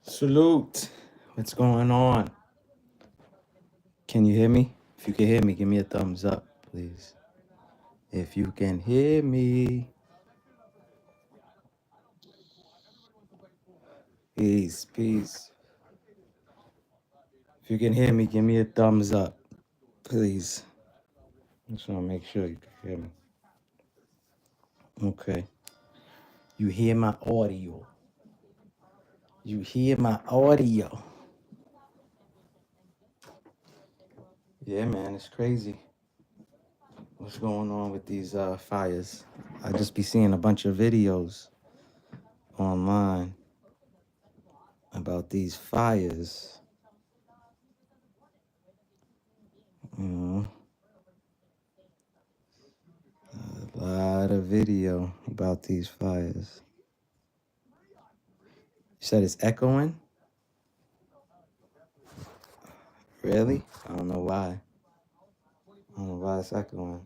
Salute. What's going on? Can you hear me? If you can hear me, give me a thumbs up, please. If you can hear me. Peace, peace. If you can hear me, give me a thumbs up, please. Just want to make sure you can hear me. Okay. You hear my audio. You hear my audio. Yeah, man, it's crazy. What's going on with these fires? I just be seeing a bunch of videos online about these fires. You know, a lot of video about these fires. You said it's echoing? Really? I don't know why. I don't know why it's echoing.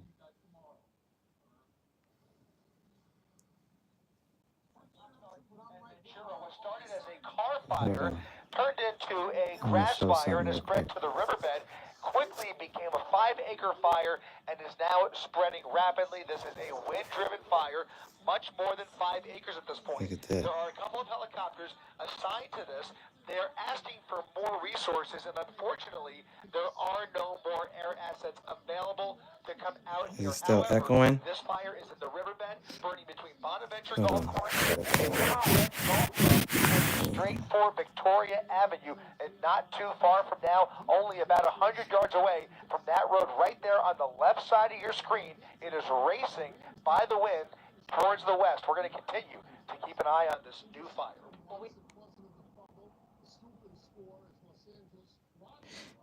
Started as a car Hold fire, on. turned into a Let me grass show fire, something and it real spread quick. to the riverbed. Quickly became a 5-acre fire and is now spreading rapidly. This is a wind-driven fire, much more than 5 acres at this point. Look at that. There are a couple of helicopters assigned to this. They're asking for more resources, and unfortunately, there are no more air assets available to come out Is here. it still However, echoing? this fire is in the riverbed, burning between Bonaventure Hold Golf on. Course and Riverwatch Golf Club, heading straight for Victoria Avenue, and not too far from now, only about 100 yards away from that road right there on the left side of your screen. It is racing by the wind towards the west. We're going to continue to keep an eye on this new fire.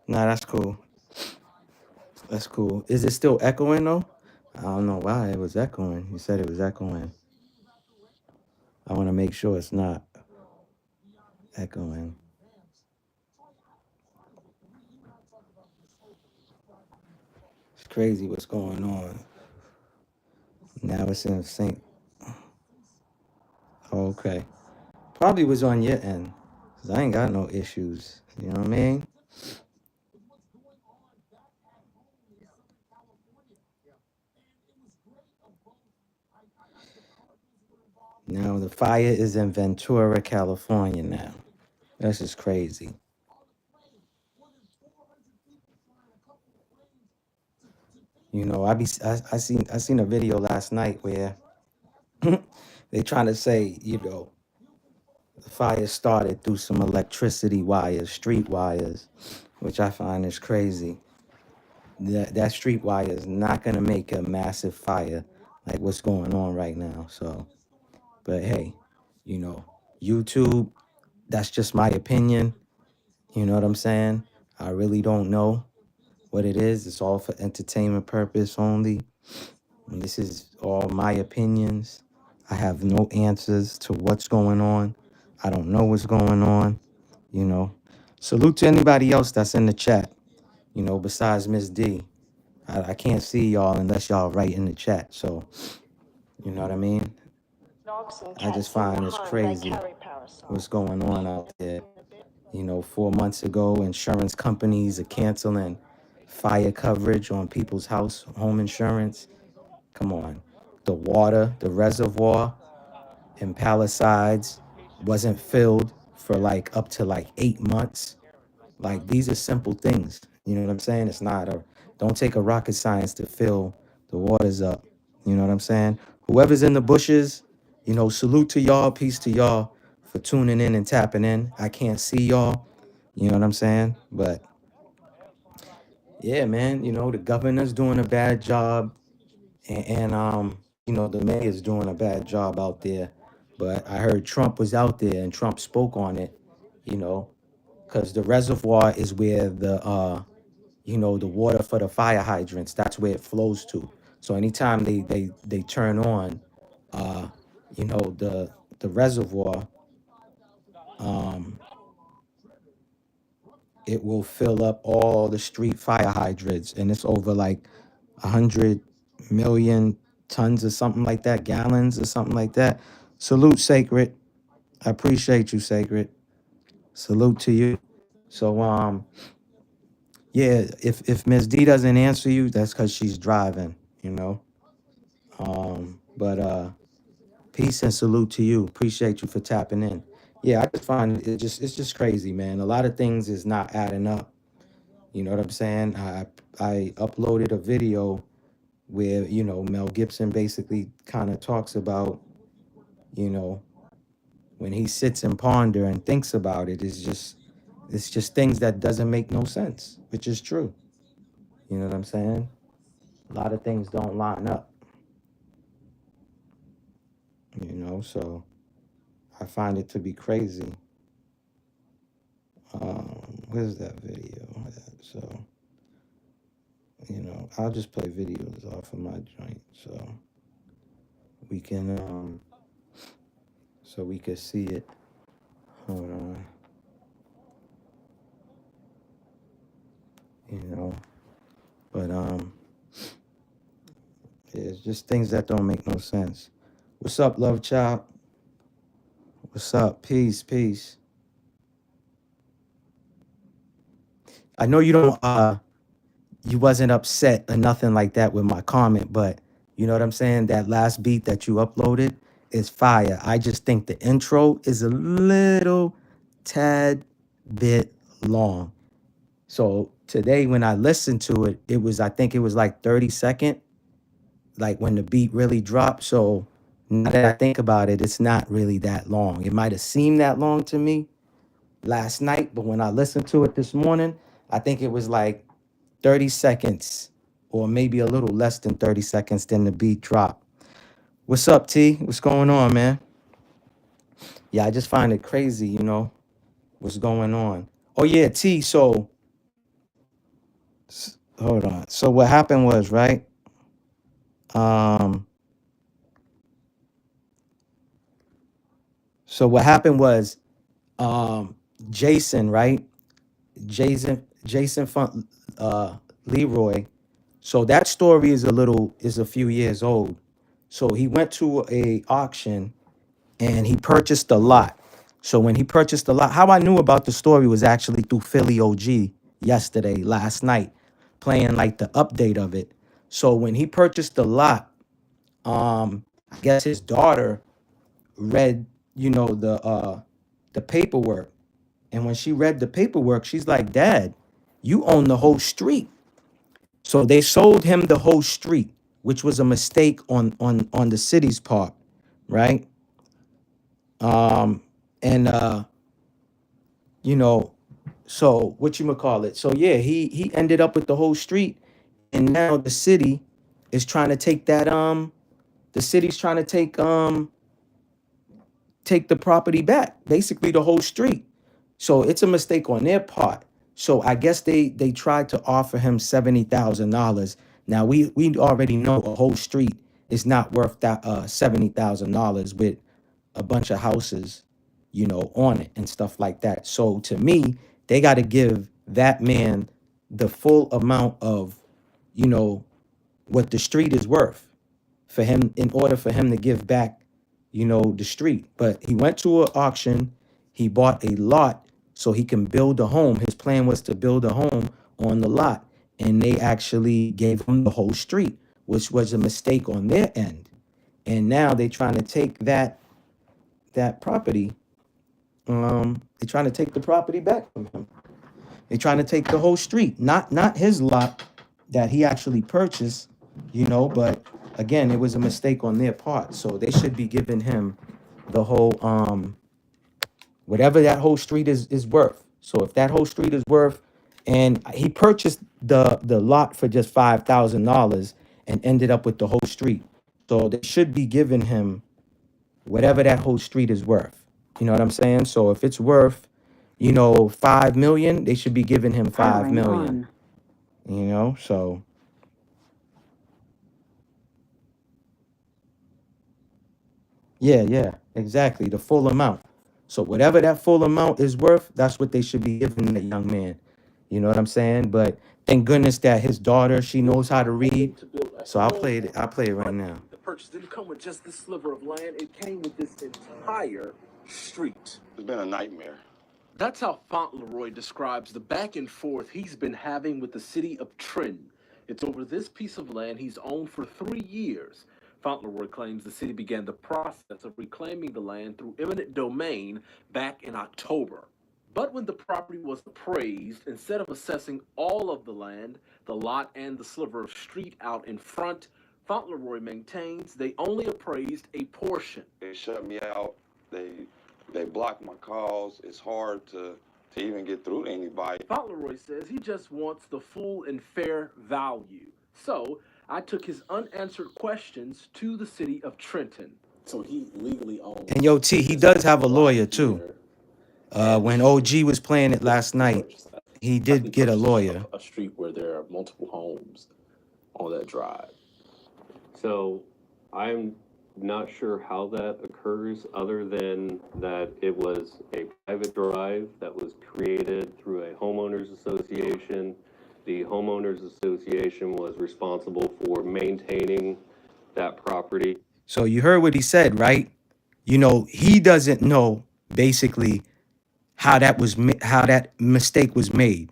Nah, that's cool. That's cool. Is it still echoing though? I don't know why it was echoing. You said it was echoing. I want to make sure it's not echoing. It's crazy what's going on. Now it's in sync. Okay. Probably was on your end. Cause I ain't got no issues. You know what I mean? Now the fire is in Ventura, California now. That's just crazy. You know, I seen a video last night where they trying to say, the fire started through some electricity wires, street wires, which I find is crazy. That street wire is not gonna make a massive fire like what's going on right now. So, but hey, you know, YouTube, that's just my opinion. You know what I'm saying? I really don't know what it is. It's all for entertainment purpose only. And this is all my opinions. I have no answers to what's going on. I don't know what's going on. You know, salute to anybody else that's in the chat. You know, besides Miss D, I can't see y'all unless y'all write in the chat. So, you know what I mean? I just find it's crazy what's going on out there. You know, 4 months ago, insurance companies are canceling fire coverage on people's home insurance. Come on. The water, the reservoir in Palisades wasn't filled for like up to like 8 months. Like these are simple things. You know what I'm saying? It's not a, don't take a rocket science to fill the waters up. You know what I'm saying? Whoever's in the bushes, you know, salute to y'all, peace to y'all for tuning in and tapping in. I can't see y'all, you know what I'm saying? But yeah, man, you know, the governor's doing a bad job, and you know, the mayor's doing a bad job out there. But I heard Trump was out there and Trump spoke on it, you know, because the reservoir is where the you know, the water for the fire hydrants, that's where it flows to. So anytime they turn on you know, the reservoir, um it will fill up all the street fire hydrants, and it's over like 100 million tons or something like that, gallons or something like that. Salute, Sacred. I appreciate you, Sacred. Salute to you. So yeah, if Miss D doesn't answer you, that's because she's driving, you know. But peace and salute to you. Appreciate you for tapping in. Yeah, I just find it's just crazy, man. A lot of things is not adding up. You know what I'm saying? I uploaded a video where, you know, Mel Gibson basically kind of talks about, you know, when he sits and ponder and thinks about it, it's just things that doesn't make no sense, which is true. You know what I'm saying? A lot of things don't line up, you know, so I find it to be crazy. Where's that video at? So, you know, I'll just play videos off of my joint we can so we can see it. Hold on. You know. But it's just things that don't make no sense. What's up, Love Child? What's up? Peace, peace. I know you don't you wasn't upset or nothing like that with my comment, but you know what I'm saying? That last beat that you uploaded is fire. I just think the intro is a little tad bit long. So today when I listened to it, it was, I think it was like 30-second, like when the beat really dropped. So now that I think about it, it's not really that long. It might have seemed that long to me last night, but when I listened to it this morning, I think it was like 30 seconds or maybe a little less than 30 seconds, then the beat dropped. What's up, T? What's going on, man? Yeah, I just find it crazy, you know, what's going on. Oh yeah, T, so hold on. So what happened was, right? Um so what happened was Jason, right? Jason Leroy. So that story is a few years old. So he went to a auction and he purchased a lot. So when he purchased the lot, how I knew about the story was actually through Philly OG last night, playing like the update of it. So when he purchased the lot, I guess his daughter read, you know, the paperwork. And when she read the paperwork, she's like, Dad, you own the whole street. So they sold him the whole street, which was a mistake on the city's part, right? And you know, so what you call it? So yeah, he ended up with the whole street, and now the city is trying to take that the city's trying to take the property back, basically the whole street. So it's a mistake on their part. So I guess they tried to offer him $70,000. Now we already know a whole street is not worth that $70,000 with a bunch of houses, you know, on it and stuff like that. So to me, they got to give that man the full amount of, you know, what the street is worth for him in order for him to give back, you know, the street. But he went to an auction, he bought a lot so he can build a home. His plan was to build a home on the lot, and they actually gave him the whole street, which was a mistake on their end. And now they're trying to take that property. They're trying to take the property back from him. They're trying to take the whole street, not his lot that he actually purchased, but again, it was a mistake on their part. So they should be giving him the whole whatever that whole street is worth. So if that whole street is worth, and he purchased the lot for just $5,000 and ended up with the whole street. So they should be giving him whatever that whole street is worth. You know what I'm saying? So if it's worth, 5 million, they should be giving him 5 million. So yeah, exactly. The full amount. So whatever that full amount is worth, that's what they should be giving the young man. You know what I'm saying? But thank goodness that his daughter, she knows how to read. So I'll play it right now. The purchase didn't come with just this sliver of land. It came with this entire street. It's been a nightmare. That's how Fauntleroy describes the back and forth he's been having with the city of Trenton. It's over this piece of land he's owned for 3 years. Fauntleroy claims the city began the process of reclaiming the land through eminent domain back in October. But when the property was appraised, instead of assessing all of the land, the lot, and the sliver of street out in front, Fauntleroy maintains they only appraised a portion. They shut me out. They block my calls. It's hard to even get through to anybody. Fauntleroy says he just wants the full and fair value. So I took his unanswered questions to the city of Trenton. So he legally owns. And yo, T, he does have a lawyer too. When OG was playing it last night, he did get a lawyer. A street where there are multiple homes on that drive. So I'm not sure how that occurs, other than that it was a private drive that was created through a homeowners association. The homeowners association was responsible for maintaining that property. So you heard what he said, right? He doesn't know basically how that mistake was made,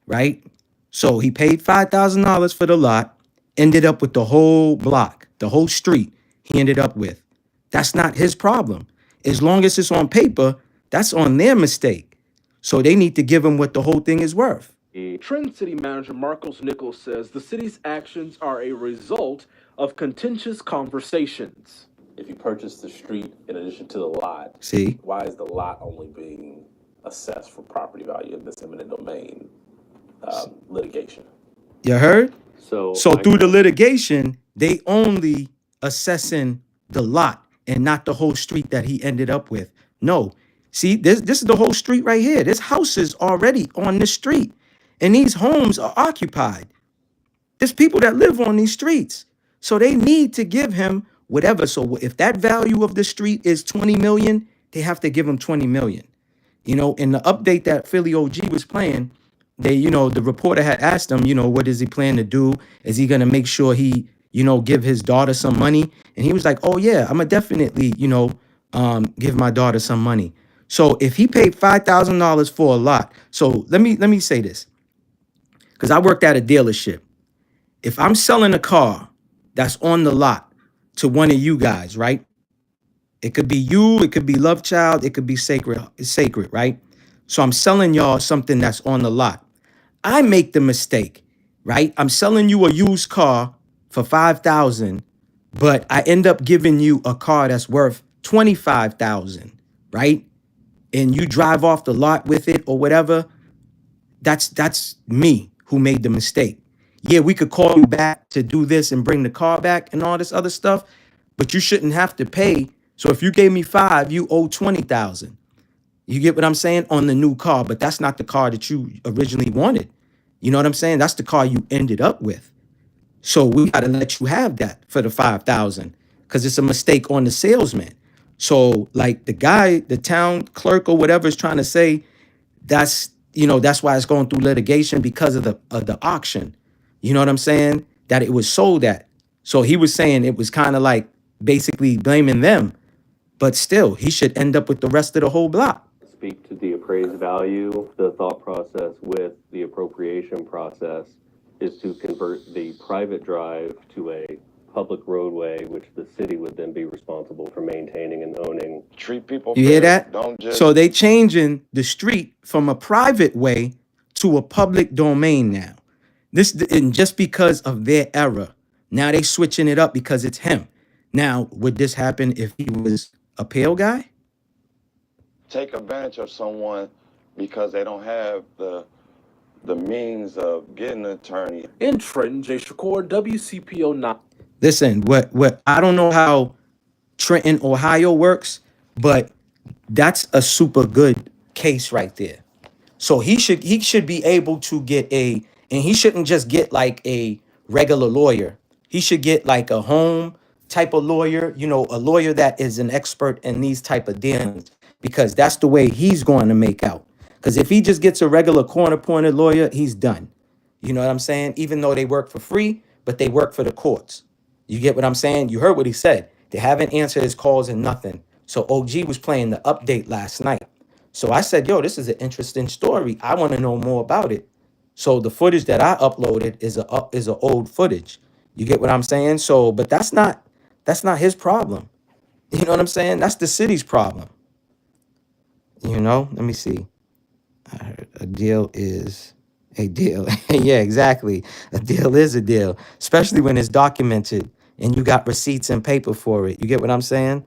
right? So he paid $5,000 for the lot, ended up with the whole block, the whole street he ended up with. That's not his problem. As long as it's on paper, that's on their mistake. So they need to give him what the whole thing is worth. Trenton City Manager Marcos Nichols says the city's actions are a result of contentious conversations. If you purchase the street in addition to the lot, See? why is the lot only being assessed for property value in this eminent domain litigation? You heard? So through the litigation, they only assessing the lot and not the whole street that he ended up with. No. See, this is the whole street right here. There's houses already on this street, and these homes are occupied. There's people that live on these streets. So they need to give him whatever. So if that value of the street is 20 million, they have to give him 20 million. In the update that Philly OG was playing, the reporter had asked him, what does he plan to do? Is he going to make sure he, give his daughter some money? And he was like, oh yeah, I'm gonna definitely, give my daughter some money. So if he paid $5,000 for a lot, so let me say this, because I worked at a dealership. If I'm selling a car that's on the lot to one of you guys, right? It could be you, it could be Love Child, it could be Sacred, right? So I'm selling y'all something that's on the lot. I make the mistake, right? I'm selling you a used car for $5,000, but I end up giving you a car that's worth $25,000, right? And you drive off the lot with it or whatever. That's me who made the mistake. Yeah, we could call you back to do this and bring the car back and all this other stuff, but you shouldn't have to pay. So if you gave me 5, you owe 20,000. You get what I'm saying? On the new car, but that's not the car that you originally wanted. You know what I'm saying? That's the car you ended up with. So we got to let you have that for the 5,000 because it's a mistake on the salesman. So like the guy, the town clerk or whatever is trying to say, that's why it's going through litigation because of the auction. You know what I'm saying? That it was sold at. So he was saying it was kind of like basically blaming them, but still he should end up with the rest of the whole block. Speak to the appraised value. The thought process with the appropriation process is to convert the private drive to a public roadway, which the city would then be responsible for maintaining and owning. Treat people You hear fair. that? Don't just So they changing the street from a private way to a public domain now. And just because of their error, now they switching it up because it's him. Now, would this happen if he was a pale guy? Take advantage of someone because they don't have the means of getting an attorney. In Trenton, Jay Shakur, WCPO 9. Listen, what I don't know how Trenton, Ohio works, but that's a super good case right there. So he should be able to get and he shouldn't just get like a regular lawyer. He should get like a home type of lawyer, a lawyer that is an expert in these type of dealings, because that's the way he's going to make out. Because if he just gets a regular corner-pointed lawyer, he's done. You know what I'm saying? Even though they work for free, but they work for the courts. You get what I'm saying? You heard what he said. They haven't answered his calls and nothing. So OG was playing the update last night. So I said, yo, this is an interesting story. I want to know more about it. So the footage that I uploaded is a old footage. You get what I'm saying? So, but that's not his problem. You know what I'm saying? That's the city's problem. Let me see. I heard a deal is a deal. Yeah, exactly. A deal is a deal, especially when it's documented and you got receipts and paper for it. You get what I'm saying?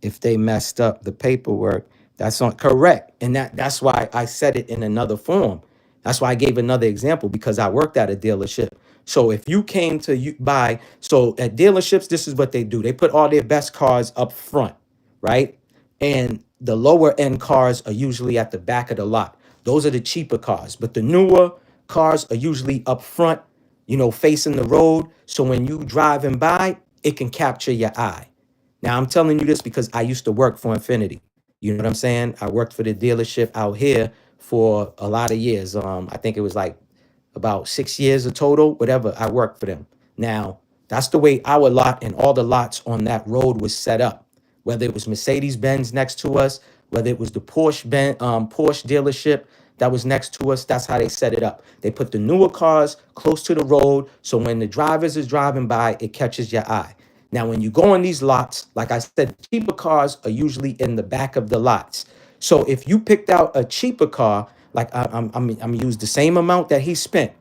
If they messed up the paperwork, that's not correct. And that's why I said it in another form. That's why I gave another example, because I worked at a dealership. So if you came to buy, so at dealerships, this is what they do. They put all their best cars up front, right? And the lower end cars are usually at the back of the lot. Those are the cheaper cars. But the newer cars are usually up front, facing the road. So when you driving by, it can capture your eye. Now, I'm telling you this because I used to work for Infinity. You know what I'm saying? I worked for the dealership out here for a lot of years. I think it was like about 6 years of total, whatever. I worked for them. Now, that's the way our lot and all the lots on that road was set up. Whether it was Mercedes-Benz next to us, whether it was the Porsche dealership that was next to us, that's how they set it up. They put the newer cars close to the road, so when the drivers is driving by, it catches your eye. Now, when you go on these lots, like I said, cheaper cars are usually in the back of the lots. So if you picked out a cheaper car, like I'm gonna use the same amount that he spent.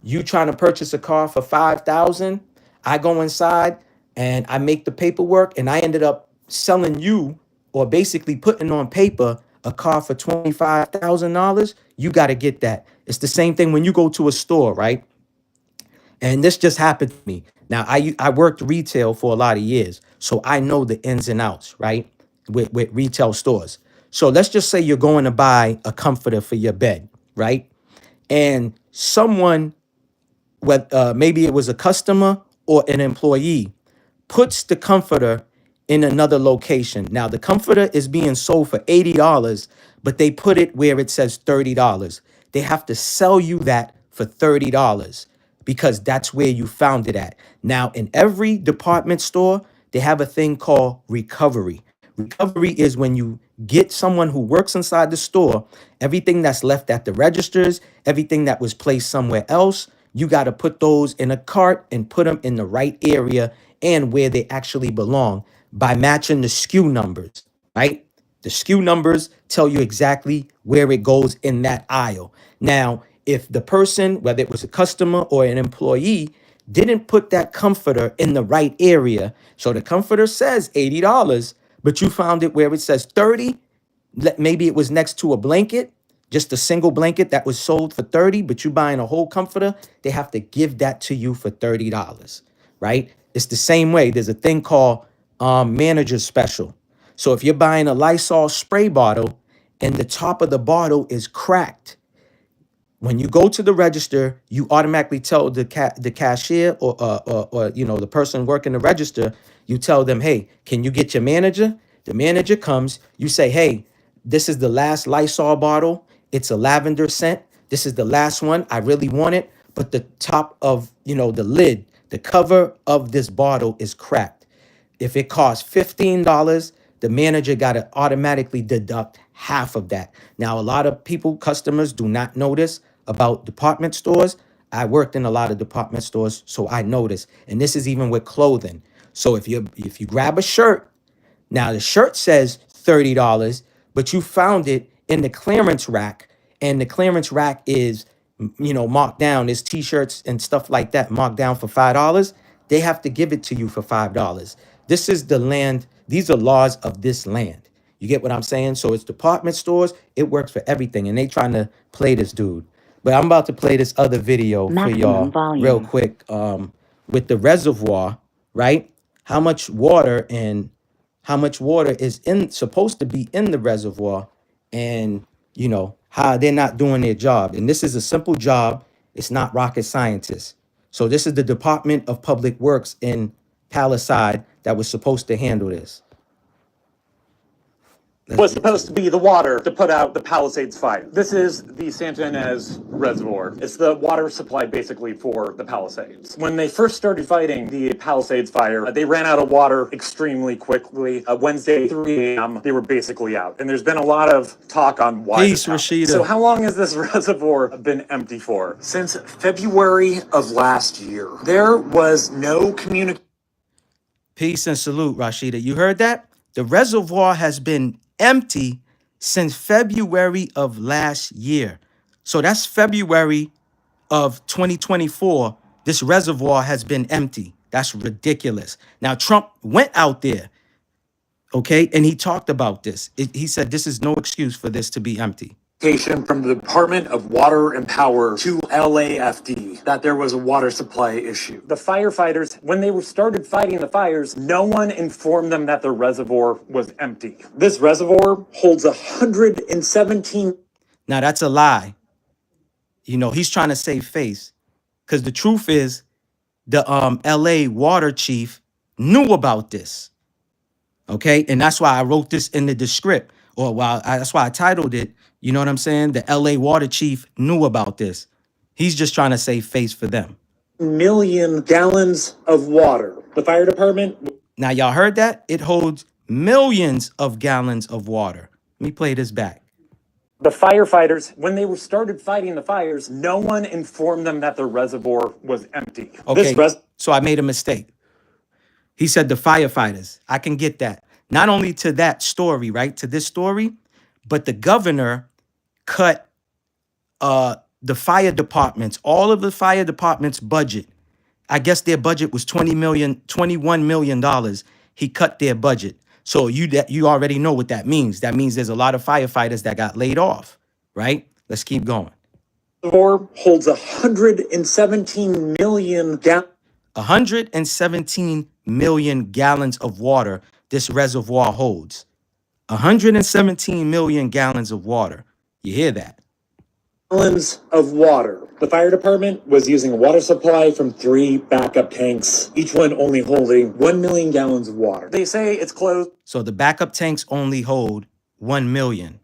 You trying to purchase a car for $5,000, I go inside and I make the paperwork, and I ended up selling you, or basically putting on paper, a car for $25,000. You got to get that. It's the same thing when you go to a store, right? And this just happened to me. Now, I worked retail for a lot of years, so I know the ins and outs, right, with retail stores. So let's just say you're going to buy a comforter for your bed, right? And someone, maybe it was a customer or an employee, puts the comforter in another location. Now, the comforter is being sold for $80, but they put it where it says $30. They have to sell you that for $30 because that's where you found it at. Now, in every department store, they have a thing called recovery. Recovery is when you get someone who works inside the store, everything that's left at the registers, everything that was placed somewhere else, you got to put those in a cart and put them in the right area and where they actually belong by matching the SKU numbers, right? The SKU numbers tell you exactly where it goes in that aisle. Now, if the person, whether it was a customer or an employee, didn't put that comforter in the right area, so the comforter says $80, but you found it where it says 30, maybe it was next to a blanket, just a single blanket that was sold for 30, but you buying a whole comforter, they have to give that to you for $30, right? It's the same way. There's a thing called manager special. So if you're buying a Lysol spray bottle and the top of the bottle is cracked, when you go to the register, you automatically tell the cashier or the person working the register, you tell them, hey, can you get your manager? The manager comes, you say, hey, this is the last Lysol bottle. It's a lavender scent. This is the last one. I really want it. But the top of, the lid, the cover of this bottle is cracked. If it costs $15, the manager got to automatically deduct half of that. Now, a lot of customers do not know this about department stores. I worked in a lot of department stores, so I know this. And this is even with clothing. So if you grab a shirt, now the shirt says $30, but you found it in the clearance rack and the clearance rack is, marked down. There's t-shirts and stuff like that marked down for $5. They have to give it to you for $5. This is the land. These are laws of this land. You get what I'm saying? So it's department stores. It works for everything. And they trying to play this dude. But I'm about to play this other video for y'all real quick. With the reservoir, right? How much water is supposed to be in the reservoir, and how they're not doing their job. And this is a simple job. It's not rocket scientists. So this is the Department of Public Works in Palisade that was supposed to handle this. Was supposed to be the water to put out the Palisades fire. This is the Santa Ynez Reservoir. It's the water supply basically for the Palisades. When they first started fighting the Palisades fire, they ran out of water extremely quickly. Wednesday, 3 a.m., they were basically out. And there's been a lot of talk on why. Peace, Rashida. So how long has this reservoir been empty for? Since February of last year. There was no communication. Peace and salute, Rashida. You heard that? The reservoir has been empty since February of last year. So that's February of 2024. This reservoir has been empty. That's ridiculous. Now, Trump went out there, okay, and he talked about this. He said this is no excuse for this to be empty. From the Department of Water and Power to LAFD that there was a water supply issue. The firefighters, when they started fighting the fires, no one informed them that the reservoir was empty. This reservoir holds 117. Now that's a lie. He's trying to save face, because the truth is the LA water chief knew about this. Okay, and that's why I wrote this in the script, that's why I titled it. You know what I'm saying? The LA water chief knew about this. He's just trying to save face for them. Million gallons of water. The fire department. Now, y'all heard that? It holds millions of gallons of water. Let me play this back. The firefighters, when they started fighting the fires, no one informed them that the reservoir was empty. Okay, so I made a mistake. He said the firefighters. I can get that. Not only to that story, right? To this story, but the governor cut the fire departments, all of the fire departments' budget. I guess their budget was $21 million. He cut their budget. So you already know what that means. That means there's a lot of firefighters that got laid off, right? Let's keep going. The reservoir holds 117 million gallons. 117 million gallons of water this reservoir holds. 117 million gallons of water. You hear that? Gallons of water. The fire department was using a water supply from 3 backup tanks, each one only holding 1 million gallons of water. They say it's closed. So the backup tanks only hold 1 million,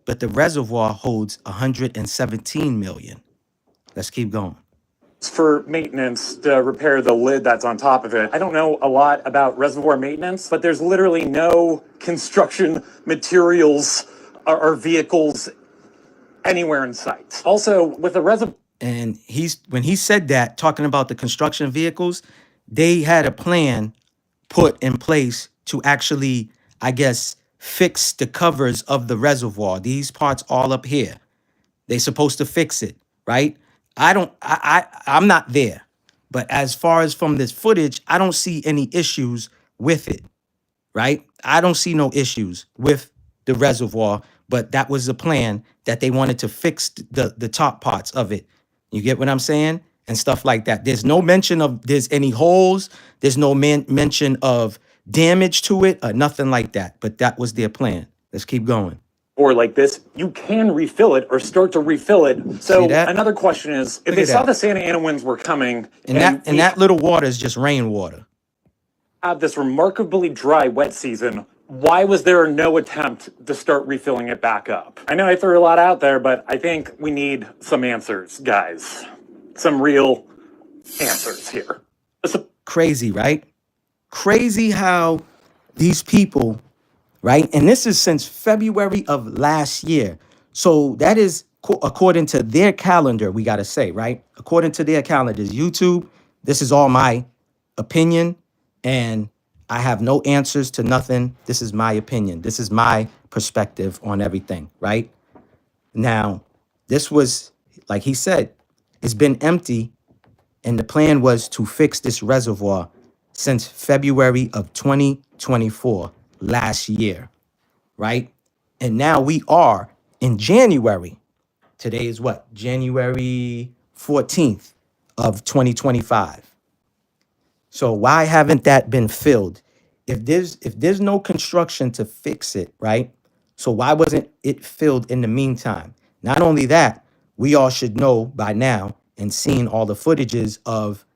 but the reservoir holds 117 million. Let's keep going. For maintenance to repair the lid that's on top of it. I don't know a lot about reservoir maintenance, but there's literally no construction materials or vehicles anywhere in sight. Also, with the reservoir. And when he said that, talking about the construction vehicles, they had a plan put in place to actually, I guess, fix the covers of the reservoir. These parts all up here. They're supposed to fix it, right? I'm not there. But as far as from this footage, I don't see any issues with it, right? I don't see no issues with the reservoir, but that was the plan, that they wanted to fix the top parts of it. You get what I'm saying? And stuff like that. There's no mention of there's any holes. There's no mention of damage to it or nothing like that. But that was their plan. Let's keep going. Or like this, you can refill it or start to refill it. So another question is, if they saw the Santa Ana winds were coming, and that little water is just rainwater. Have this remarkably dry wet season, why was there no attempt to start refilling it back up? I know I threw a lot out there, but I think we need some answers, guys. Some real answers here. Crazy, right? Crazy how these people, right? And this is since February of last year. So that is according to their calendar, we got to say, right? According to their calendars, YouTube, this is all my opinion, and I have no answers to nothing. This is my opinion. This is my perspective on everything, right? Now, This was, like he said, it's been empty, and the plan was to fix this reservoir since February of 2024, last year, right? And now we are in January. Today is what? January 14th of 2025. So why haven't that been filled? If there's no construction to fix it, right? So why wasn't it filled in the meantime? Not only that, we all should know by now and seen all the footages of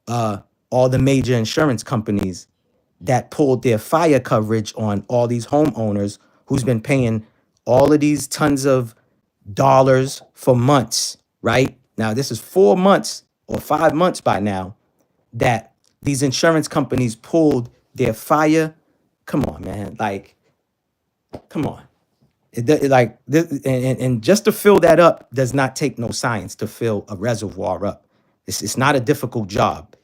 uh all the major insurance companies that pulled their fire coverage on all these homeowners who's been paying all of these tons of dollars for months, right? Now this is 4 months or 5 months by now that these insurance companies pulled their fire. Come on, man. Like, come on. Like this, and just to fill that up does not take no science to fill a reservoir up. It's not a difficult job.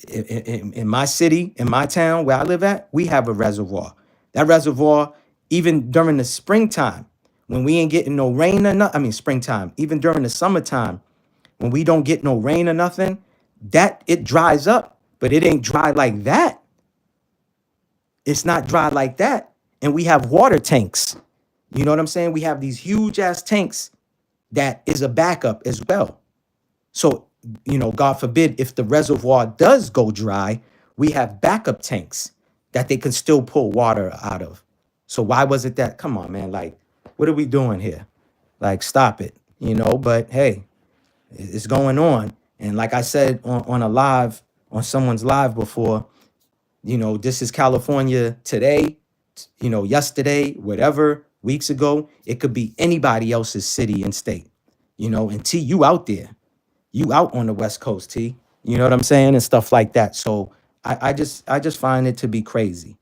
In my city, in my town where I live at, we have a reservoir. That reservoir, even during the springtime, when we ain't getting no rain or nothing, I mean springtime, even during the summertime, when we don't get no rain or nothing, that it dries up, but it ain't dry like that. It's not dry like that. And we have water tanks. You know what I'm saying? We have these huge ass tanks that is a backup as well. So, God forbid, if the reservoir does go dry, we have backup tanks that they can still pull water out of. So why was it that? Come on, man. Like, what are we doing here? Like, stop it. But hey, it's going on. And like I said on a live, on someone's live before, this is California today, yesterday, whatever, weeks ago. It could be anybody else's city and state, and T, you out there. You out on the West Coast, T. You know what I'm saying? And stuff like that. So I just find it to be crazy.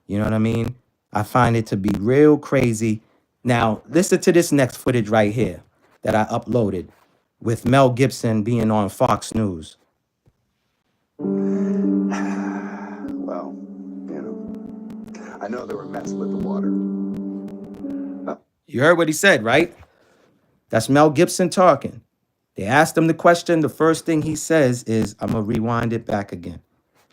You know what I mean? I find it to be real crazy. Now, listen to this next footage right here that I uploaded with Mel Gibson being on Fox News. Well, I know they were messing with the water. You heard what he said, right? That's Mel Gibson talking. They asked him the question. The first thing he says is, I'm going to rewind it back again.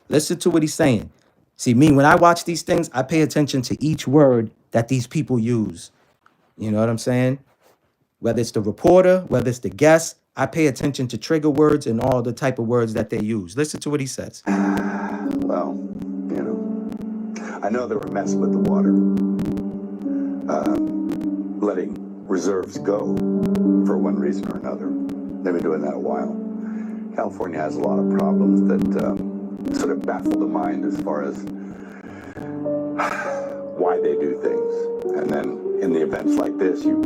Listen to what he's saying. See, me, when I watch these things, I pay attention to each word that these people use. You know what I'm saying? Whether it's the reporter, whether it's the guest, I pay attention to trigger words and all the type of words that they use. Listen to what he says. Well, I know they were messing with the water. Letting reserves go for one reason or another. They've been doing that a while. California has a lot of problems that sort of baffle the mind as far as why they do things. And then in the events like this, you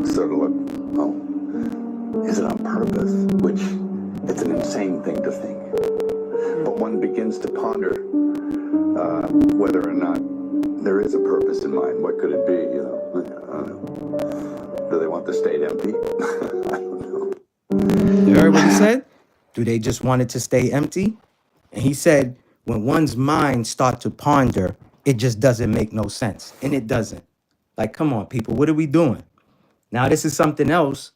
sort of look, oh, is it on purpose? Which, it's an insane thing to think. But one begins to ponder whether or not there is a purpose in mind. What could it be? I don't know. Do they want the state empty? I don't know. You heard what he said? Do they just want it to stay empty? And he said, when one's mind starts to ponder, it just doesn't make no sense. And it doesn't. Like, come on, people, what are we doing? Now, this is something else.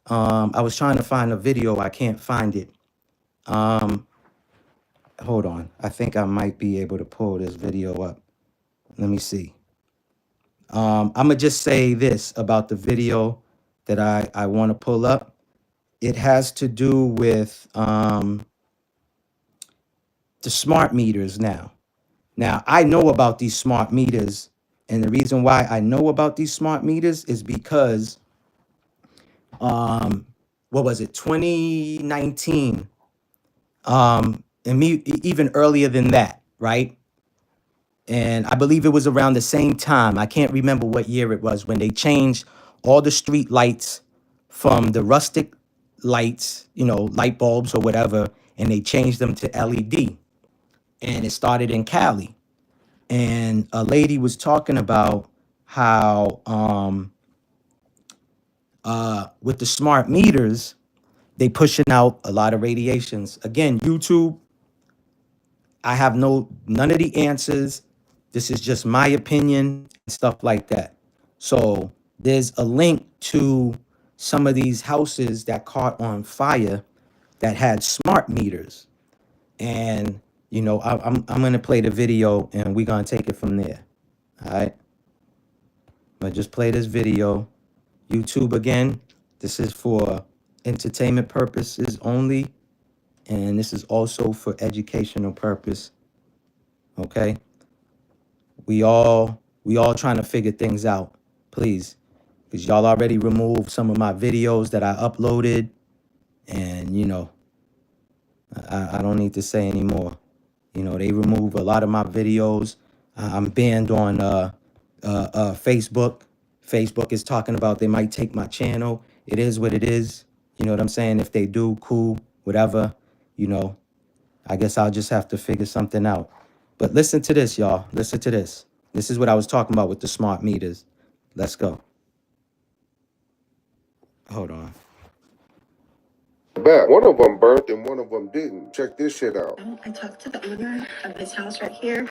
I was trying to find a video. I can't find it. Hold on. I think I might be able to pull this video up. Let me see. I'm going to just say this about the video that I want to pull up. It has to do with the smart meters now. Now, I know about these smart meters, and the reason why I know about these smart meters is because, what was it, 2019, and even earlier than that, right? And I believe it was around the same time. I can't remember what year it was when they changed all the street lights from the rustic lights, light bulbs or whatever, and they changed them to LED. And it started in Cali. And a lady was talking about how with the smart meters, they pushing out a lot of radiations. Again, YouTube, I have none of the answers. This is just my opinion and stuff like that. So there's a link to some of these houses that caught on fire that had smart meters. And, you know, I'm going to play the video and we're going to take it from there. All right. I'm going to just play this video. YouTube again. This is for entertainment purposes only. And this is also for educational purpose. Okay. We all trying to figure things out, please. Because y'all already removed some of my videos that I uploaded. And, you know, I don't need to say anymore. You know, they remove a lot of my videos. I'm banned on Facebook. Facebook is talking about they might take my channel. It is what it is. You know what I'm saying? If they do, cool, whatever. You know, I guess I'll just have to figure something out. But listen to this, y'all. Listen to this. This is what I was talking about with the smart meters. Let's go. Hold on. Back. One of them burnt and one of them didn't. Check this shit out. I talked to the owner of this house right here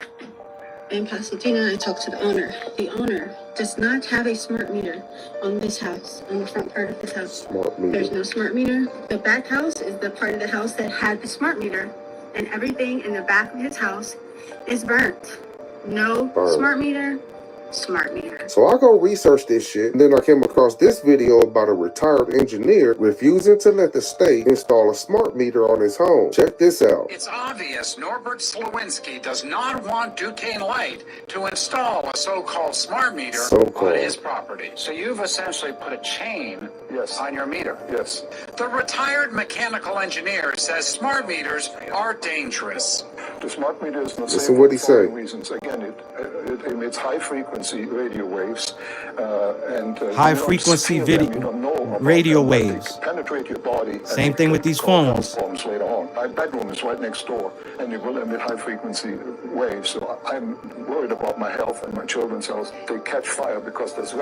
in Pasadena. I talked to the owner. The owner does not have a smart meter on this house, on the front part of this house. Smart meter. There's no smart meter. The back house is the part of the house that had the smart meter, and everything in the back of his house is burnt. No smart meter. Smart meter. So I go research this shit, and then I came across this video about a retired engineer refusing to let the state install a smart meter on his home. Check this out. It's obvious Norbert Slowinski does not want Duquesne Light to install a so-called smart meter on his property. So you've essentially put a chain on your meter. Yes. The retired mechanical engineer says smart meters are dangerous. The smart meter is not safe for the following reasons. Again, it emits high frequency radio waves, high frequency radio waves. Penetrate your body. Same thing with these phones. Later on. My bedroom is right next door, and it will emit high frequency waves. So I'm worried about my health and my children's health. They catch fire because there's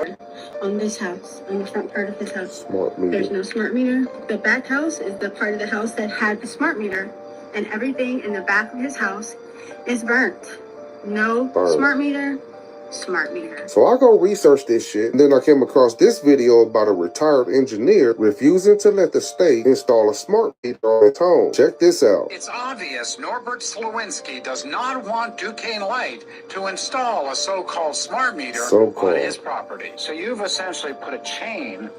on this house, on the front part of this house. Smart meter. There's no smart meter. The back house is the part of the house that had the smart meter, and everything in the back of his house is burnt. No smart meter. Smart meter. So I go research this shit, and then I came across this video about a retired engineer refusing to let the state install a smart meter on his home. Check this out. It's obvious Norbert Slowinski does not want Duquesne Light to install a so-called smart meter on his property. So you've essentially put a chain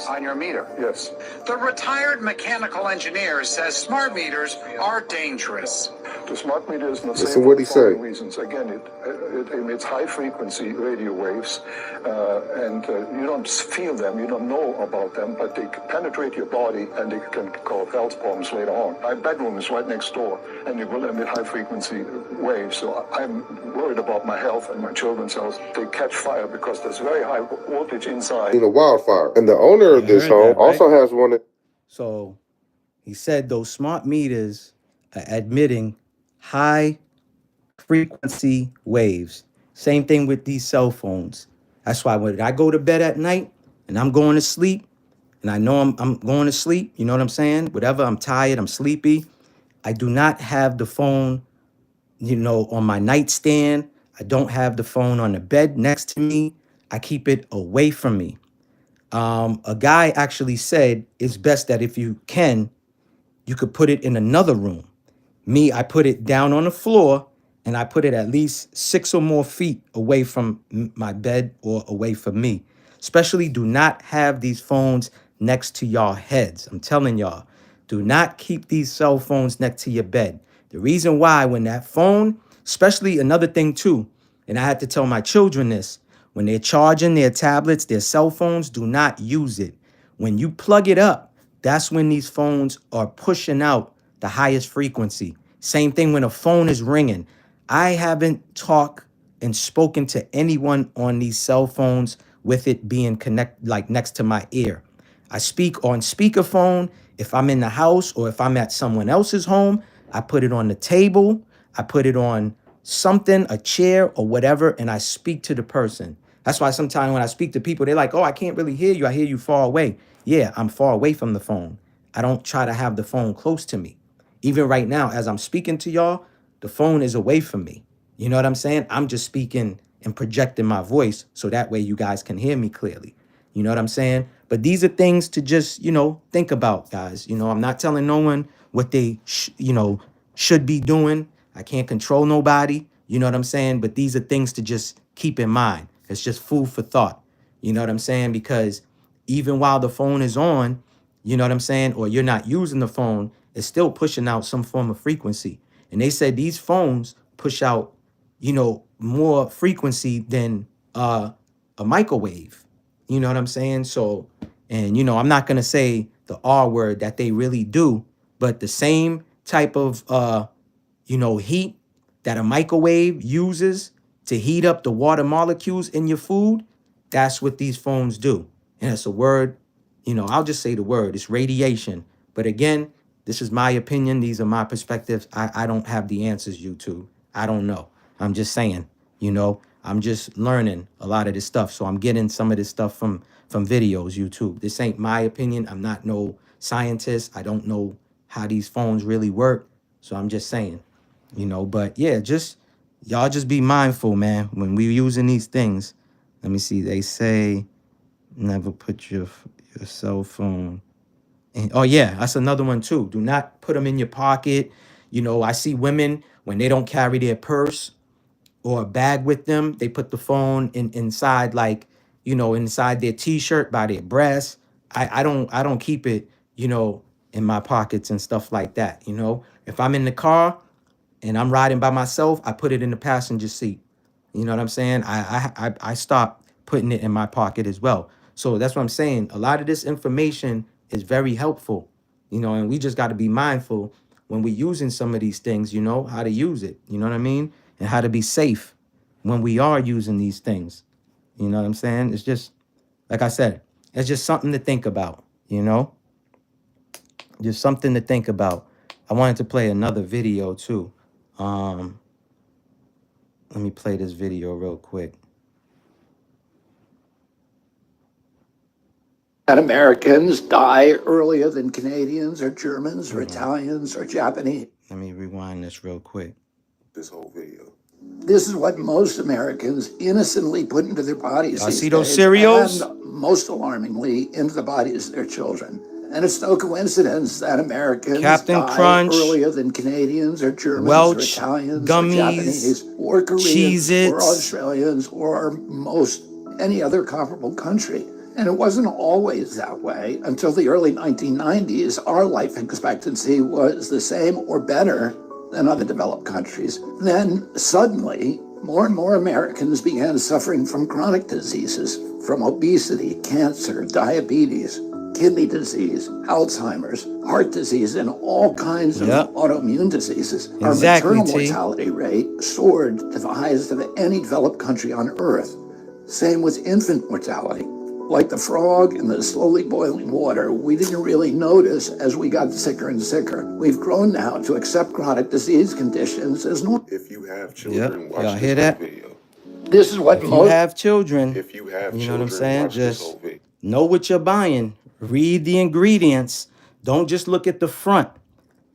on your meter. Yes. The retired mechanical engineer says smart meters are dangerous. The smart meter is not safe Listen what he for the say. following reasons. Again, it emits high frequency radio waves, and you don't feel them, you don't know about them, but they penetrate your body and they can cause health problems later on. My bedroom is right next door, and it will emit high frequency waves. So I'm worried about my health and my children's health. They catch fire because there's very high voltage inside. In a wildfire, and the owner of this home also has one. So he said those smart meters are admitting high frequency waves. Same thing with these cell phones. That's why when I go to bed at night and I'm going to sleep, and I know I'm going to sleep, you know what I'm saying? Whatever, I'm tired, I'm sleepy. I do not have the phone, you know, on my nightstand. I don't have the phone on the bed next to me. I keep it away from me. A guy actually said it's best that if you can, you could put it in another room. Me, I put it down on the floor, and I put it at least 6 or more feet away from my bed or away from me. Especially do not have these phones next to y'all heads. I'm telling y'all, do not keep these cell phones next to your bed. The reason why, when that phone, especially another thing too, and I had to tell my children this, when they're charging their tablets, their cell phones, do not use it. When you plug it up, that's when these phones are pushing out the highest frequency. Same thing when a phone is ringing. I haven't talked and spoken to anyone on these cell phones with it being next to my ear. I speak on speakerphone. If I'm in the house or if I'm at someone else's home, I put it on the table. I put it on something, a chair or whatever, and I speak to the person. That's why sometimes when I speak to people, they're like, oh, I can't really hear you. I hear you far away. Yeah, I'm far away from the phone. I don't try to have the phone close to me. Even right now, as I'm speaking to y'all, the phone is away from me. You know what I'm saying? I'm just speaking and projecting my voice so that way you guys can hear me clearly. You know what I'm saying? But these are things to just, think about, guys. I'm not telling no one what they, should be doing. I can't control nobody. You know what I'm saying? But these are things to just keep in mind. It's just food for thought. You know what I'm saying? Because even while the phone is on, you know what I'm saying? Or you're not using the phone, it's still pushing out some form of frequency. And they said these phones push out, more frequency than a microwave. You know what I'm saying? So, and I'm not gonna say the R word that they really do, but the same type of heat that a microwave uses to heat up the water molecules in your food, that's what these phones do. And it's a word, I'll just say the word, it's radiation. But again, this is my opinion. These are my perspectives. I don't have the answers, YouTube. I don't know. I'm just saying, I'm just learning a lot of this stuff. So I'm getting some of this stuff from videos, YouTube. This ain't my opinion. I'm not no scientist. I don't know how these phones really work. So I'm just saying, but yeah, y'all just be mindful, man, when we using these things. Let me see. They say never put your cell phone. Oh yeah, that's another one too. Do not put them in your pocket. I see women when they don't carry their purse or a bag with them, they put the phone inside, like, inside their t-shirt by their breast. I don't keep it, in my pockets and stuff like that. If I'm in the car and I'm riding by myself, I put it in the passenger seat. You know what I'm saying? I stopped putting it in my pocket as well. So that's what I'm saying. A lot of this information is very helpful, and we just got to be mindful when we're using some of these things, how to use it. You know what I mean? And how to be safe when we are using these things. You know what I'm saying? It's just, like I said, it's just something to think about, Just something to think about. I wanted to play another video too. Let me play this video real quick. That Americans die earlier than Canadians or Germans or Italians or Japanese. Let me rewind this real quick. This whole video. This is what most Americans innocently put into their bodies. I these see those days, cereals? and most alarmingly, into the bodies of their children. And it's no coincidence that Americans Captain die Crunch, earlier than Canadians or Germans Welch, or Italians gummies, or Japanese or Koreans Cheez-Its. or Australians or most any other comparable country. And it wasn't always that way until the early 1990s. Our life expectancy was the same or better than other developed countries. Then suddenly, more and more Americans began suffering from chronic diseases, from obesity, cancer, diabetes, kidney disease, Alzheimer's, heart disease, and all kinds of autoimmune diseases. Exactly, Our maternal T. mortality rate soared to the highest of any developed country on earth. Same with infant mortality. Like the frog in the slowly boiling water, we didn't really notice as we got sicker and sicker. We've grown now to accept chronic disease conditions as normal. If you have children, watch Y'all this hear whole that? video. This is what If you most have children, If you have you know what I'm children, saying? watch this Just whole video. know what you're buying. Read the ingredients. Don't just look at the front.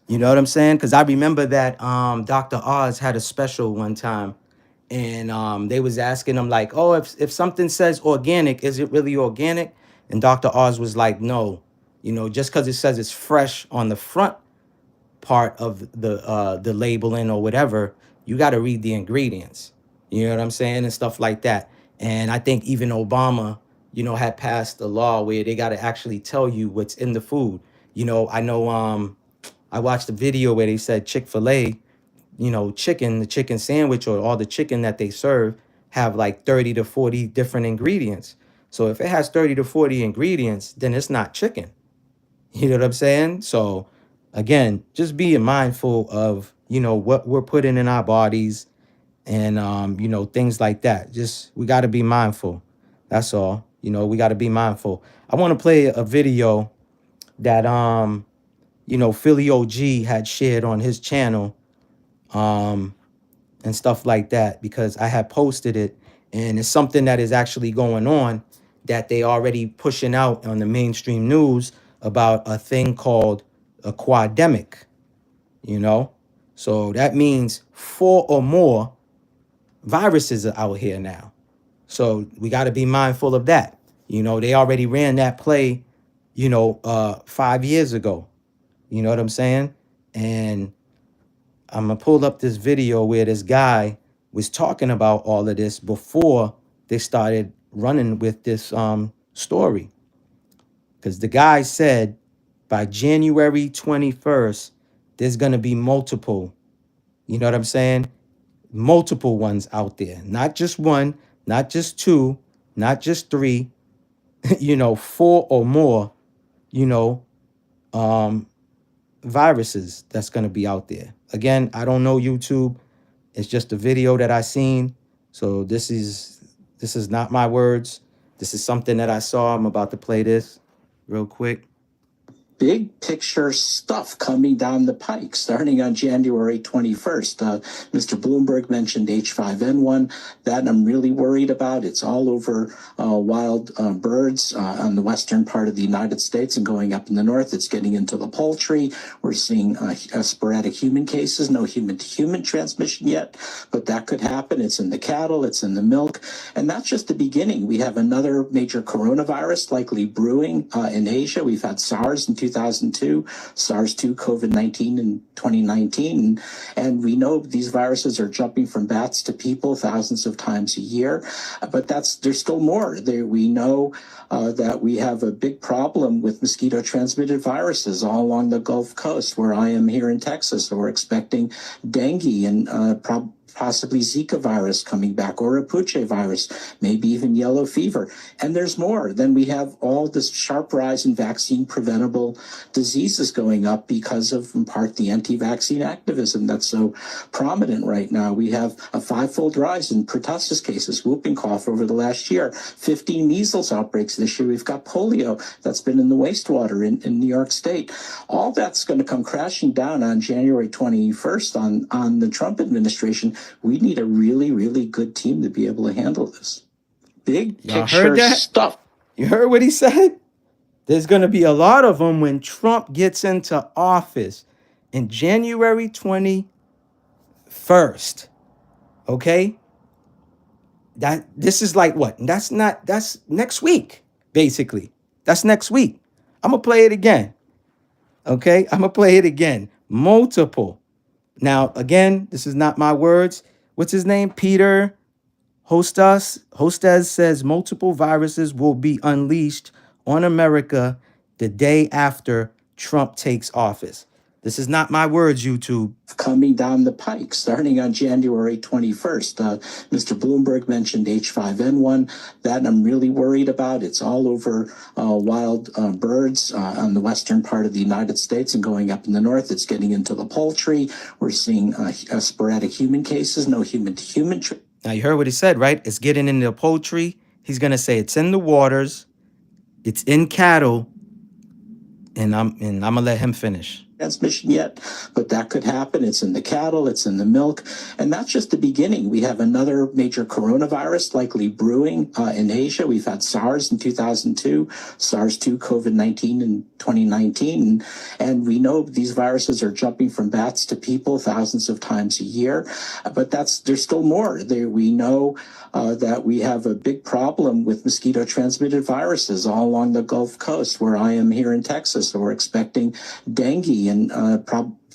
You know what I'm saying? Because I remember that Dr. Oz had a special one time, and they was asking him like, oh, if something says organic, is it really organic? And Dr. Oz was like, no, just because it says it's fresh on the front part of the labeling or whatever, you got to read the ingredients. You know what I'm saying? And stuff like that. And I think even Obama, had passed a law where they got to actually tell you what's in the food. I know I watched a video where they said Chick-fil-A, the chicken sandwich or all the chicken that they serve have like 30 to 40 different ingredients. So if it has 30 to 40 ingredients, then it's not chicken. You know what I'm saying? So again, just being mindful of, what we're putting in our bodies and, things like that. Just, we got to be mindful. That's all. We got to be mindful. I want to play a video that, Philly OG had shared on his channel, and stuff like that, because I had posted it and it's something that is actually going on that they already pushing out on the mainstream news about a thing called a quademic, So that means 4 or more viruses are out here now. So we got to be mindful of that. You know, they already ran that play, 5 years ago. You know what I'm saying? And I'm gonna pull up this video where this guy was talking about all of this before they started running with this story. Because the guy said by January 21st, there's gonna be multiple, you know what I'm saying? Multiple ones out there. Not just one, not just two, not just three, 4 or more, you know, viruses that's going to be out there. Again, I don't know YouTube. It's just a video that I seen. So this is not my words. This is something that I saw. I'm about to play this real quick. Big picture stuff coming down the pike starting on January 21st. Mr. Bloomberg mentioned H5N1. That I'm really worried about. It's all over wild birds on the western part of the United States and going up in the north. It's getting into the poultry. We're seeing sporadic human cases, no human-to-human transmission yet, but that could happen. It's in the cattle, it's in the milk, and that's just the beginning. We have another major coronavirus likely brewing in Asia. We've had SARS in 2002, SARS-2, COVID-19 in 2019. And we know these viruses are jumping from bats to people thousands of times a year. But there's still more. We know that we have a big problem with mosquito-transmitted viruses all along the Gulf Coast, where I am here in Texas. So we're expecting dengue and possibly Zika virus coming back, or a Puche virus, maybe even yellow fever. And there's more. Then we have all this sharp rise in vaccine preventable diseases going up because of, in part, the anti-vaccine activism that's so prominent right now. We have a 5-fold rise in pertussis cases, whooping cough over the last year, 15 measles outbreaks this year. We've got polio that's been in the wastewater in New York State. All that's going to come crashing down on January 21st on the Trump administration. We need a really, really good team to be able to handle this. Big picture stuff. You heard what he said? There's going to be a lot of them when Trump gets into office in January 21st. Okay? This is like what? That's next week, basically. That's next week. I'm going to play it again. Okay? I'm going to play it again. Multiple. Now, again, this is not my words. What's his name? Peter Hostez says multiple viruses will be unleashed on America the day after Trump takes office. This is not my words, YouTube. Coming down the pike starting on January 21st. Mr. Bloomberg mentioned H5N1. That I'm really worried about. It's all over wild birds on the western part of the United States and going up in the north. It's getting into the poultry. We're seeing sporadic human cases, no human-to-human. Now, you heard what he said, right? It's getting into the poultry. He's going to say it's in the waters. It's in cattle. And I'm going to let him finish. Transmission yet, but that could happen. It's in the cattle, it's in the milk, and that's just the beginning. We have another major coronavirus likely brewing in Asia. We've had SARS in 2002, SARS-2, COVID-19 in 2019, and we know these viruses are jumping from bats to people thousands of times a year, but there's still more. We know that we have a big problem with mosquito-transmitted viruses all along the Gulf Coast, where I am here in Texas. So we're expecting dengue and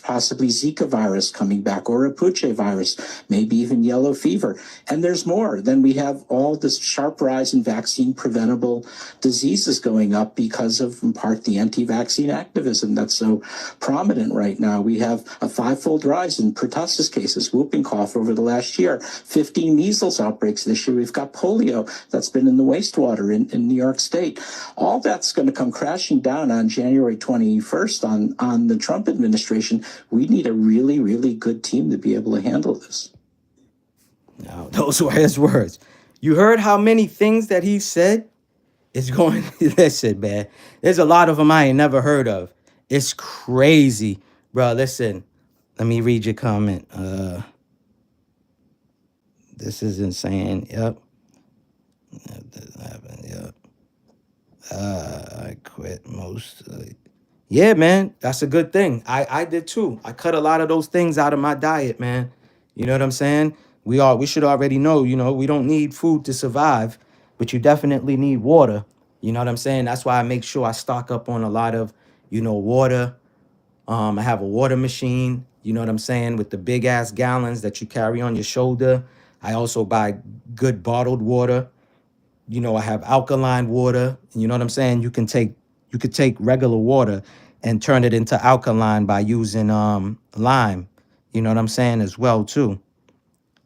possibly Zika virus coming back, or a Puche virus, maybe even yellow fever. And there's more. Then we have all this sharp rise in vaccine preventable diseases going up because of, in part, the anti-vaccine activism that's so prominent right now. We have a 5-fold rise in pertussis cases, whooping cough over the last year, 15 measles outbreaks this year. We've got polio that's been in the wastewater in New York State. All that's going to come crashing down on January 21st on the Trump administration. We need a really, really good team to be able to handle this. Now, those were his words. You heard how many things that he said? It's going, listen, man. There's a lot of them I ain't never heard of. It's crazy. Bro, listen. Let me read your comment. This is insane. Yep. Yep. I quit mostly. Yeah, man, that's a good thing. I did too. I cut a lot of those things out of my diet, man. You know what I'm saying? We should already know, we don't need food to survive, but you definitely need water. You know what I'm saying? That's why I make sure I stock up on a lot of, water. I have a water machine, you know what I'm saying, with the big ass gallons that you carry on your shoulder. I also buy good bottled water. I have alkaline water. You know what I'm saying? You could take regular water and turn it into alkaline by using lime. You know what I'm saying as well too.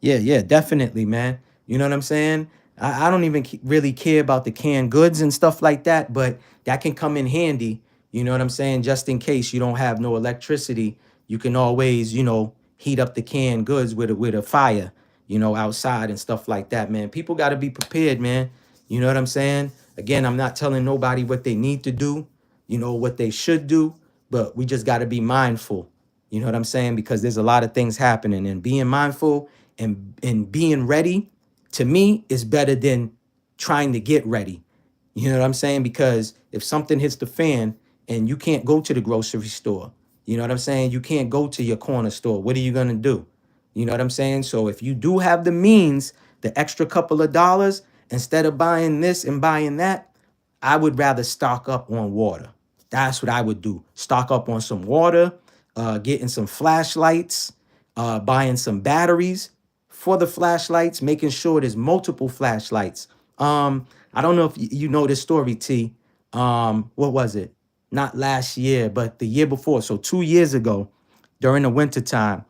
Yeah, definitely, man. You know what I'm saying? I don't even really care about the canned goods and stuff like that, but that can come in handy. You know what I'm saying? Just in case you don't have no electricity, you can always, heat up the canned goods with a fire, outside and stuff like that, man. People got to be prepared, man. You know what I'm saying? Again, I'm not telling nobody what they need to do, what they should do, but we just got to be mindful. You know what I'm saying? Because there's a lot of things happening, and being mindful and being ready, to me, is better than trying to get ready. You know what I'm saying? Because if something hits the fan and you can't go to the grocery store, you know what I'm saying? You can't go to your corner store. What are you going to do? You know what I'm saying? So if you do have the means, the extra couple of dollars, instead of buying this and buying that, I would rather stock up on water. That's what I would do. Stock up on some water, getting some flashlights, buying some batteries for the flashlights, making sure there's multiple flashlights. I don't know if you know this story, T. What was it? Not last year, but the year before. So 2 years ago, during the wintertime,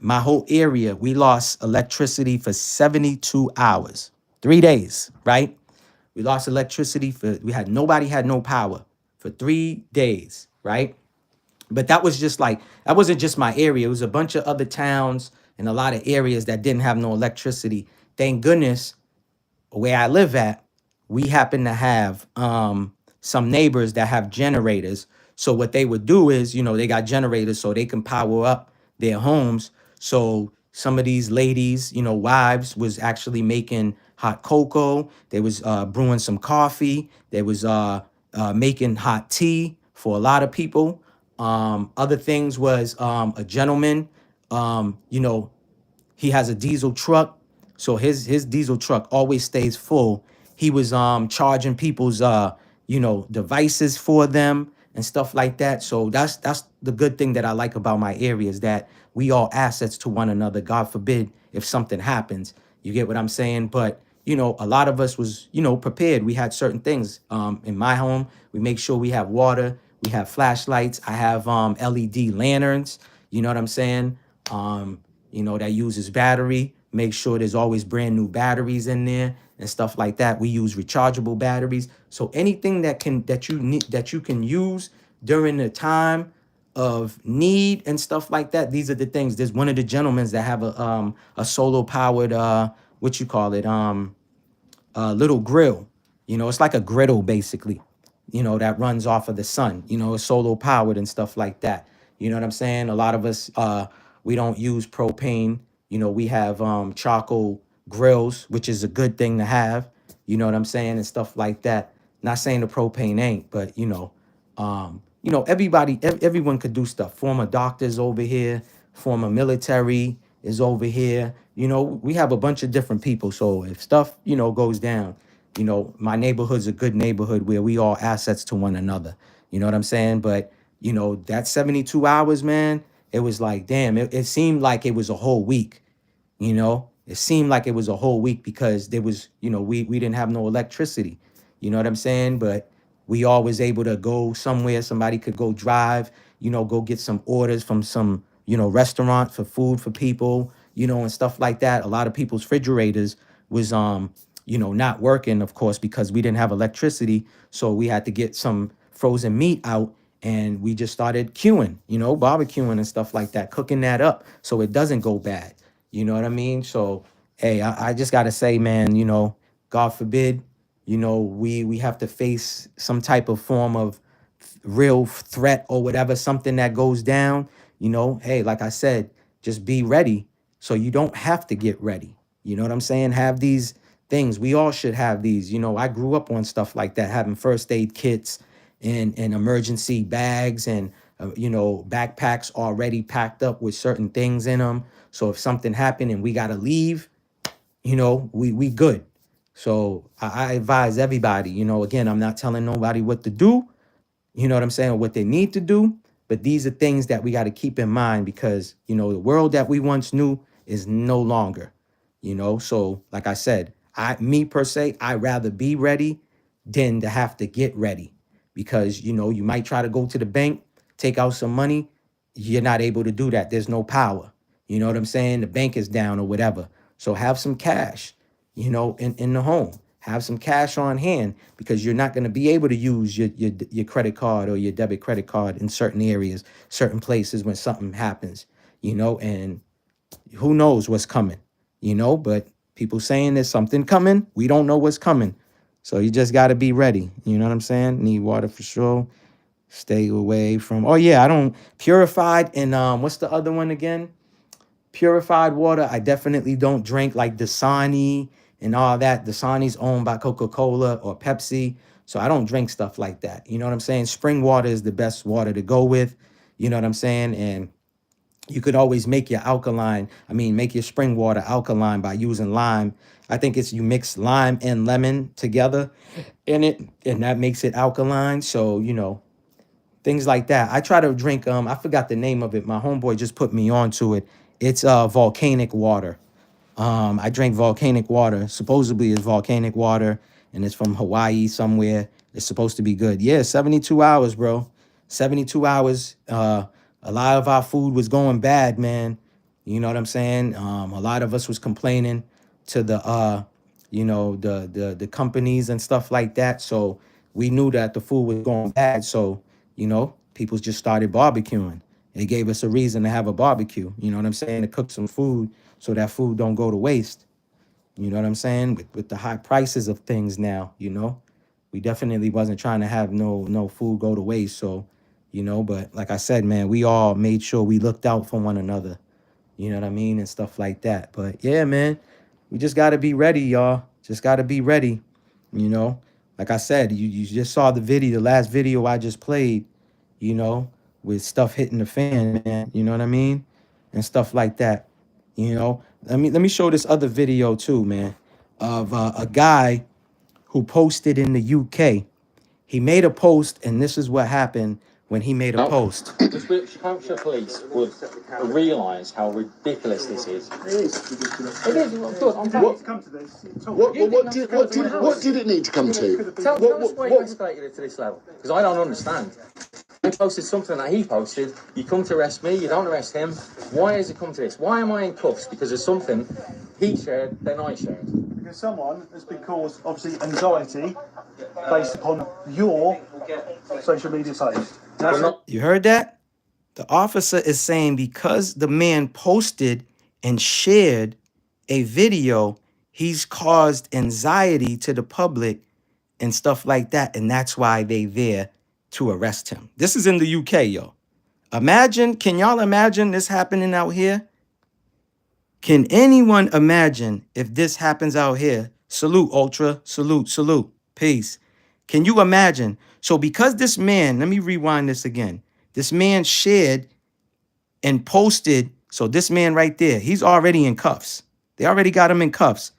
my whole area, we lost electricity for 72 hours, 3 days, right? We lost electricity nobody had no power for 3 days, right? But that wasn't just my area. It was a bunch of other towns and a lot of areas that didn't have no electricity. Thank goodness, where I live at, we happen to have some neighbors that have generators. So what they would do is, they got generators so they can power up their homes. So some of these ladies, wives, was actually making hot cocoa. They was brewing some coffee. They was making hot tea for a lot of people. Other things was a gentleman, he has a diesel truck. So his diesel truck always stays full. He was charging people's devices for them and stuff like that. So that's the good thing that I like about my area, is that we all assets to one another. God forbid if something happens. You get what I'm saying? But a lot of us was prepared. We had certain things. In my home, we make sure we have water, we have flashlights. I have LED lanterns. You know what I'm saying? That uses battery. Make sure there's always brand new batteries in there and stuff like that. We use rechargeable batteries. So anything that you can use during the time of need and stuff like that. These are the things. There's one of the gentlemen that have a solar powered little grill. It's like a griddle basically. That runs off of the sun. It's solar powered and stuff like that. You know what I'm saying? A lot of us we don't use propane. We have charcoal grills, which is a good thing to have. You know what I'm saying? And stuff like that. Not saying the propane ain't, but everyone could do stuff. Former doctors over here, former military is over here. We have a bunch of different people. So if stuff, goes down, my neighborhood's a good neighborhood where we all assets to one another. You know what I'm saying? But, that 72 hours, man, it was like, damn, it seemed like it was a whole week. It seemed like it was a whole week because there was, we didn't have no electricity. You know what I'm saying? But we all was able to go somewhere. Somebody could go drive, go get some orders from some, restaurant for food for people, and stuff like that. A lot of people's refrigerators was, not working, of course, because we didn't have electricity. So we had to get some frozen meat out, and we just started queuing, barbecuing and stuff like that, cooking that up so it doesn't go bad. You know what I mean? So, hey, I just got to say, man, God forbid, we have to face some type of form of real threat or whatever, something that goes down, hey, like I said, just be ready so you don't have to get ready. You know what I'm saying? Have these things. We all should have these. I grew up on stuff like that, having first aid kits and emergency bags and, backpacks already packed up with certain things in them. So if something happened and we got to leave, we good. So I advise everybody, again, I'm not telling nobody what to do, you know what I'm saying, or what they need to do. But these are things that we got to keep in mind because, the world that we once knew is no longer, So like I said, me per se, I'd rather be ready than to have to get ready because, you might try to go to the bank, take out some money. You're not able to do that. There's no power. You know what I'm saying? The bank is down or whatever. So have some cash, in the home. Have some cash on hand because you're not going to be able to use your credit card or your debit credit card in certain areas, certain places when something happens, and who knows what's coming, but people saying there's something coming. We don't know what's coming. So you just got to be ready. You know what I'm saying? Need water for sure. Stay away from, oh yeah, I don't, purified and what's the other one again? Purified water, I definitely don't drink like Dasani and all that. Dasani's owned by Coca-Cola or Pepsi. So I don't drink stuff like that. You know what I'm saying? Spring water is the best water to go with. You know what I'm saying? And you could always make your make your spring water alkaline by using lime. I think it's you mix lime and lemon together in it, and that makes it alkaline. So, things like that. I try to drink, I forgot the name of it. My homeboy just put me onto it. It's volcanic water. I drink volcanic water. Supposedly it's volcanic water and it's from Hawaii somewhere. It's supposed to be good. Yeah, 72 hours, bro. 72 hours. A lot of our food was going bad, man. You know what I'm saying? A lot of us was complaining to the the companies and stuff like that. So we knew that the food was going bad. So, people just started barbecuing. It gave us a reason to have a barbecue. You know what I'm saying? To cook some food so that food don't go to waste. You know what I'm saying? With the high prices of things now, we definitely wasn't trying to have no food go to waste. So, but like I said, man, we all made sure we looked out for one another. You know what I mean? And stuff like that. But yeah, man, we just got to be ready, y'all. Just got to be ready. Like I said, you just saw the last video I just played, with stuff hitting the fan, man. You know what I mean? And stuff like that. Let me show this other video too, man, of a guy who posted in the UK. He made a post, and this is what happened when he made a post. Which Hampshire police would realise how ridiculous this is. It is. What did it need to come to? Tell us why you escalated it to this level. Because I don't understand. I posted something that he posted. You come to arrest me, you don't arrest him. Why has it come to this? Why am I in cuffs? Because of something he shared, then I shared. Because someone has been caused, obviously, anxiety based upon your social media post. You heard that? The officer is saying because the man posted and shared a video, he's caused anxiety to the public and stuff like that. And that's why they there to arrest him. This is in the UK, yo. Can y'all imagine this happening out here? Can anyone imagine if this happens out here? Salute, Ultra. Salute. Peace. Can you imagine? So because this man, let me rewind this again. This man shared and posted. So this man right there, he's already in cuffs. They already got him in cuffs.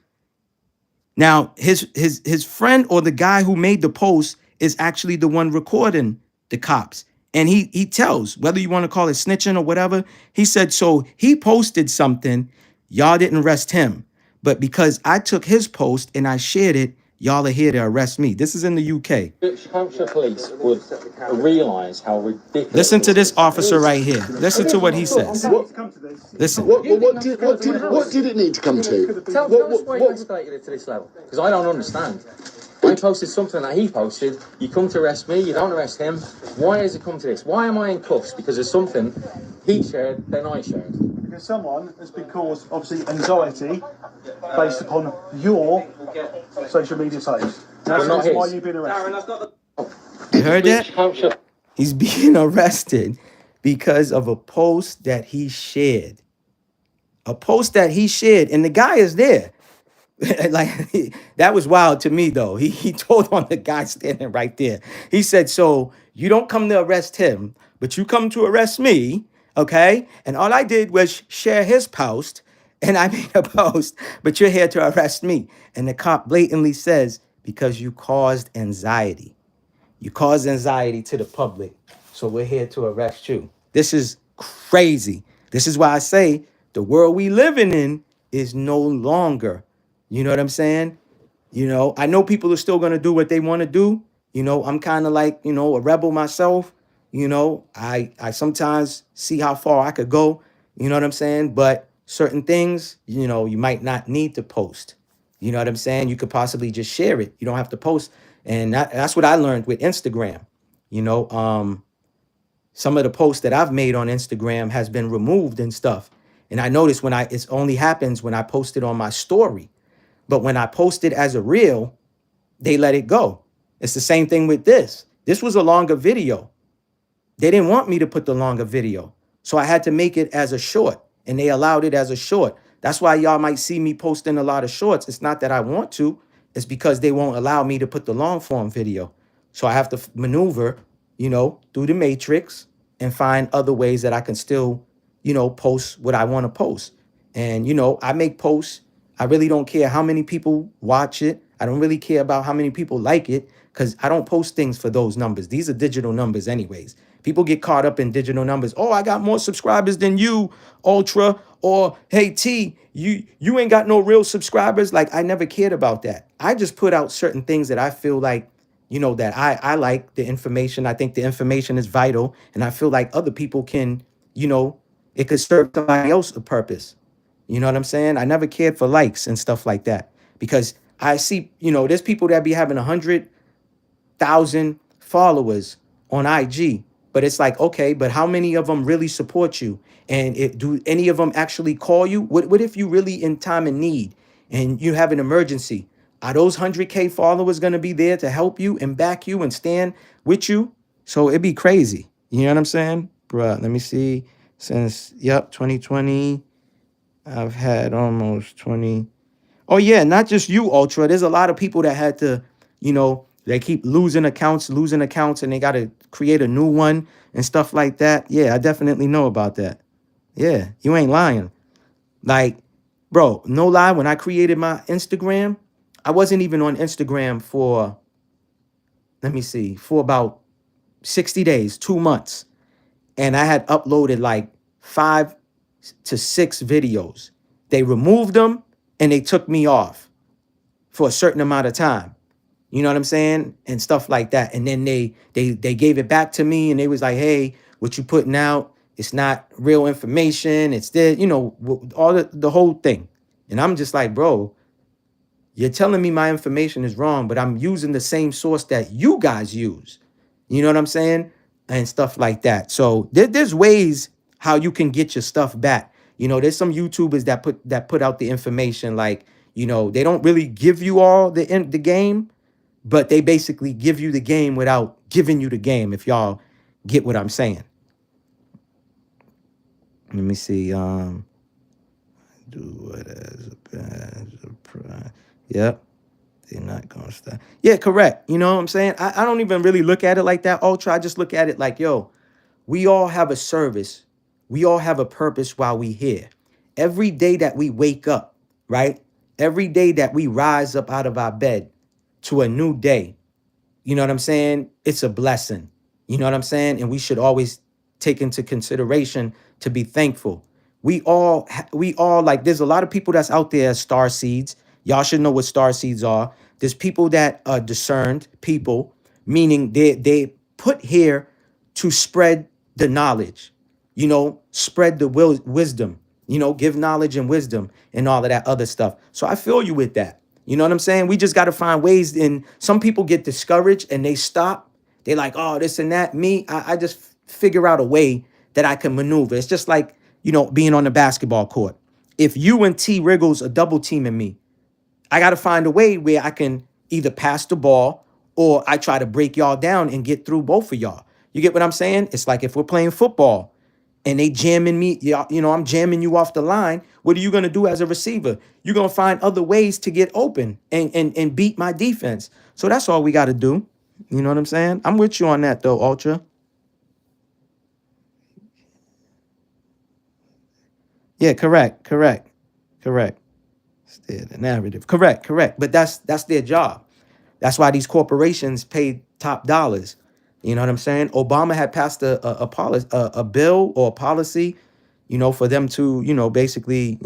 Now, his friend or the guy who made the post is actually the one recording the cops. And he tells, whether you want to call it snitching or whatever, he said, so he posted something, y'all didn't arrest him. But because I took his post and I shared it, y'all are here to arrest me. This is in the UK. Which Hampshire police would realise how ridiculous. Listen to this officer right here. Listen to what he says. Listen. What did it need to come to? Tell us why you escalated it to this level. Because I don't understand. I posted something that he posted. You come to arrest me, you don't arrest him. Why has it come to this? Why am I in cuffs? Because of something he shared, then I shared. Because someone has been caused, obviously, anxiety based upon your social media post. That's why you've been arrested. You heard that? He's being arrested because of a post that he shared. A post that he shared, and the guy is there. That was wild to me, though. He told on the guy standing right there. He said, so you don't come to arrest him, but you come to arrest me, okay? And all I did was share his post, And I made a post, but you're here to arrest me. And the cop blatantly says, because you caused anxiety. You caused anxiety to the public. So we're here to arrest you. This is crazy. This is why I say the world we living in is no longer, you know what I'm saying? You know, I know people are still going to do what they want to do. You know, I'm kind of like, you know, a rebel myself. You know, I sometimes see how far I could go. You know what I'm saying? But certain things, you know, you might not need to post. You know what I'm saying? You could possibly just share it. You don't have to post. And that's what I learned with Instagram. You know, some of the posts that I've made on Instagram has been removed and stuff. And I noticed it only happens when I post it on my story. But when I post it as a reel, they let it go. It's the same thing with this. This was a longer video. They didn't want me to put the longer video. So I had to make it as a short, and they allowed it as a short. That's why y'all might see me posting a lot of shorts. It's not that I want to, it's because they won't allow me to put the long form video. So I have to maneuver, you know, through the matrix and find other ways that I can still, you know, post what I want to post. And, you know, I make posts. I really don't care how many people watch it. I don't really care about how many people like it because I don't post things for those numbers. These are digital numbers anyways. People get caught up in digital numbers. Oh, I got more subscribers than you, Ultra. Or, hey, T, you ain't got no real subscribers. Like, I never cared about that. I just put out certain things that I feel like, you know, that I like the information. I think the information is vital. And I feel like other people can, you know, it could serve somebody else a purpose. You know what I'm saying? I never cared for likes and stuff like that because I see, you know, there's people that be having 100,000 followers on IG, but it's like, okay, but how many of them really support you? And do any of them actually call you? What if you really in time of need and you have an emergency? Are those 100K followers going to be there to help you and back you and stand with you? So it'd be crazy. You know what I'm saying? Bruh, let me see. Since, 2020. I've had almost 20. Oh, yeah, not just you, Ultra. There's a lot of people that had to, you know, they keep losing accounts, and they got to create a new one and stuff like that. Yeah, I definitely know about that. Yeah, you ain't lying. Like, bro, no lie, when I created my Instagram, I wasn't even on Instagram for, let me see, for about 60 days, 2 months. And I had uploaded like 5 to 6 videos. They removed them and they took me off for a certain amount of time. You know what I'm saying? And stuff like that. And then they gave it back to me and they was like, hey, what you putting out, it's not real information. It's the, you know, all the whole thing. And I'm just like, bro, you're telling me my information is wrong, but I'm using the same source that you guys use. You know what I'm saying? And stuff like that. So there's ways how you can get your stuff back. You know, there's some YouTubers that put out the information like, you know, they don't really give you all the game, but they basically give you the game without giving you the game, if y'all get what I'm saying. Let me see. Do it as a prize. Yep. They're not gonna stop. Yeah, correct. You know what I'm saying? I don't even really look at it like that, Ultra. I just look at it like, yo, we all have a service. We all have a purpose while we here. Every day that we wake up, right? Every day that we rise up out of our bed to a new day, you know what I'm saying? It's a blessing. You know what I'm saying? And we should always take into consideration to be thankful. We all like, there's a lot of people that's out there as star seeds. Y'all should know what star seeds are. There's people that are discerned people, meaning they put here to spread the knowledge, you know, spread the wisdom, you know, give knowledge and wisdom and all of that other stuff. So I feel you with that. You know what I'm saying? We just got to find ways. And some people get discouraged and they stop. They're like, oh, this and that. I just figure out a way that I can maneuver. It's just like, you know, being on the basketball court. If you and T Wriggles are double teaming me, I got to find a way where I can either pass the ball or I try to break y'all down and get through both of y'all. You get what I'm saying? It's like if we're playing football and they jamming me, you know, I'm jamming you off the line. What are you going to do as a receiver? You're going to find other ways to get open and beat my defense. So that's all we got to do. You know what I'm saying? I'm with you on that though, Ultra. Yeah, correct. Correct. Steer the narrative. Correct. But that's their job. That's why these corporations pay top dollars. You know what I'm saying? Obama had passed a bill or a policy, for them to, basically,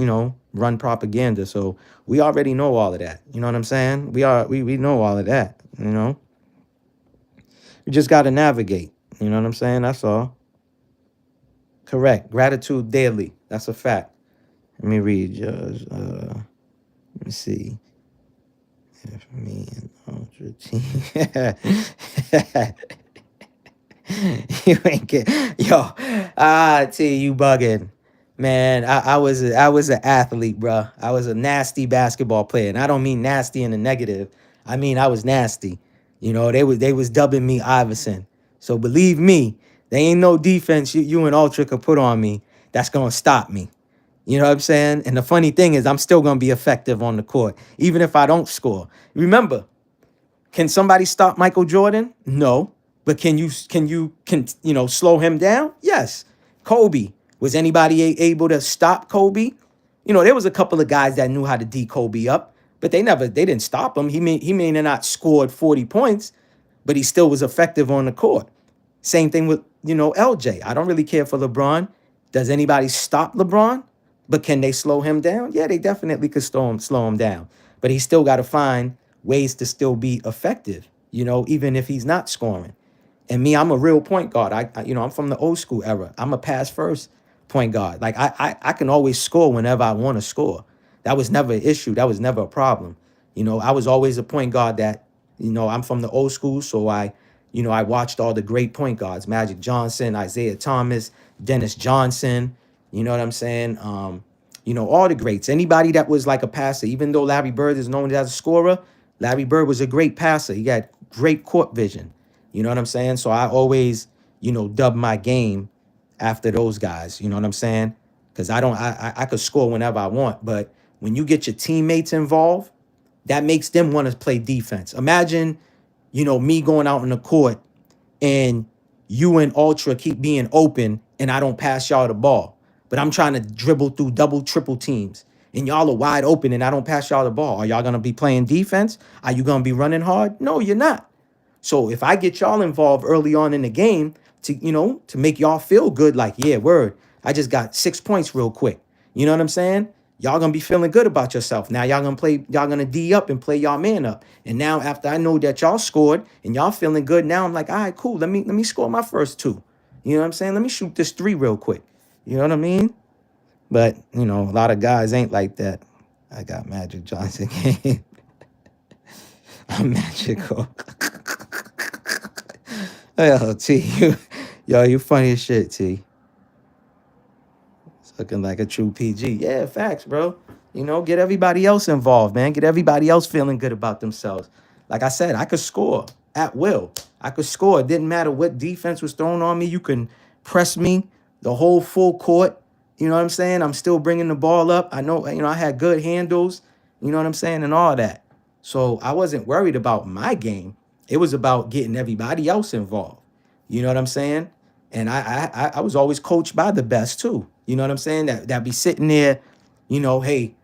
run propaganda. So we already know all of that. You know what I'm saying? We know all of that. We just got to navigate. You know what I'm saying? That's all. Correct. Gratitude daily. That's a fact. Let me read yours. Let me see. If me and Ultra Team. You ain't get yo. T, you bugging. Man, I was an athlete, bro. I was a nasty basketball player. And I don't mean nasty in a negative. I mean I was nasty. They was dubbing me Iverson. So believe me, there ain't no defense you and Ultra could put on me that's gonna stop me. You know what I'm saying? And the funny thing is I'm still gonna be effective on the court, even if I don't score. Remember, can somebody stop Michael Jordan? No. But can you slow him down? Yes. Kobe. Was anybody able to stop Kobe? There was a couple of guys that knew how to D Kobe up, but they didn't stop him. He may not scored 40 points, but he still was effective on the court. Same thing with, LJ. I don't really care for LeBron. Does anybody stop LeBron? But can they slow him down? Yeah, they definitely could slow him down. But he still got to find ways to still be effective, even if he's not scoring. And me, I'm a real point guard. I'm from the old school era. I'm a pass first point guard. Like I can always score whenever I want to score. That was never an issue. That was never a problem. I was always a point guard that, I'm from the old school. So I watched all the great point guards, Magic Johnson, Isaiah Thomas, Dennis Johnson. You know what I'm saying? All the greats. Anybody that was like a passer, even though Larry Bird is known as a scorer, Larry Bird was a great passer. He had great court vision. You know what I'm saying? So I always, dub my game after those guys. You know what I'm saying? Because I could score whenever I want. But when you get your teammates involved, that makes them want to play defense. Imagine, me going out in the court and you and Ultra keep being open and I don't pass y'all the ball. But I'm trying to dribble through double, triple teams. And y'all are wide open and I don't pass y'all the ball. Are y'all going to be playing defense? Are you going to be running hard? No, you're not. So if I get y'all involved early on in the game to make y'all feel good, like, yeah, word, I just got 6 points real quick. You know what I'm saying? Y'all gonna be feeling good about yourself. Now y'all gonna D up and play y'all man up. And now after I know that y'all scored and y'all feeling good, now I'm like, all right, cool. Let me score my first 2. You know what I'm saying? Let me shoot this 3 real quick. You know what I mean? But, a lot of guys ain't like that. I got Magic Johnson game. I'm magical. Yo, T, you funny as shit, T. It's looking like a true PG. Yeah, facts, bro. Get everybody else involved, man. Get everybody else feeling good about themselves. Like I said, I could score at will. I could score. It didn't matter what defense was thrown on me. You can press me the whole full court. You know what I'm saying? I'm still bringing the ball up. I know, I had good handles. You know what I'm saying? And all that. So I wasn't worried about my game. It was about getting everybody else involved. You know what I'm saying? And I was always coached by the best too. You know what I'm saying? That be sitting there, hey,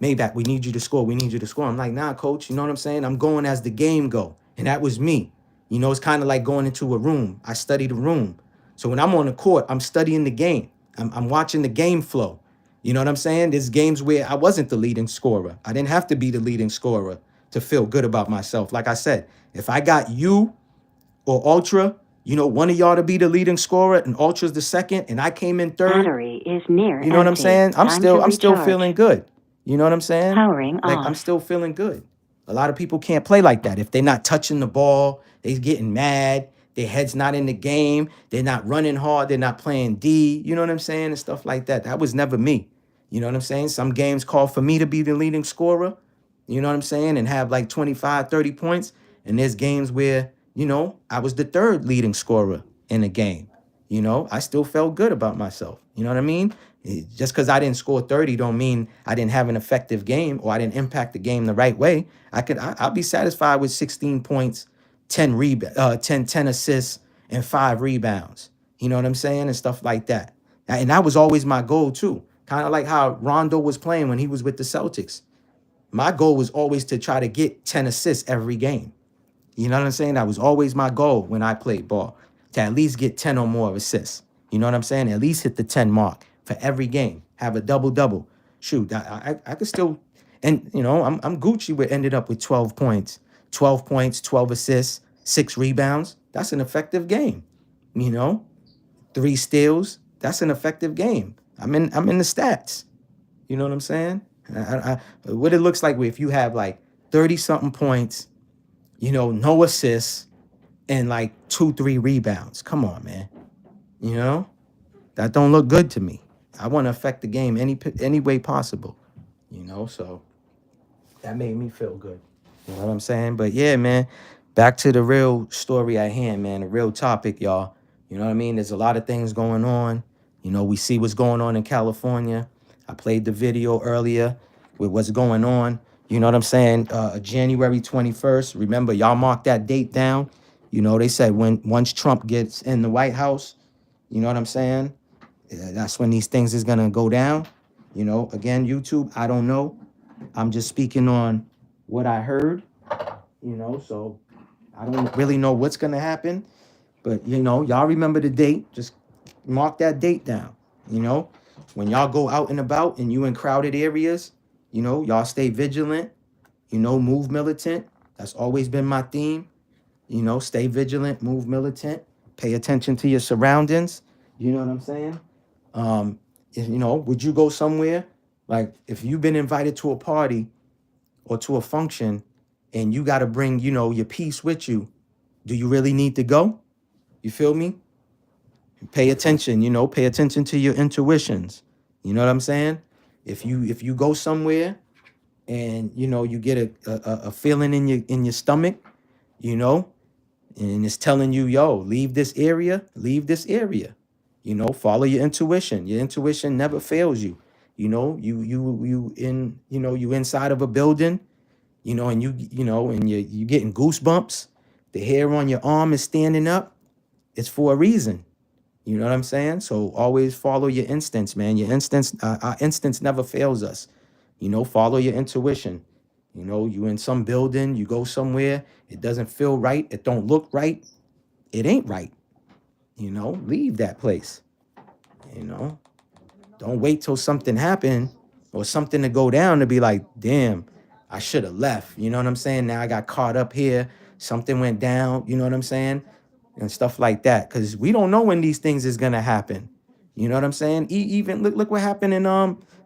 Maybach, we need you to score. We need you to score. I'm like, nah, coach. You know what I'm saying? I'm going as the game go. And that was me. It's kind of like going into a room. I study the room. So when I'm on the court, I'm studying the game. I'm watching the game flow. You know what I'm saying? There's games where I wasn't the leading scorer. I didn't have to be the leading scorer to feel good about myself. Like I said, if I got you or Ultra, one of y'all to be the leading scorer and Ultra's the second, and I came in third. Battery is near You know what I'm empty. saying? I'm Time still to feeling good. You know what I'm saying? Powering Like off. I'm still feeling good. A lot of people can't play like that. If they're not touching the ball, they're getting mad. Their head's not in the game. They're not running hard. They're not playing D. You know what I'm saying? And stuff like that. That was never me. You know what I'm saying? Some games call for me to be the leading scorer. You know what I'm saying? And have like 25, 30 points. And there's games where, I was the third leading scorer in a game. I still felt good about myself. You know what I mean? Just because I didn't score 30 don't mean I didn't have an effective game or I didn't impact the game the right way. I'll be satisfied with 16 points, 10 assists, and 5 rebounds. You know what I'm saying? And stuff like that. And that was always my goal too. Kind of like how Rondo was playing when he was with the Celtics. My goal was always to try to get 10 assists every game. You know what I'm saying? That was always my goal when I played ball, to at least get 10 or more assists. You know what I'm saying? At least hit the 10 mark for every game. Have a double-double. Shoot, I could still, and you know, I'm Gucci with ended up with 12 points, 12 assists, 6 rebounds. That's an effective game. You know, 3 steals. That's an effective game. I'm in the stats. You know what I'm saying? What it looks like if you have like 30 something points, you know, no assists, and like 2-3 rebounds. Come on, man. You know, that don't look good to me. I want to affect the game any way possible. You know, so that made me feel good. You know what I'm saying? But yeah, man, back to the real story at hand, man, the real topic, y'all. You know what I mean? There's a lot of things going on. You know, we see what's going on in California. I played the video earlier with what's going on. You know what I'm saying? January 21st. Remember, y'all mark that date down. You know, they said once Trump gets in the White House, you know what I'm saying? That's when these things is going to go down. You know, again, YouTube, I don't know. I'm just speaking on what I heard, you know, so I don't really know what's going to happen. But, you know, y'all remember the date. Just mark that date down, you know. When y'all go out and about and you in crowded areas, you know, y'all stay vigilant, you know, move militant. That's always been my theme. You know, stay vigilant, move militant, pay attention to your surroundings. You know what I'm saying? You know, would you go somewhere? Like if you've been invited to a party or to a function and you got to bring, you know, your piece with you, do you really need to go? You feel me? Pay attention, you know, pay attention to your intuitions. You know what I'm saying? If you go somewhere and, you know, you get a feeling in your stomach, you know, and it's telling you, yo, leave this area. You know, follow your intuition. Your intuition never fails you. You know, you inside of a building, you know, and you getting goosebumps. The hair on your arm is standing up. It's for a reason. You know what I'm saying? So always follow your instincts, man. Your instincts, our instincts never fails us. You know, follow your intuition. You know, you in some building, you go somewhere, it doesn't feel right, it don't look right, it ain't right. You know, leave that place. You know, don't wait till something happened or something to go down to be like, damn, I should have left. You know what I'm saying? Now I got caught up here, something went down, you know what I'm saying? And stuff like that. Because we don't know when these things is gonna happen. You know what I'm saying? Even look what happened in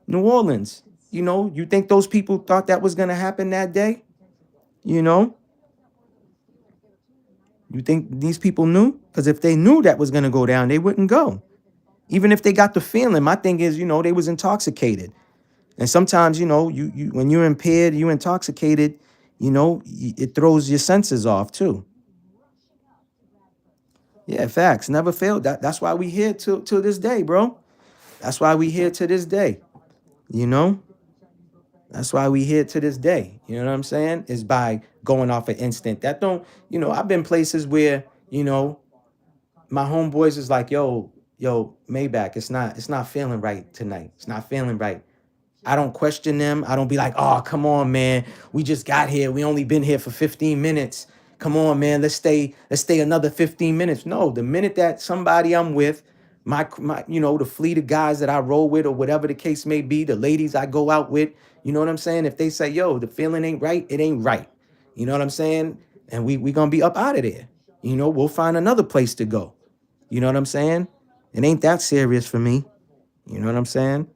New Orleans. You know, you think those people thought that was gonna happen that day? You know? You think these people knew? Because if they knew that was gonna go down, they wouldn't go. Even if they got the feeling, my thing is, you know, they was intoxicated. And sometimes, you know, you when you're impaired, you intoxicated, you know, it throws your senses off too. Yeah, facts. Never failed. That's why we here till this day, bro. That's why we here to this day. You know? That's why we here to this day. You know what I'm saying? Is by going off an instinct. That don't, you know, I've been places where, you know, my homeboys is like, yo, Maybach, it's not feeling right tonight. It's not feeling right. I don't question them. I don't be like, oh, come on, man. We just got here. We only been here for 15 minutes. Come on, man. Let's stay another 15 minutes. No, the minute that somebody I'm with, my you know, the fleet of guys that I roll with or whatever the case may be, the ladies I go out with, you know what I'm saying? If they say, yo, the feeling ain't right, it ain't right. You know what I'm saying? And we gonna be up out of there. You know, we'll find another place to go. You know what I'm saying? It ain't that serious for me. You know what I'm saying?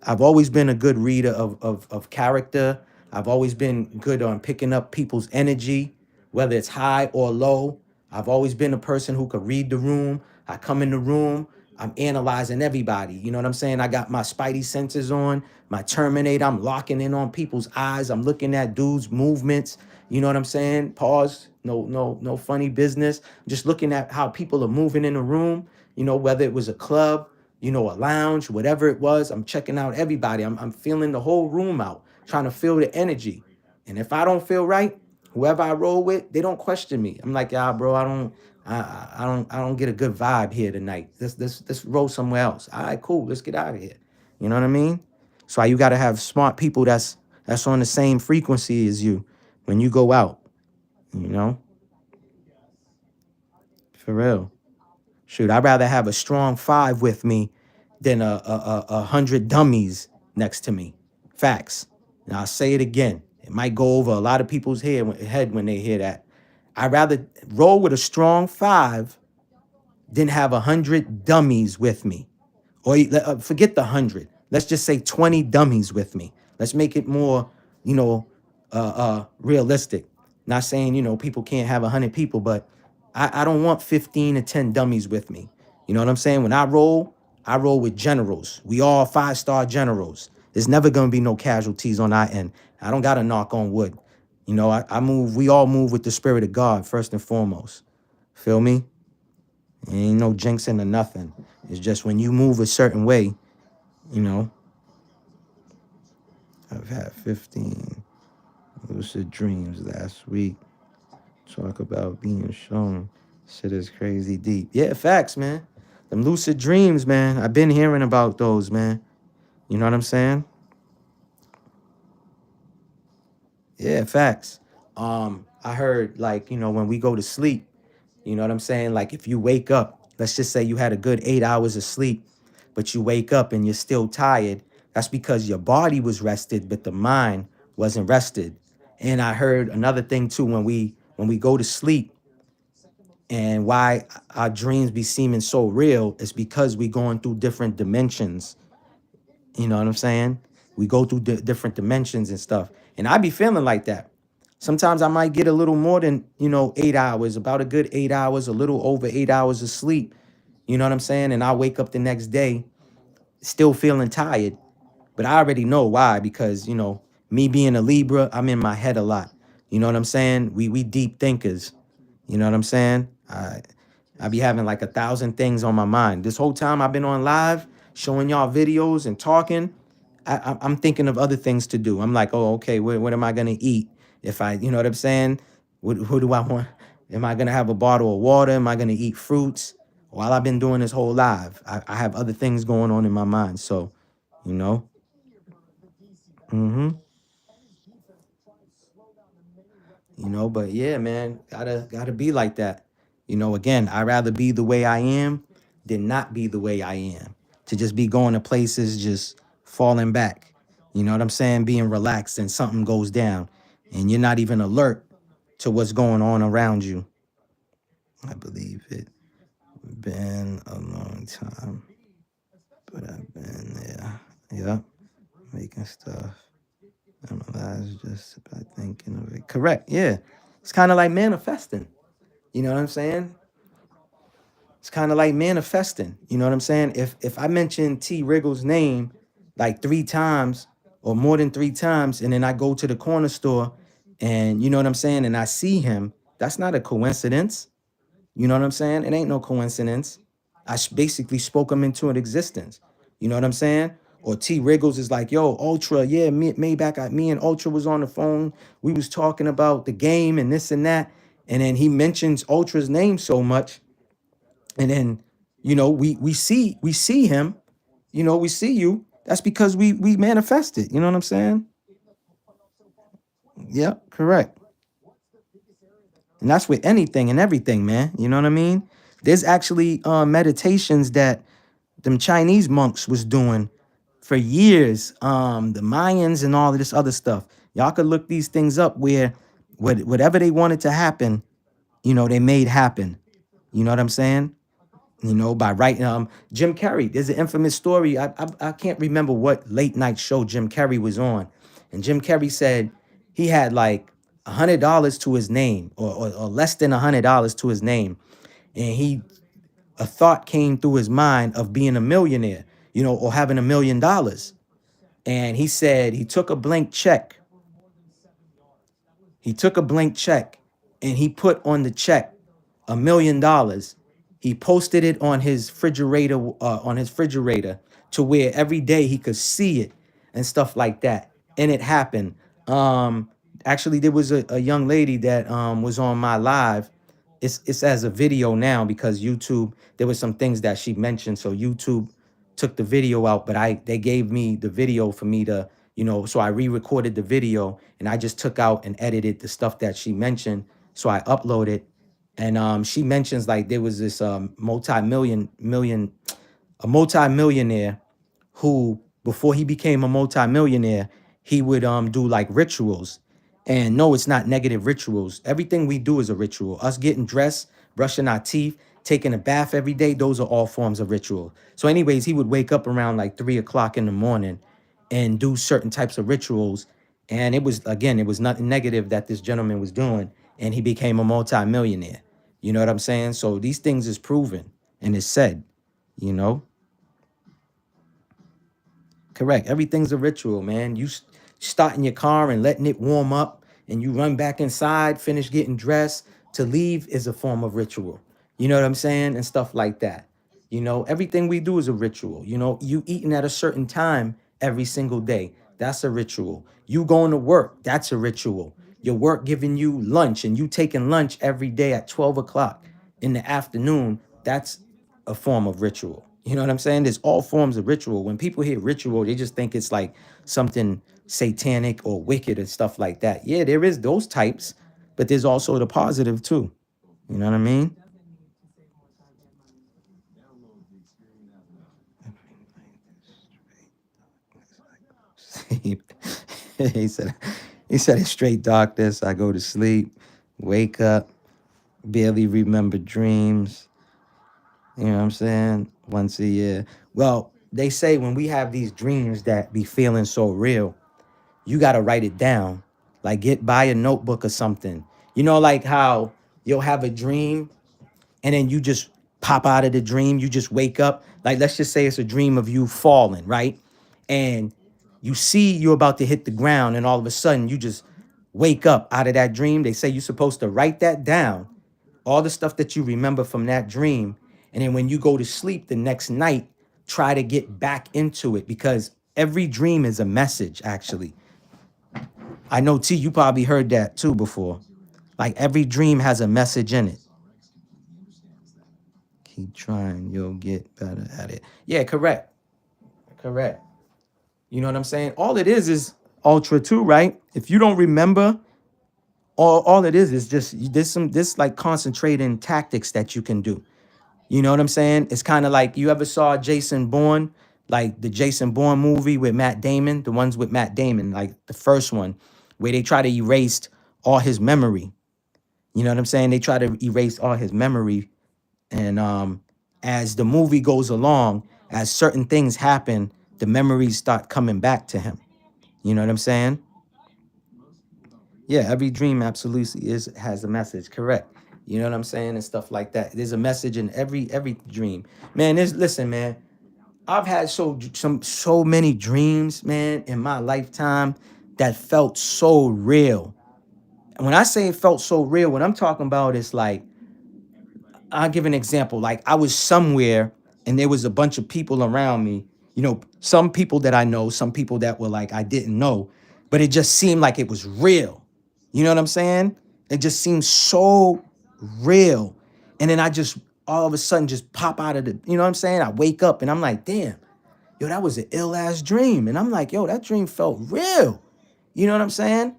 I've always been a good reader of character. I've always been good on picking up people's energy, whether it's high or low. I've always been a person who could read the room. I come in the room, I'm analyzing everybody. You know what I'm saying? I got my spidey senses on, my Terminator. I'm locking in on people's eyes. I'm looking at dudes' movements. You know what I'm saying? Pause. No funny business. Just looking at how people are moving in the room. You know, whether it was a club, you know, a lounge, whatever it was, I'm checking out everybody. I'm feeling the whole room out, trying to feel the energy. And if I don't feel right, whoever I roll with, they don't question me. I'm like, yeah, bro, I don't get a good vibe here tonight. Let's roll somewhere else. All right, cool. Let's get out of here. You know what I mean? So you got to have smart people that's on the same frequency as you when you go out, you know? For real. Shoot, I'd rather have a strong 5 with me than a 100 dummies next to me. Facts. And I'll say it again. It might go over a lot of people's head when they hear that. I'd rather roll with a strong 5 than have 100 dummies with me. Or forget the 100. Let's just say 20 dummies with me. Let's make it more, realistic. Not saying, people can't have 100 people, but I don't want 15 to 10 dummies with me. You know what I'm saying? When I roll with generals. We all 5-star generals. There's never going to be no casualties on our end. I don't got to knock on wood. We all move with the spirit of God, first and foremost. Feel me? Ain't no jinxing or nothing. It's just when you move a certain way, I've had 15 lucid dreams last week. Talk about being shown. Shit is crazy deep. Yeah, facts, man. Them lucid dreams, man. I've been hearing about those, man. You know what I'm saying? Yeah, facts. I heard, when we go to sleep, you know what I'm saying? Like, if you wake up, let's just say you had a good 8 hours of sleep, but you wake up and you're still tired. That's because your body was rested, but the mind wasn't rested. And I heard another thing too, when we go to sleep and why our dreams be seeming so real is because we going through different dimensions. You know what I'm saying? We go through different dimensions and stuff. And I be feeling like that. Sometimes I might get a little more than, 8 hours, about a good 8 hours, a little over 8 hours of sleep. You know what I'm saying? And I wake up the next day still feeling tired. But I already know why, because, me being a Libra, I'm in my head a lot. You know what I'm saying? We deep thinkers. You know what I'm saying? I be having like 1,000 things on my mind. This whole time I've been on live, showing y'all videos and talking, I'm thinking of other things to do. I'm like, oh, okay, what am I going to eat? If you know what I'm saying? Who do I want? Am I going to have a bottle of water? Am I going to eat fruits? While I've been doing this whole live, I have other things going on in my mind. So, but yeah, man, gotta be like that. Again, I'd rather be the way I am than not be the way I am. To just be going to places, just falling back. You know what I'm saying? Being relaxed and something goes down and you're not even alert to what's going on around you. I believe it been a long time, but I've been there. Yep. Making stuff. I'm just by thinking of it. Correct. Yeah. It's kind of like manifesting. You know what I'm saying? It's kind of like manifesting. You know what I'm saying? If I mention T. Wriggle's name like 3 times or more than 3 times, and then I go to the corner store and you know what I'm saying, and I see him, that's not a coincidence. You know what I'm saying? It ain't no coincidence. I basically spoke him into an existence. You know what I'm saying? Or T. Wriggles is like, yo, Ultra, yeah, me and Ultra was on the phone. We was talking about the game and this and that. And then he mentions Ultra's name so much. And then, we see him, we see you. That's because we manifested. You know what I'm saying? Yeah, correct. And that's with anything and everything, man. You know what I mean? There's actually meditations that them Chinese monks was doing for years. The Mayans and all of this other stuff. Y'all could look these things up where whatever they wanted to happen, they made happen. You know what I'm saying? By writing Jim Carrey. There's an infamous story. I can't remember what late night show Jim Carrey was on. And Jim Carrey said he had like $100 to his name or less than $100 to his name. And a thought came through his mind of being a millionaire, or having $1 million. And he said he took a blank check. He took a blank check and he put on the check $1 million. He posted it on his refrigerator, to where every day he could see it and stuff like that. And it happened. Actually, there was a young lady that was on my live. It's as a video now because YouTube, there was some things that she mentioned. So YouTube took the video out, but they gave me the video for me to, so I re-recorded the video and I just took out and edited the stuff that she mentioned. So I uploaded, and she mentions like there was this multi-millionaire who, before he became a multi-millionaire, he would do like rituals. And no, it's not negative rituals. Everything we do is a ritual. Us getting dressed, brushing our teeth, taking a bath every day, those are all forms of ritual. So anyways, he would wake up around like 3 o'clock in the morning and do certain types of rituals. And it was nothing negative that this gentleman was doing. And he became a multi-millionaire. You know what I'm saying? So these things is proven and it's said, you know. Correct. Everything's a ritual, man. You starting your car and letting it warm up and you run back inside, finish getting dressed to leave is a form of ritual. You know what I'm saying? And stuff like that. You know, everything we do is a ritual. You know, you eating at a certain time every single day. That's a ritual. You going to work. That's a ritual. Your work giving you lunch and you taking lunch every day at 12 o'clock in the afternoon. That's a form of ritual. You know what I'm saying? There's all forms of ritual. When people hear ritual, they just think it's like something satanic or wicked and stuff like that. Yeah, there is those types, but there's also the positive too. You know what I mean? he said it's straight darkness. I go to sleep, wake up, barely remember dreams. You know what I'm saying? Once a year. Well, they say when we have these dreams that be feeling so real, you got to write it down. Like buy a notebook or something. You know, like how you'll have a dream and then you just pop out of the dream. You just wake up. Like, let's just say it's a dream of you falling, right? And you see you're about to hit the ground and all of a sudden you just wake up out of that dream. They say you're supposed to write that down, all the stuff that you remember from that dream. And then when you go to sleep the next night, try to get back into it, because every dream is a message, actually. I know, T, you probably heard that too before. Like every dream has a message in it. Keep trying, you'll get better at it. Yeah, correct. Correct. You know what I'm saying? All it is Ultra too, right? If you don't remember, all it is just this like concentrating tactics that you can do. You know what I'm saying? It's kind of like, you ever saw Jason Bourne, like the Jason Bourne movie with Matt Damon, the ones with Matt Damon, like the first one, where they try to erase all his memory. You know what I'm saying? They try to erase all his memory. And as the movie goes along, as certain things happen, the memories start coming back to him. You know what I'm saying? Yeah, every dream absolutely has a message. Correct. You know what I'm saying? And stuff like that. There's a message in every dream. Man, listen, man. I've had so many dreams, man, in my lifetime that felt so real. And when I say it felt so real, what I'm talking about is like, I'll give an example. Like I was somewhere and there was a bunch of people around me. You know, some people that I know, some people that were like, I didn't know, but it just seemed like it was real. You know what I'm saying? It just seemed so real. And then I just all of a sudden just pop out of the, you know what I'm saying? I wake up and I'm like, damn, yo, that was an ill ass dream. And I'm like, yo, that dream felt real. You know what I'm saying?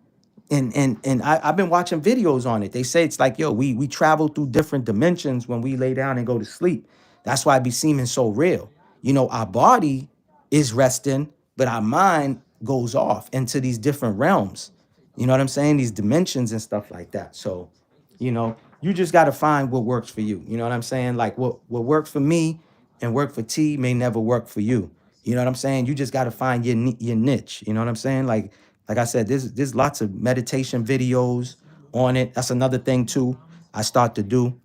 And I've been watching videos on it. They say it's like, yo, we travel through different dimensions when we lay down and go to sleep. That's why it be seeming so real. You know, our body is resting, but our mind goes off into these different realms. You know what I'm saying? These dimensions and stuff like that. So, you know, you just got to find what works for you. You know what I'm saying? Like what worked for me and work for T may never work for you. You know what I'm saying? You just got to find your niche. You know what I'm saying? Like I said, there's lots of meditation videos on it. That's another thing too. I start to do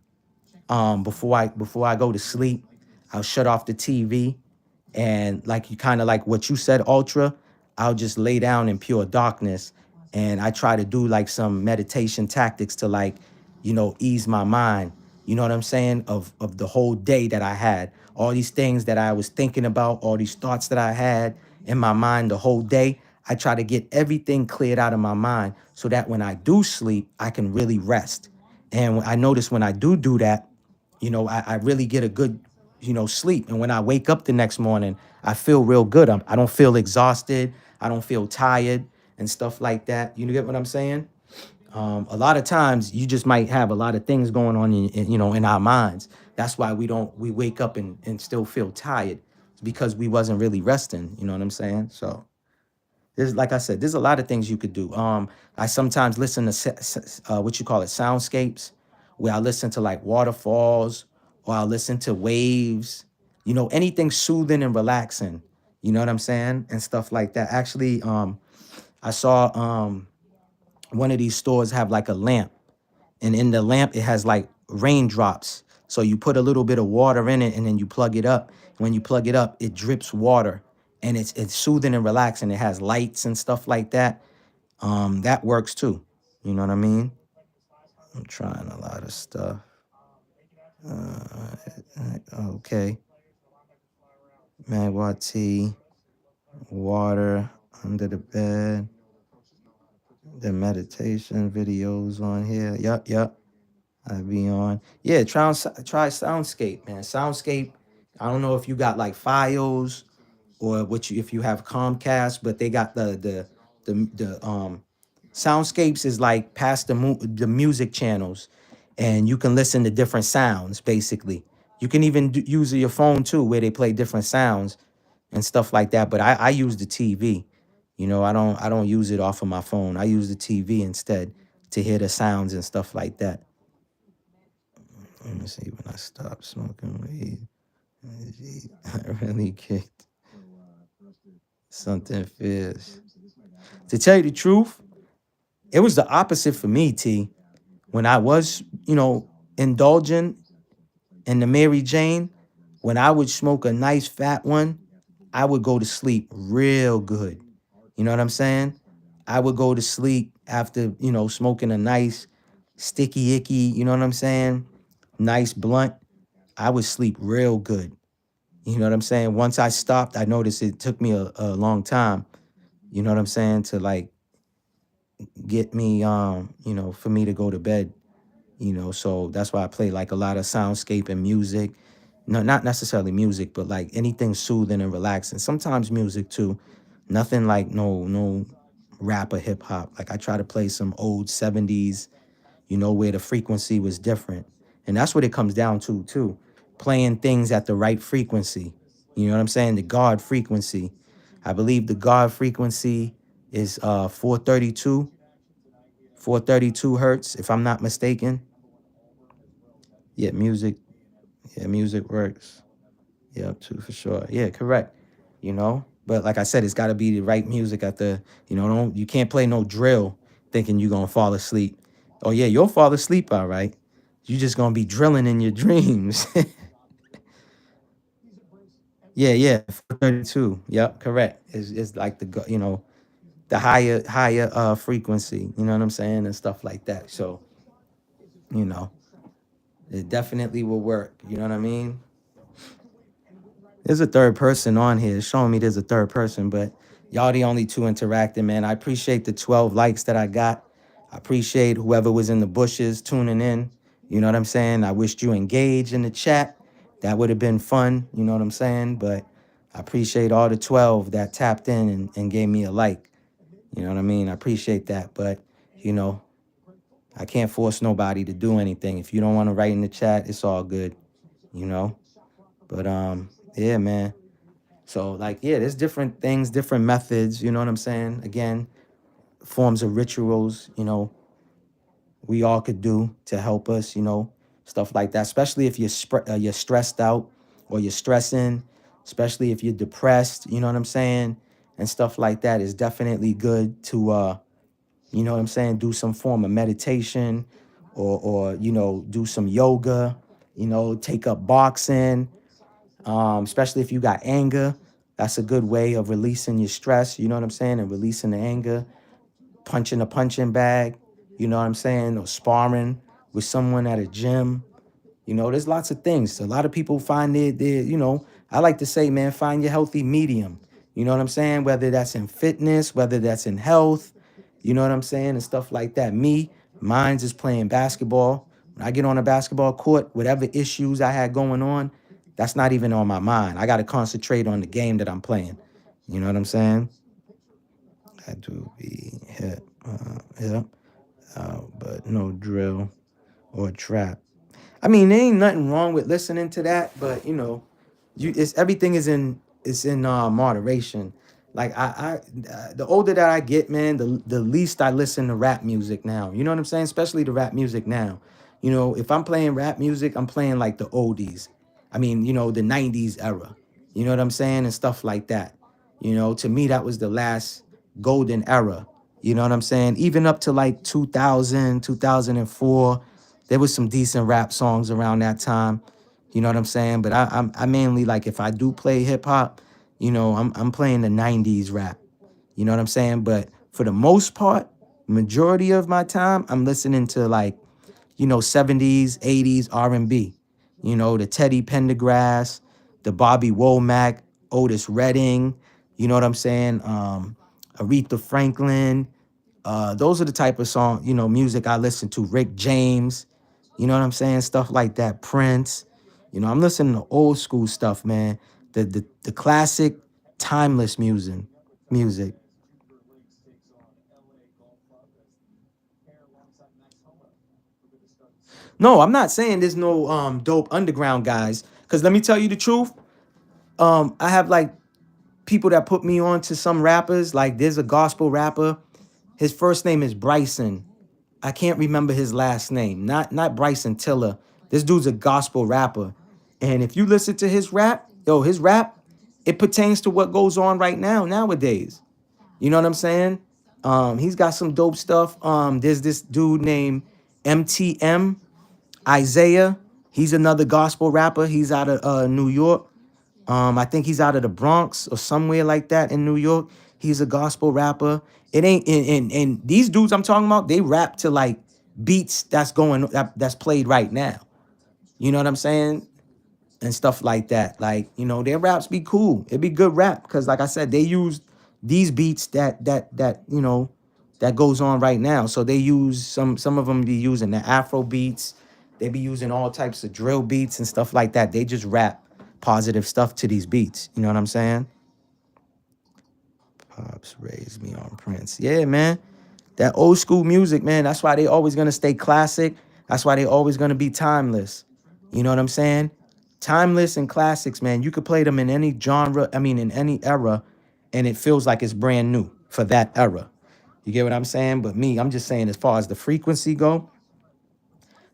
before I go to sleep. I'll shut off the TV, and like you kind of like what you said, Ultra, I'll just lay down in pure darkness, and I try to do like some meditation tactics to like, you know, ease my mind. You know what I'm saying? Of the whole day that I had, all these things that I was thinking about, all these thoughts that I had in my mind the whole day. I try to get everything cleared out of my mind so that when I do sleep, I can really rest. And I notice when I do that, you know, I really get a good sleep. And when I wake up the next morning, I feel real good. I don't feel exhausted. I don't feel tired and stuff like that. You get what I'm saying? A lot of times you just might have a lot of things going on in our minds. That's why we wake up and still feel tired. It's because we wasn't really resting. You know what I'm saying? So there's, like I said, there's a lot of things you could do. I sometimes listen to what you call it, soundscapes, where I listen to like waterfalls, or I listen to waves, anything soothing and relaxing. You know what I'm saying? And stuff like that. Actually, I saw one of these stores have like a lamp, and in the lamp it has like raindrops. So you put a little bit of water in it, and then you plug it up. When you plug it up, it drips water, and it's soothing and relaxing. It has lights and stuff like that. That works too. You know what I mean? I'm trying a lot of stuff. Okay. Magua tea, water under the bed. The meditation videos on here. Yup. I be on. Yeah, try Soundscape, man. Soundscape. I don't know if you got like Fios or if you have Comcast, but they got the Soundscapes is like past the music channels, and you can listen to different sounds. Basically, you can even use your phone too, where they play different sounds and stuff like that. But I use the TV. I don't use it off of my phone. I use the TV instead to hear the sounds and stuff like that. Let me see, when I stopped smoking weed, I really kicked something fierce. To tell you the truth, it was the opposite for me, T. When I was, indulging in the Mary Jane, when I would smoke a nice fat one, I would go to sleep real good. You know what I'm saying? I would go to sleep after, smoking a nice sticky icky, you know what I'm saying? Nice blunt. I would sleep real good. You know what I'm saying? Once I stopped, I noticed it took me a long time, you know what I'm saying, to like get me, for me to go to bed, so that's why I play like a lot of soundscape and music. No, not necessarily music, but like anything soothing and relaxing. Sometimes music too. Nothing like no rap or hip hop. Like I try to play some old 70s, where the frequency was different. And that's what it comes down to too. Playing things at the right frequency. You know what I'm saying? The God frequency. I believe the God frequency is 432 hertz, if I'm not mistaken. Yeah, music works. Yeah, too, for sure. Yeah, correct. But like I said, it's got to be the right music at the, you can't play no drill thinking you're going to fall asleep. Oh yeah, you'll fall asleep, all right. You're just going to be drilling in your dreams. Yeah, 432. Yep, correct. It's like the higher frequency, you know what I'm saying, and stuff like that. So, it definitely will work. You know what I mean? There's a third person on here. It's showing me there's a third person, but y'all the only two interacting, man. I appreciate the 12 likes that I got. I appreciate whoever was in the bushes tuning in. You know what I'm saying? I wished you engaged in the chat. That would have been fun. You know what I'm saying? But I appreciate all the 12 that tapped in and gave me a like. You know what I mean? I appreciate that. But, I can't force nobody to do anything. If you don't want to write in the chat, it's all good. But, yeah, man. So there's different things, different methods, you know what I'm saying? Again, forms of rituals, we all could do to help us, stuff like that, especially if you're stressed out or you're stressing, especially if you're depressed, you know what I'm saying? And stuff like that is definitely good to, you know what I'm saying, do some form of meditation or do some yoga, take up boxing. Especially if you got anger, that's a good way of releasing your stress, you know what I'm saying, and releasing the anger. Punching a punching bag, you know what I'm saying, or sparring with someone at a gym. There's lots of things. A lot of people find I like to say, man, find your healthy medium. You know what I'm saying? Whether that's in fitness, whether that's in health, you know what I'm saying, and stuff like that. Mine's is playing basketball. When I get on a basketball court, whatever issues I had going on, that's not even on my mind. I got to concentrate on the game that I'm playing. You know what I'm saying? I do be hip, but no drill or trap. I mean, there ain't nothing wrong with listening to that, but you know, it's everything is in moderation. Like the older that I get, man, the least I listen to rap music now. You know what I'm saying? Especially the rap music now. You know, if I'm playing rap music, I'm playing like the oldies. I mean, you know, the 90s era. You know what I'm saying? And stuff like that. You know, to me, that was the last golden era. You know what I'm saying? Even up to like 2000, 2004, there was some decent rap songs around that time. You know what I'm saying? But I mainly like, if I do play hip hop, you know, I'm playing the 90s rap. You know what I'm saying? But for the most part, majority of my time, I'm listening to like, you know, 70s, 80s R&B. You know, the Teddy Pendergrass, the Bobby Womack, Otis Redding, you know what I'm saying? Aretha Franklin. Those are the type of song, you know, music I listen to. Rick James, you know what I'm saying? Stuff like that. Prince. You know, I'm listening to old school stuff, man. The classic, timeless music. No, I'm not saying there's no dope underground guys. Cause let me tell you the truth. I have like people that put me on to some rappers. Like there's a gospel rapper. His first name is Bryson. I can't remember his last name. Not Bryson Tiller. This dude's a gospel rapper. And if you listen to his rap, his rap, it pertains to what goes on right now, nowadays. You know what I'm saying? He's got some dope stuff. There's this dude named MTM Isaiah. He's another gospel rapper. He's out of New York. I think he's out of the Bronx or somewhere like that in New York. He's a gospel rapper. It ain't and these dudes I'm talking about, they rap to like beats that's played right now. You know what I'm saying? And stuff like that. Like, you know, their raps be cool. It'd be good rap because like I said, they use these beats that you know, that goes on right now. So they use some of them be using the Afro beats. They be using all types of drill beats and stuff like that. They just rap positive stuff to these beats. You know what I'm saying? Pops raised me on Prince. Yeah, man. That old school music, man. That's why they always gonna stay classic. That's why they always gonna be timeless. You know what I'm saying? Timeless and classics, man. You could play them in any genre, in any era, and it feels like it's brand new for that era. You get what I'm saying? But me, I'm just saying as far as the frequency go,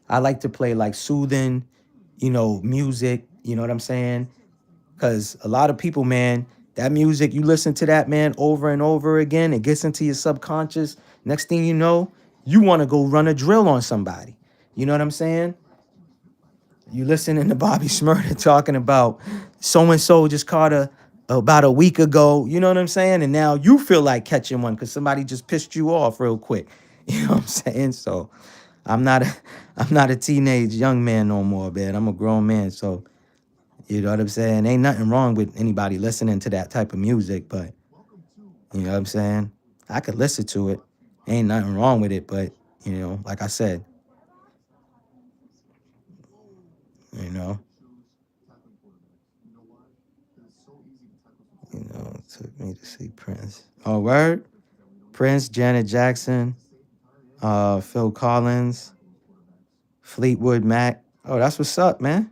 I like to play like soothing, you know, music. You know what I'm saying? Because a lot of people, man, that music, you listen to that, man, over and over again, it gets into your subconscious. Next thing you know, you want to go run a drill on somebody. You know what I'm saying? You listening to Bobby Shmurda talking about so-and-so just caught about a week ago. You know what I'm saying? And now you feel like catching one because somebody just pissed you off real quick. You know what I'm saying? So I'm not a teenage young man no more, man. I'm a grown man. So you know what I'm saying? Ain't nothing wrong with anybody listening to that type of music, but you know what I'm saying? I could listen to it. Ain't nothing wrong with it, but you know, like I said, you know, it took me to see Prince. Oh, word? Prince, Janet Jackson, Phil Collins, Fleetwood Mac. Oh, that's what's up, man.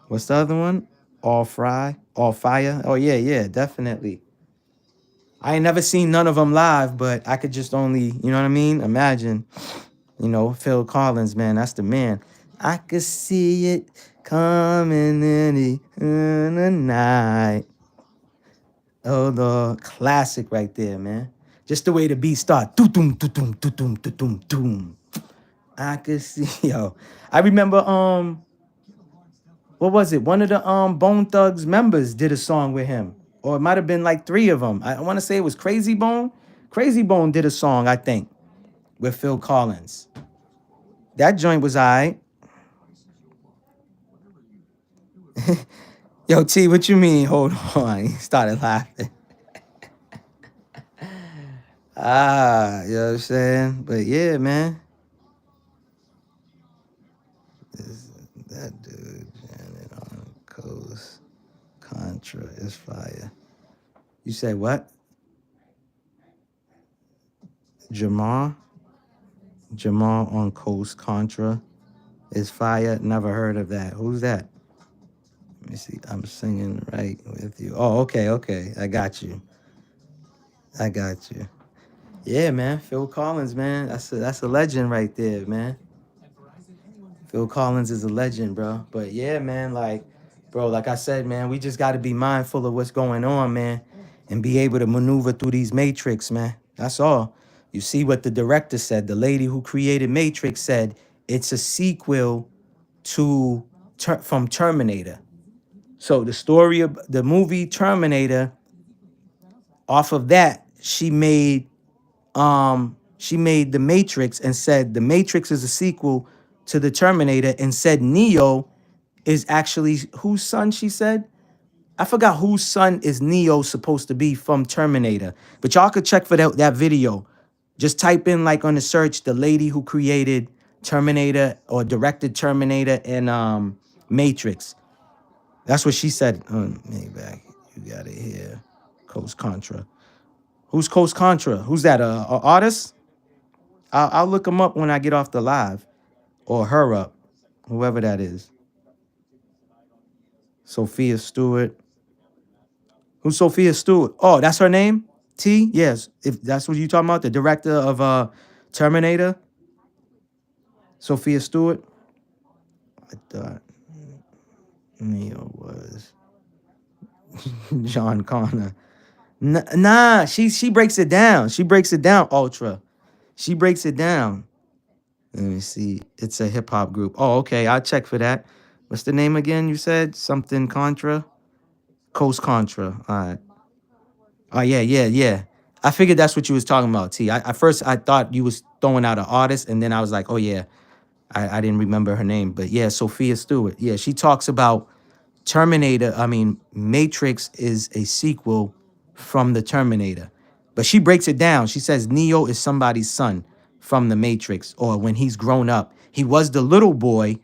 What's the other one? All Fire. Oh, yeah, definitely. I ain't never seen none of them live, but I could just only, you know what I mean? Imagine, you know, Phil Collins, man, that's the man. I could see it coming in the night. Oh, the classic right there, man. Just the way the beat start. Doo-doom, doo-doom, doo-doom, doo-doom, doom. I could see, yo. I remember, what was it? One of the Bone Thugs members did a song with him. Or it might have been like 3 of them. I want to say it was Crazy Bone. Crazy Bone did a song, I think, with Phil Collins. That joint was all right. Yo, T, what you mean? Hold on. He started laughing. You know what I'm saying? But yeah, man. That dude, Janet on It's fire. You say what? Jamal on Coast Contra is fire. Never heard of that. Who's that? Let me see. I'm singing right with you. Oh, okay. I got you. Yeah, man. Phil Collins, man. That's a legend right there, man. Phil Collins is a legend, bro. But yeah, man, like, bro, like I said, man, we just got to be mindful of what's going on, man, and be able to maneuver through these Matrix, man. That's all. You see what the director said. The lady who created Matrix said it's a sequel to from Terminator. So the story of the movie Terminator, off of that, she made The Matrix and said The Matrix is a sequel to the Terminator, and said Neo is actually whose son she said? I forgot whose son is Neo supposed to be from Terminator. But y'all could check for that video. Just type in, like, on the search, the lady who created Terminator or directed Terminator and Matrix. That's what she said. Maybach, you got it here. Coast Contra. Who's Coast Contra? Who's that? A artist? I'll look him up when I get off the live, or her up, whoever that is. Sophia Stewart. Who's Sophia Stewart? Oh, that's her name? T? Yes. If that's what you're talking about, the director of Terminator. Sophia Stewart. I thought Neo was John Connor. Nah, she breaks it down. Ultra. She breaks it down. Let me see. It's a hip hop group. Oh, okay. I'll check for that. What's the name again? You said something Contra? Coast Contra. All right. Oh, yeah. I figured that's what you was talking about, T. At first I thought you was throwing out an artist, and then I was like, oh, yeah. I didn't remember her name. But yeah, Sophia Stewart. Yeah, she talks about Matrix is a sequel from the Terminator. But she breaks it down. She says Neo is somebody's son from the Matrix, or when he's grown up. He was the little boy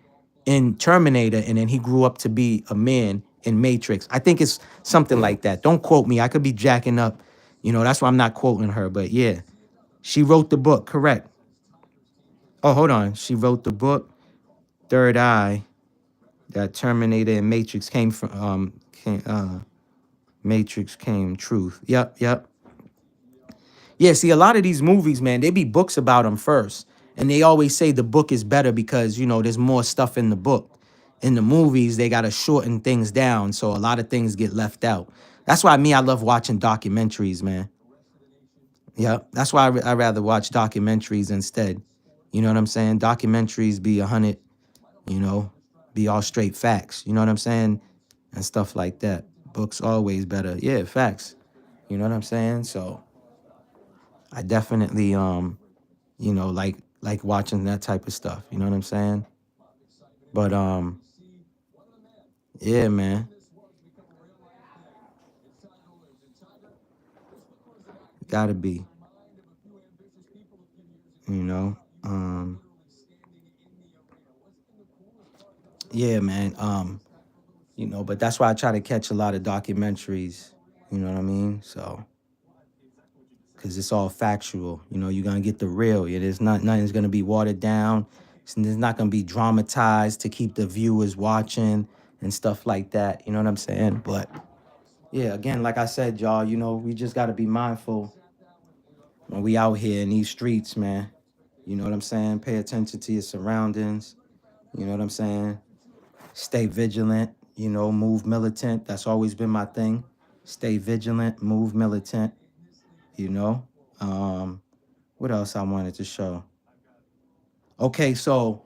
in Terminator, and then he grew up to be a man in Matrix. I think it's something like that. Don't quote me. I could be jacking up. That's why I'm not quoting her. But yeah, she wrote the book. Correct. Oh, hold on. She wrote the book, Third Eye, that Terminator and Matrix came from. Matrix came truth. Yep. Yeah, see, a lot of these movies, man, they be books about them first. And they always say the book is better because, there's more stuff in the book. In the movies, they got to shorten things down, so a lot of things get left out. That's why I love watching documentaries, man. Yeah, that's why I rather watch documentaries instead. You know what I'm saying? Documentaries be 100, be all straight facts. You know what I'm saying? And stuff like that. Books always better. Yeah, facts. You know what I'm saying? So I definitely, like watching that type of stuff. You know what I'm saying? But, yeah, man. Gotta be. Yeah, man. But that's why I try to catch a lot of documentaries. You know what I mean? So, because it's all factual. You're gonna get the real. Yeah, nothing's gonna be watered down. There's not gonna be dramatized to keep the viewers watching and stuff like that. You know what I'm saying? But yeah, again, like I said, y'all, we just gotta be mindful when we out here in these streets, man. You know what I'm saying? Pay attention to your surroundings. You know what I'm saying? Stay vigilant, move militant. That's always been my thing. Stay vigilant, move militant, What else I wanted to show? Okay, so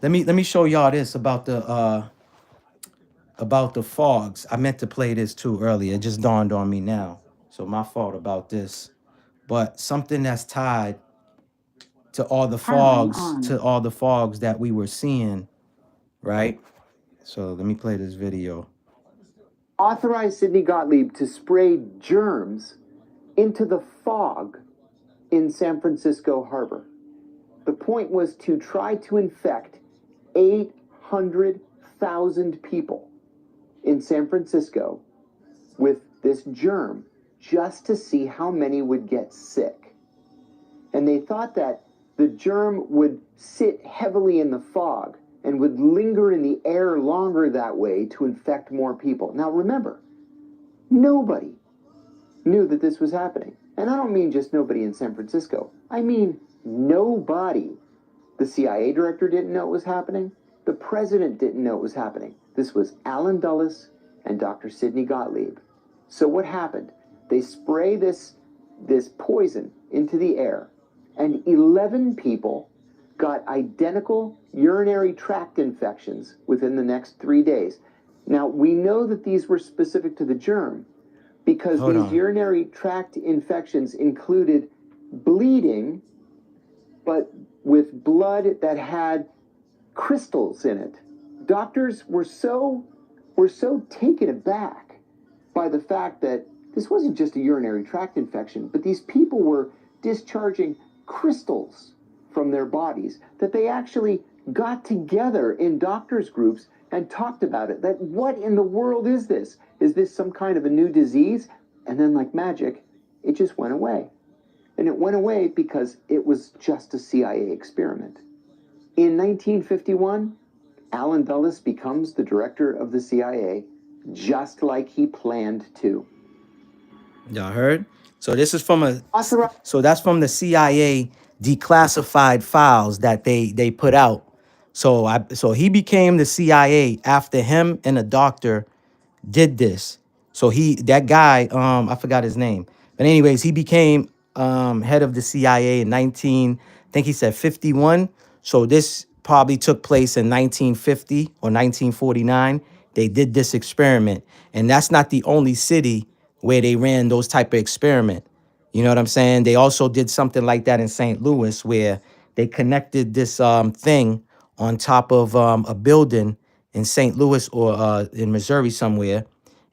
let me show y'all this about the fogs. I meant to play this too earlier. It just dawned on me now. So my fault about this. But something that's tied to all the fogs that we were seeing, right? So let me play this video. Authorized Sidney Gottlieb to spray germs into the fog in San Francisco Harbor. The point was to try to infect 800,000 people in San Francisco with this germ just to see how many would get sick. And they thought that the germ would sit heavily in the fog and would linger in the air longer that way to infect more people. Now remember, nobody knew that this was happening. And I don't mean just nobody in San Francisco. I mean nobody. The CIA director didn't know it was happening. The president didn't know it was happening. This was Alan Dulles and Dr. Sidney Gottlieb. So what happened? They spray this poison into the air, and 11 people got identical urinary tract infections within the next 3 days. Now, we know that these were specific to the germ because these urinary tract infections included bleeding, but with blood that had crystals in it. Doctors were so taken aback by the fact that this wasn't just a urinary tract infection, but these people were discharging crystals from their bodies that they actually got together in doctors' groups and talked about it. That what in the world is this? Is this some kind of a new disease? And then like magic, it just went away. And it went away because it was just a CIA experiment. In 1951, Alan Dulles becomes the director of the CIA, just like he planned to. Y'all heard? So this is from so that's from the CIA declassified files that they put out. So he became the CIA after him and a doctor did this. So that guy, I forgot his name. But anyways, he became head of the CIA in I think he said 51. So this probably took place in 1950 or 1949. They did this experiment. And that's not the only city where they ran those type of experiment. You know what I'm saying? They also did something like that in St. Louis where they connected this thing on top of a building in St. Louis or in Missouri somewhere.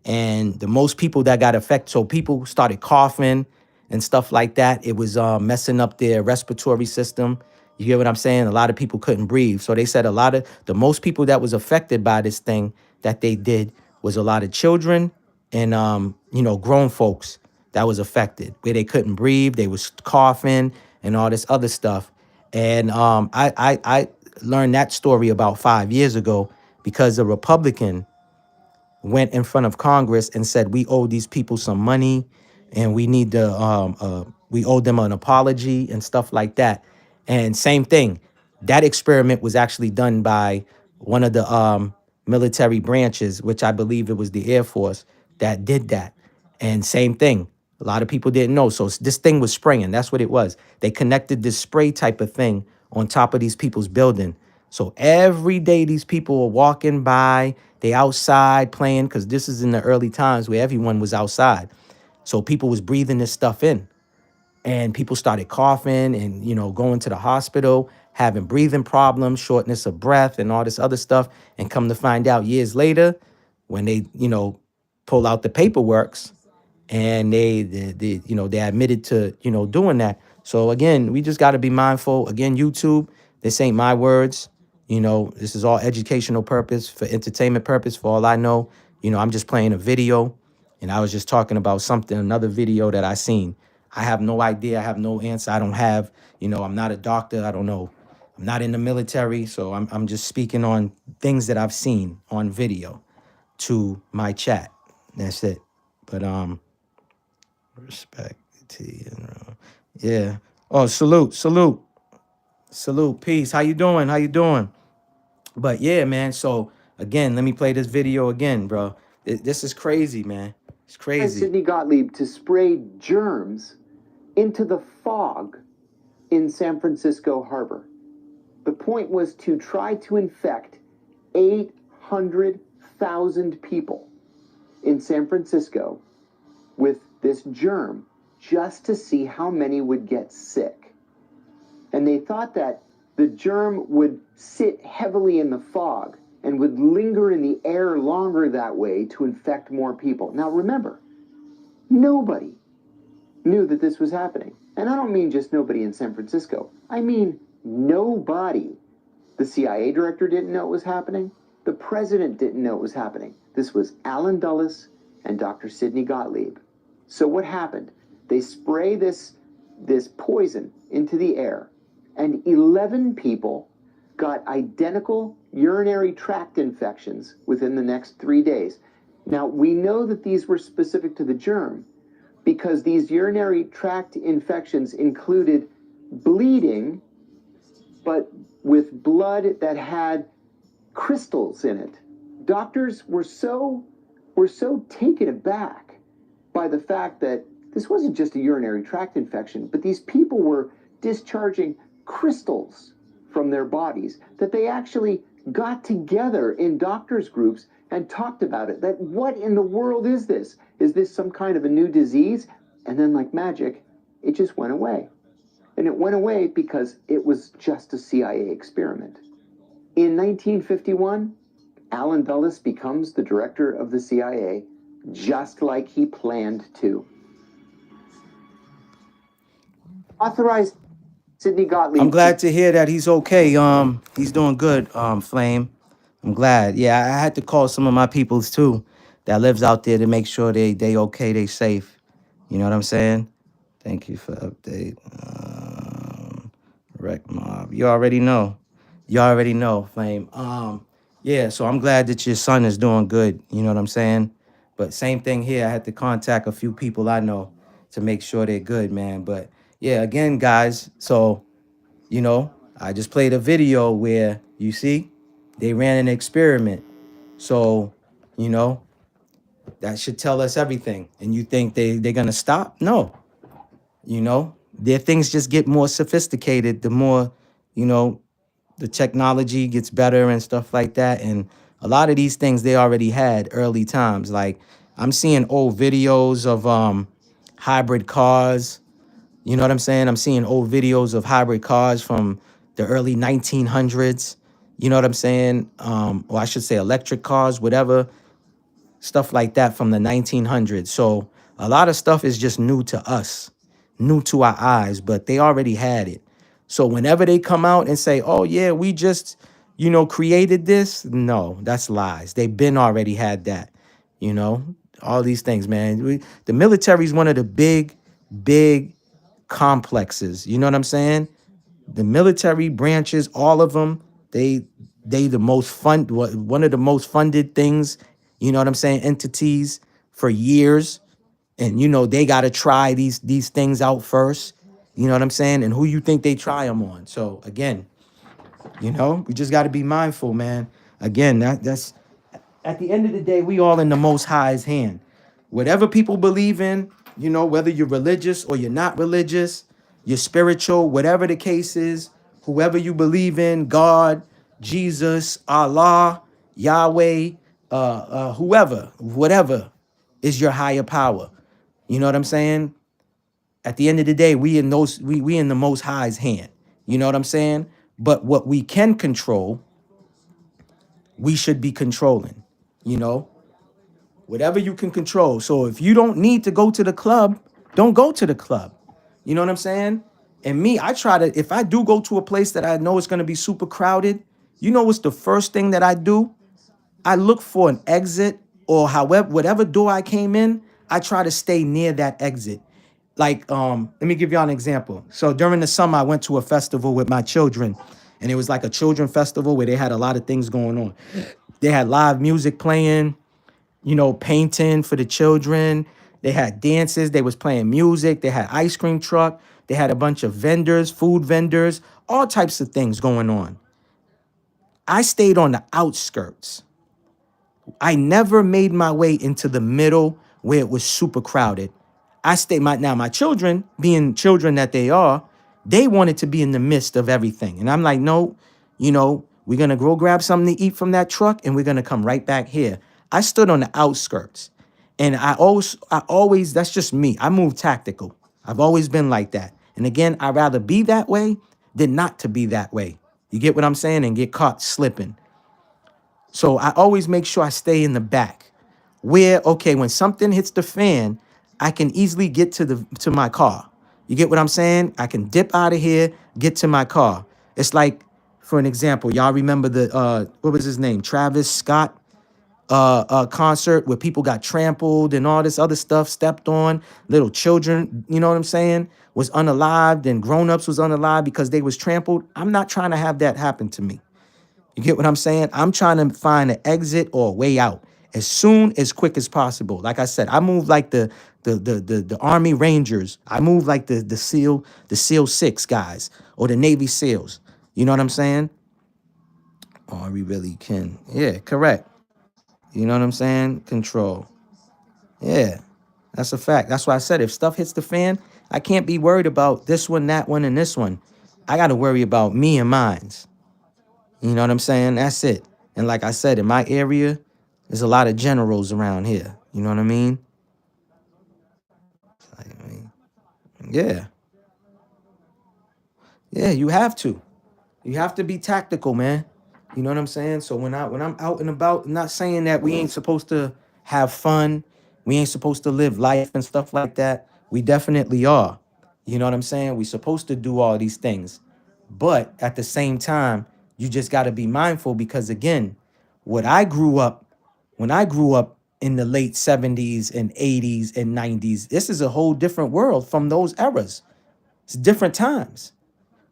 And the most people that got affected, so people started coughing and stuff like that. It was messing up their respiratory system. You hear what I'm saying? A lot of people couldn't breathe. So they said the most people that was affected by this thing that they did was a lot of children and, grown folks that was affected, where they couldn't breathe. They was coughing and all this other stuff. And I learned that story about 5 years ago because a Republican went in front of Congress and said, we owe these people some money and we need to, we owe them an apology and stuff like that. And same thing, that experiment was actually done by one of the military branches, which I believe it was the Air Force that did that. And same thing, a lot of people didn't know. So this thing was spraying, that's what it was. They connected this spray type of thing on top of these people's building. So every day these people were walking by, they outside playing, because this is in the early times where everyone was outside. So people was breathing this stuff in. And people started coughing and, going to the hospital, having breathing problems, shortness of breath and all this other stuff. And come to find out years later, when they, pull out the paperworks and they admitted to, doing that. So again, we just got to be mindful. Again, YouTube, this ain't my words. This is all educational purpose, for entertainment purpose, for all I know. I'm just playing a video and I was just talking about another video that I seen. I have no idea. I have no answer. I don't have, I'm not a doctor. I don't know. I'm not in the military. So I'm just speaking on things that I've seen on video to my chat. That's it. But respect to you. Yeah. Oh, salute. Peace. How you doing? But yeah, man. So again, let me play this video again, bro. This is crazy, man. It's crazy. Sidney Gottlieb to spray germs into the fog in San Francisco Harbor. The point was to try to infect 800,000 people in San Francisco with this germ just to see how many would get sick. And they thought that the germ would sit heavily in the fog and would linger in the air longer that way to infect more people. Now remember, nobody knew that this was happening. And I don't mean just nobody in San Francisco. I mean nobody. The CIA director didn't know it was happening. The president didn't know it was happening. This was Alan Dulles and Dr. Sidney Gottlieb. So what happened? They spray this poison into the air, and 11 people got identical urinary tract infections within the next 3 days. Now, we know that these were specific to the germ because these urinary tract infections included bleeding, but with blood that had crystals in it. Doctors were so taken aback by the fact that this wasn't just a urinary tract infection, but these people were discharging crystals from their bodies, that they actually got together in doctors' groups and talked about it. That what in the world is this? Is this some kind of a new disease? And then like magic, it just went away. And it went away because it was just a CIA experiment. In 1951, Allen Dulles becomes the director of the CIA, just like he planned to. Authorized Sidney Gottlieb. I'm glad to hear that he's okay. He's doing good, Flame. I'm glad. Yeah, I had to call some of my peoples too that lives out there to make sure they okay, they safe. You know what I'm saying? Thank you for update. Rec Mob. You already know. You already know, Flame. Yeah, so I'm glad that your son is doing good. You know what I'm saying? But same thing here. I had to contact a few people I know to make sure they're good, man. But yeah, again, guys, so, you know, I just played a video where, you see, they ran an experiment. So, you know, that should tell us everything. And you think they're going to stop? No. You know, their things just get more sophisticated the more, you know, the technology gets better and stuff like that. And a lot of these things they already had early times. Like I'm seeing old videos of hybrid cars. You know what I'm saying? I'm seeing old videos of hybrid cars from the early 1900s. You know what I'm saying? Or I should say electric cars, whatever, stuff like that from the 1900s. So a lot of stuff is just new to us, new to our eyes, but they already had it. So whenever they come out and say, oh, yeah, we just, you know, created this. No, that's lies. They've been already had that, you know, all these things, man. The military is one of the big complexes. You know what I'm saying? The military branches, all of them, they the most one of the most funded things, you know what I'm saying, entities for years. And, you know, they got to try these things out first. You know what I'm saying? And who you think they try them on. So, again, you know, we just got to be mindful, man. Again, that's at the end of the day, we all in the Most High's hand. Whatever people believe in, you know, whether you're religious or you're not religious, you're spiritual, whatever the case is, whoever you believe in, God, Jesus, Allah, Yahweh, whoever, whatever is your higher power. You know what I'm saying? At the end of the day, we in the Most High's hand. You know what I'm saying? But what we can control, we should be controlling, you know? Whatever you can control. So if you don't need to go to the club, don't go to the club. You know what I'm saying? And me, I try to, if I do go to a place that I know is going to be super crowded, you know what's the first thing that I do? I look for an exit, or however, whatever door I came in, I try to stay near that exit. Like, let me give y'all an example. So during the summer, I went to a festival with my children, and it was like a children festival where they had a lot of things going on. They had live music playing, you know, painting for the children. They had dances. They was playing music. They had ice cream truck. They had a bunch of vendors, food vendors, all types of things going on. I stayed on the outskirts. I never made my way into the middle where it was super crowded. I stayed my children, being children that they are, they wanted to be in the midst of everything. And I'm like, no, you know, we're going to go grab something to eat from that truck and we're going to come right back here. I stood on the outskirts, and I always, that's just me. I move tactical. I've always been like that. And again, I'd rather be that way than not to be that way. You get what I'm saying? And get caught slipping. So I always make sure I stay in the back where, okay, when something hits the fan, I can easily get to my car. You get what I'm saying? I can dip out of here, get to my car. It's like, for an example, y'all remember what was his name? Travis Scott. concert where people got trampled and all this other stuff, stepped on, little children, you know what I'm saying, was unalived, and grown-ups was unalived because they was trampled. I'm not trying to have that happen to me. You get what I'm saying? I'm trying to find an exit or a way out as soon as quick as possible. Like I said, I move like the Army Rangers. I move like the SEAL 6 guys or the Navy SEALs. You know what I'm saying? Oh, we really can. Yeah, correct. You know what I'm saying? Control. Yeah, that's a fact. That's why I said if stuff hits the fan, I can't be worried about this one, that one, and this one. I got to worry about me and mines. You know what I'm saying? That's it. And like I said, in my area, there's a lot of generals around here. You know what I mean? Yeah. Yeah, you have to. You have to be tactical, man. You know what I'm saying? So when I'm out and about, I'm not saying that we ain't supposed to have fun. We ain't supposed to live life and stuff like that. We definitely are. You know what I'm saying? We're supposed to do all these things. But at the same time, you just got to be mindful because, again, when I grew up in the late 70s and 80s and 90s, this is a whole different world from those eras. It's different times.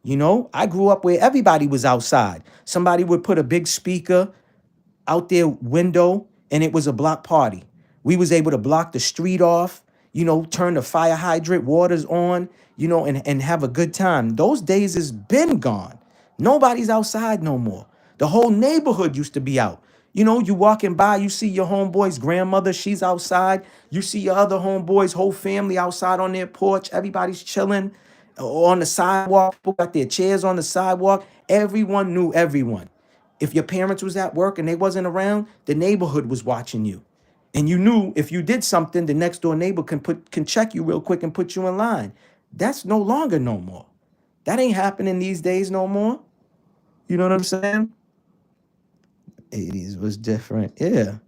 You know, I grew up where everybody was outside. Somebody would put a big speaker out their window and it was a block party. We was able to block the street off, you know, turn the fire hydrant waters on, you know, and have a good time. Those days has been gone. Nobody's outside no more. The whole neighborhood used to be out. You know, you walking by, you see your homeboy's grandmother, she's outside. You see your other homeboy's whole family outside on their porch. Everybody's chilling on the sidewalk. People got their chairs on the sidewalk. Everyone knew everyone. If your parents was at work and they wasn't around, the neighborhood was watching you. And you knew if you did something, the next door neighbor can check you real quick and put you in line. That's no longer no more. That ain't happening these days no more. You know what I'm saying? 80s was different. Yeah.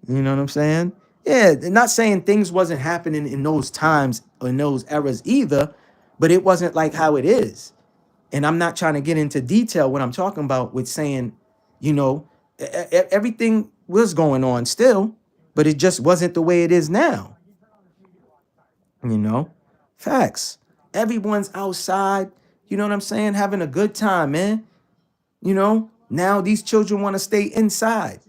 You know what I'm saying? Yeah, they're not saying things wasn't happening in those times or in those eras either, but it wasn't like how it is. And I'm not trying to get into detail what I'm talking about with saying, you know, everything was going on still, but it just wasn't the way it is now. You know, facts. Everyone's outside, you know what I'm saying? Having a good time, man. You know, now these children want to stay inside.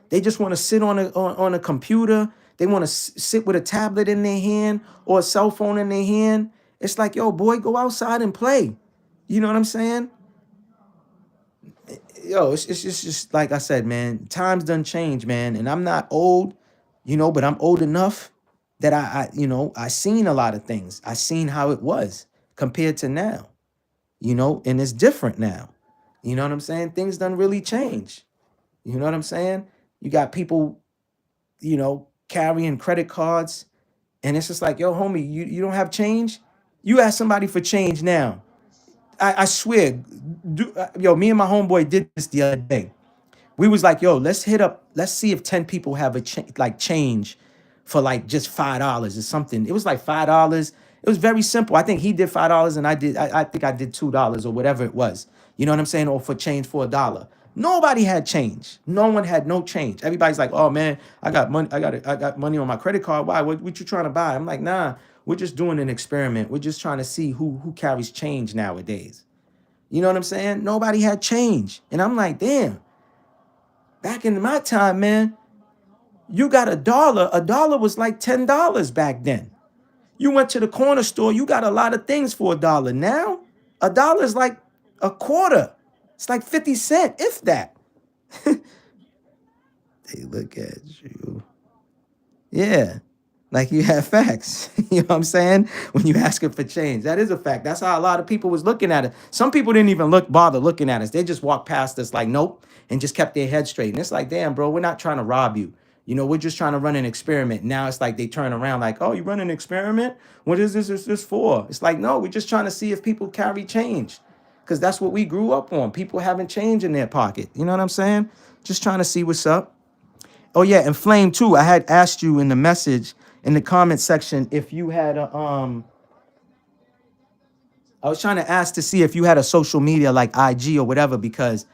They just want to sit on a computer. They want to sit with a tablet in their hand or a cell phone in their hand. It's like, yo, boy, go outside and play. You know what I'm saying? Yo, it's just like I said, man, times done change, man. And I'm not old, you know, but I'm old enough that I seen a lot of things. I seen how it was compared to now, you know, and it's different now. You know what I'm saying? Things done really change. You know what I'm saying? You got people, you know, carrying credit cards, and it's just like, yo, homie, you don't have change? You ask somebody for change now. I swear, me and my homeboy did this the other day. We was like, yo, let's see if 10 people have change for like just $5 or something. It was like $5. It was very simple. I think he did $5 and I think I did $2 or whatever it was. You know what I'm saying? Or for change for $1. Nobody had change. No one had no change. Everybody's like, oh man, I got money. I got money on my credit card. Why? What you trying to buy? I'm like, nah, we're just doing an experiment. We're just trying to see who carries change nowadays. You know what I'm saying? Nobody had change. And I'm like, damn, back in my time, man, you got $1. $1 was like $10 back then. You went to the corner store, you got a lot of things for $1. Now, $1 is like a quarter. It's like 50 cents, if that. They look at you. Yeah. Like you have facts. You know what I'm saying? When you ask for change. That is a fact. That's how a lot of people was looking at it. Some people didn't even bother looking at us. They just walked past us like, nope, and just kept their head straight. And it's like, damn, bro, we're not trying to rob you. You know, we're just trying to run an experiment. Now it's like they turn around like, oh, you run an experiment? What is this for? It's like, no, we're just trying to see if people carry change. Because that's what we grew up on. People having change in their pocket. You know what I'm saying? Just trying to see what's up. Oh, yeah, and Flame, too. I had asked you in the message, in the comment section, if you had a, I was trying to ask to see if you had a social media like IG or whatever, because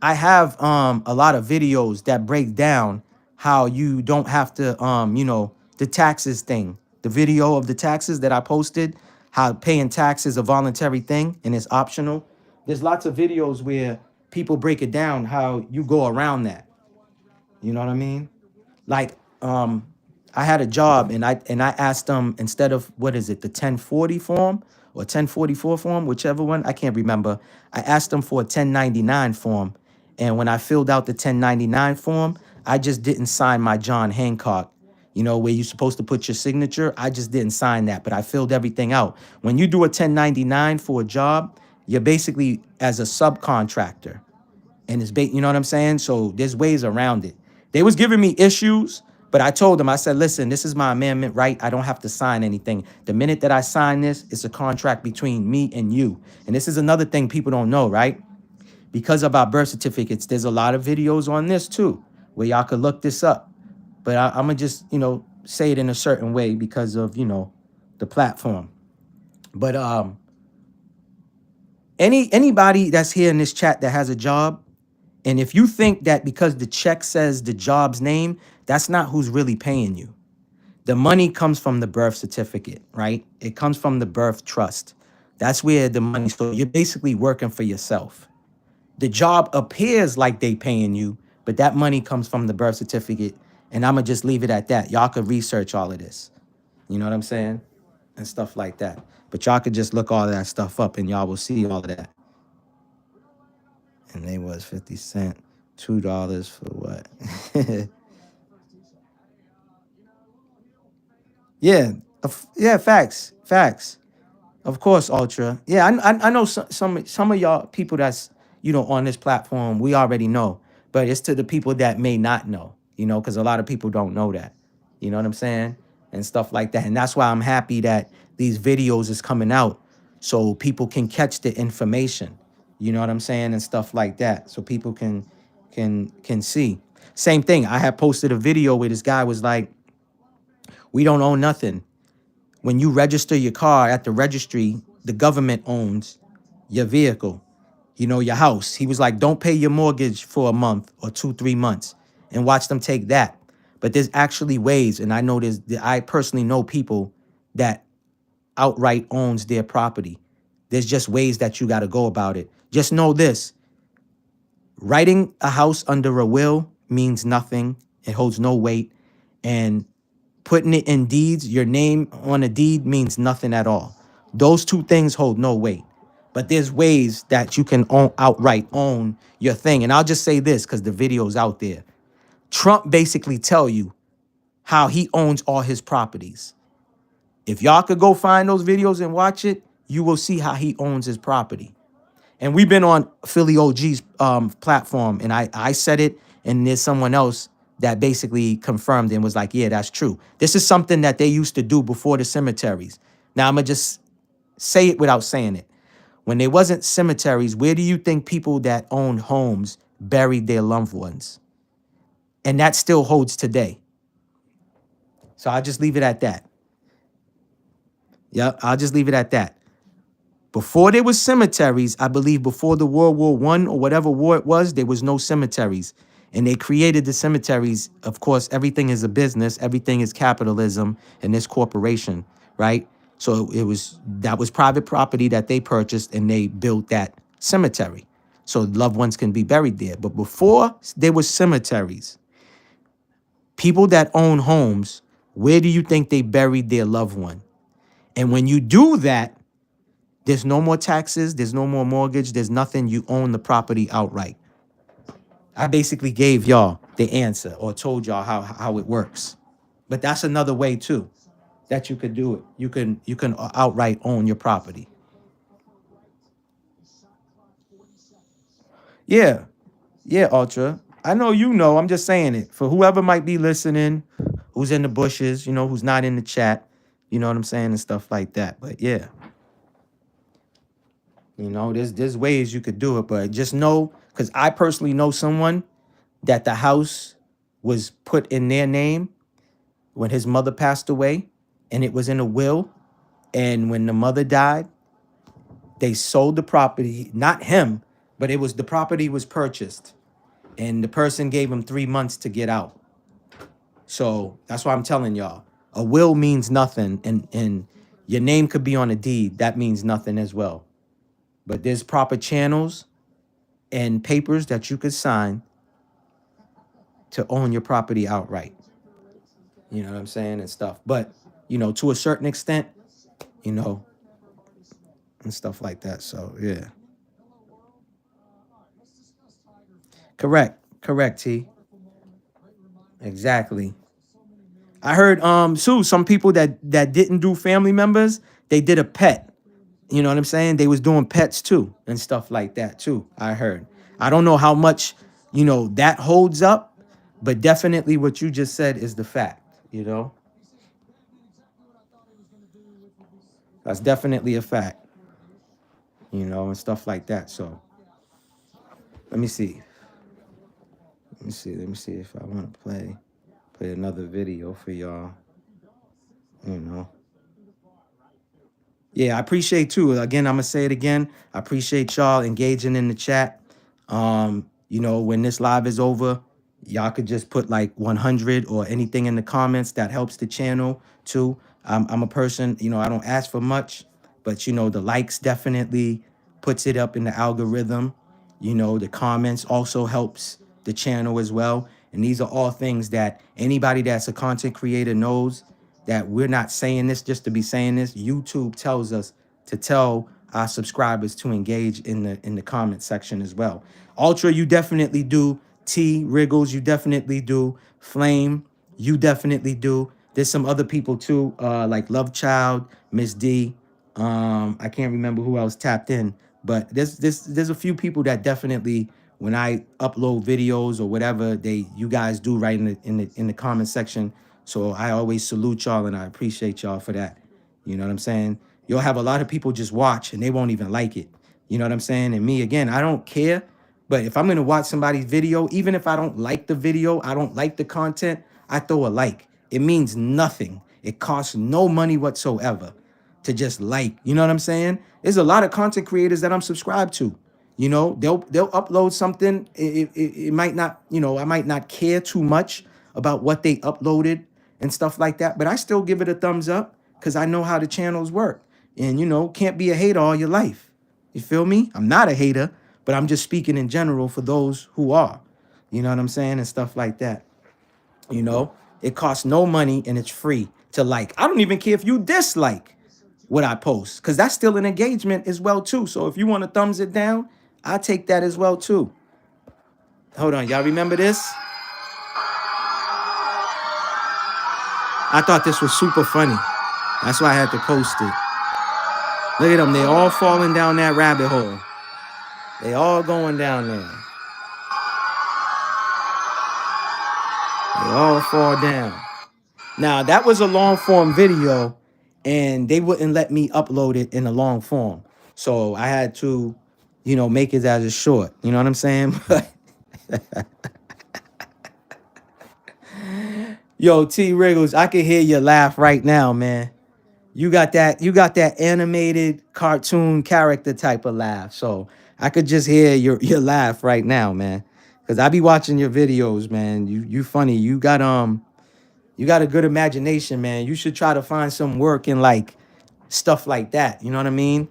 I have a lot of videos that break down how you don't have to you know, the taxes thing. The video of the taxes that I posted, how paying tax is a voluntary thing and it's optional. There's lots of videos where people break it down how you go around that. You know what I mean? Like I had a job and I asked them, instead of, what is it, the 1040 form or 1044 form, whichever one, I can't remember. I asked them for a 1099 form. And when I filled out the 1099 form, I just didn't sign my John Hancock, you know, where you're supposed to put your signature. I just didn't sign that, but I filled everything out. When you do a 1099 for a job, you're basically as a subcontractor. And it's, you know what I'm saying? So there's ways around it. They was giving me issues, but I told them, I said, listen, this is my amendment, right? I don't have to sign anything. The minute that I sign this, it's a contract between me and you. And this is another thing people don't know, right? Because of our birth certificates, there's a lot of videos on this too, where y'all could look this up. But I'm gonna just, you know, say it in a certain way because of, you know, the platform. But anybody that's here in this chat that has a job, and if you think that because the check says the job's name, that's not who's really paying you. The money comes from the birth certificate, right? It comes from the birth trust. That's where the money, so you're basically working for yourself. The job appears like they paying you, but that money comes from the birth certificate. And I'm gonna just leave it at that. Y'all could research all of this. You know what I'm saying? And stuff like that. But y'all could just look all of that stuff up and y'all will see all of that. And they was 50 cents, $2 for what? Yeah, yeah, facts. Of course, Ultra. Yeah, I know some of y'all people that's, you know, on this platform, we already know. But it's to the people that may not know, you know, because a lot of people don't know that. You know what I'm saying? And stuff like that. And that's why I'm happy that these videos is coming out so people can catch the information. You know what I'm saying? And stuff like that. So people can see. Same thing. I had posted a video where this guy was like, we don't own nothing. When you register your car at the registry, the government owns your vehicle, you know, your house. He was like, don't pay your mortgage for a month or 2-3 months and watch them take that. But there's actually ways. And I know I personally know people that outright owns their property. There's just ways that you got to go about it. Just know this. Writing a house under a will means nothing. It holds no weight. And putting it in deeds, your name on a deed means nothing at all. Those two things hold no weight. But there's ways that you can outright own your thing. And I'll just say this because the video's out there. Trump basically tell you how he owns all his properties. If y'all could go find those videos and watch it, you will see how he owns his property. And we've been on Philly OG's platform, and I said it, and there's someone else that basically confirmed and was like, yeah, that's true. This is something that they used to do before the cemeteries. Now, I'm going to just say it without saying it. When there wasn't cemeteries, where do you think people that owned homes buried their loved ones? And that still holds today. So I'll just leave it at that. Yeah, I'll just leave it at that. Before there was cemeteries, I believe before the World War I or whatever war it was, there was no cemeteries. And they created the cemeteries. Of course, everything is a business. Everything is capitalism and this corporation, right? So that was private property that they purchased and they built that cemetery. So loved ones can be buried there. But before there was cemeteries, people that own homes, where do you think they buried their loved one? And when you do that, there's no more taxes, there's no more mortgage, there's nothing. You own the property outright. I basically gave y'all the answer or told y'all how it works. But that's another way too that you could do it. You can outright own your property. Yeah, Ultra. I know you know, I'm just saying it. For whoever might be listening, who's in the bushes, you know, who's not in the chat, you know what I'm saying, and stuff like that. But yeah. You know, there's ways you could do it, but just know, because I personally know someone that the house was put in their name when his mother passed away, and it was in a will. And when the mother died, they sold the property, not him, but the property was purchased and the person gave him 3 months to get out. So that's why I'm telling y'all, a will means nothing, and your name could be on a deed. That means nothing as well. But there's proper channels and papers that you could sign to own your property outright. You know what I'm saying, and stuff. But, you know, to a certain extent, you know, and stuff like that. So, yeah. Correct, T. Exactly. I heard, Sue, some people that didn't do family members, they did a pet. You know what I'm saying? They was doing pets too and stuff like that too, I heard. I don't know how much, you know, that holds up, but definitely what you just said is the fact, you know? That's definitely a fact, you know, and stuff like that. So let me see. Let me see if I want to play another video for y'all, you know. Yeah, I appreciate too. Again, I'm gonna say it again. I appreciate y'all engaging in the chat. You know, when this live is over, y'all could just put like 100 or anything in the comments. That helps the channel too. I'm a person, you know, I don't ask for much, but you know, the likes definitely puts it up in the algorithm. You know, the comments also helps the channel as well. And these are all things that anybody that's a content creator knows, that we're not saying this just to be saying this. YouTube tells us to tell our subscribers to engage in the comment section as well. Ultra, you definitely do. T, Wriggles, you definitely do. Flame, you definitely do. There's some other people too, like Love Child, Miss D. I can't remember who else tapped in, but there's a few people that definitely, when I upload videos or whatever, you guys do right in the comment section. So I always salute y'all and I appreciate y'all for that. You know what I'm saying? You'll have a lot of people just watch and they won't even like it. You know what I'm saying? And me, again, I don't care. But if I'm going to watch somebody's video, even if I don't like the video, I don't like the content, I throw a like. It means nothing. It costs no money whatsoever to just like. You know what I'm saying? There's a lot of content creators that I'm subscribed to. You know, they'll upload something. It might not, you know, I might not care too much about what they uploaded and stuff like that, but I still give it a thumbs up because I know how the channels work. And, you know, can't be a hater all your life. You feel me? I'm not a hater, but I'm just speaking in general for those who are. You know what I'm saying? And stuff like that. You know, it costs no money and it's free to like. I don't even care if you dislike what I post because that's still an engagement as well, too. So if you want to thumbs it down, I'll take that as well, too. Hold on. Y'all remember this? I thought this was super funny. That's why I had to post it. Look at them. They all falling down that rabbit hole. They all going down there. They all fall down. Now, that was a long form video, and they wouldn't let me upload it in a long form. So I had to, you know, make it as a short. You know what I'm saying? Yo, T Wriggles, I can hear your laugh right now, man. You got that animated cartoon character type of laugh. So I could just hear your laugh right now, man. Cause I be watching your videos, man. You funny. You got a good imagination, man. You should try to find some work in like stuff like that. You know what I mean?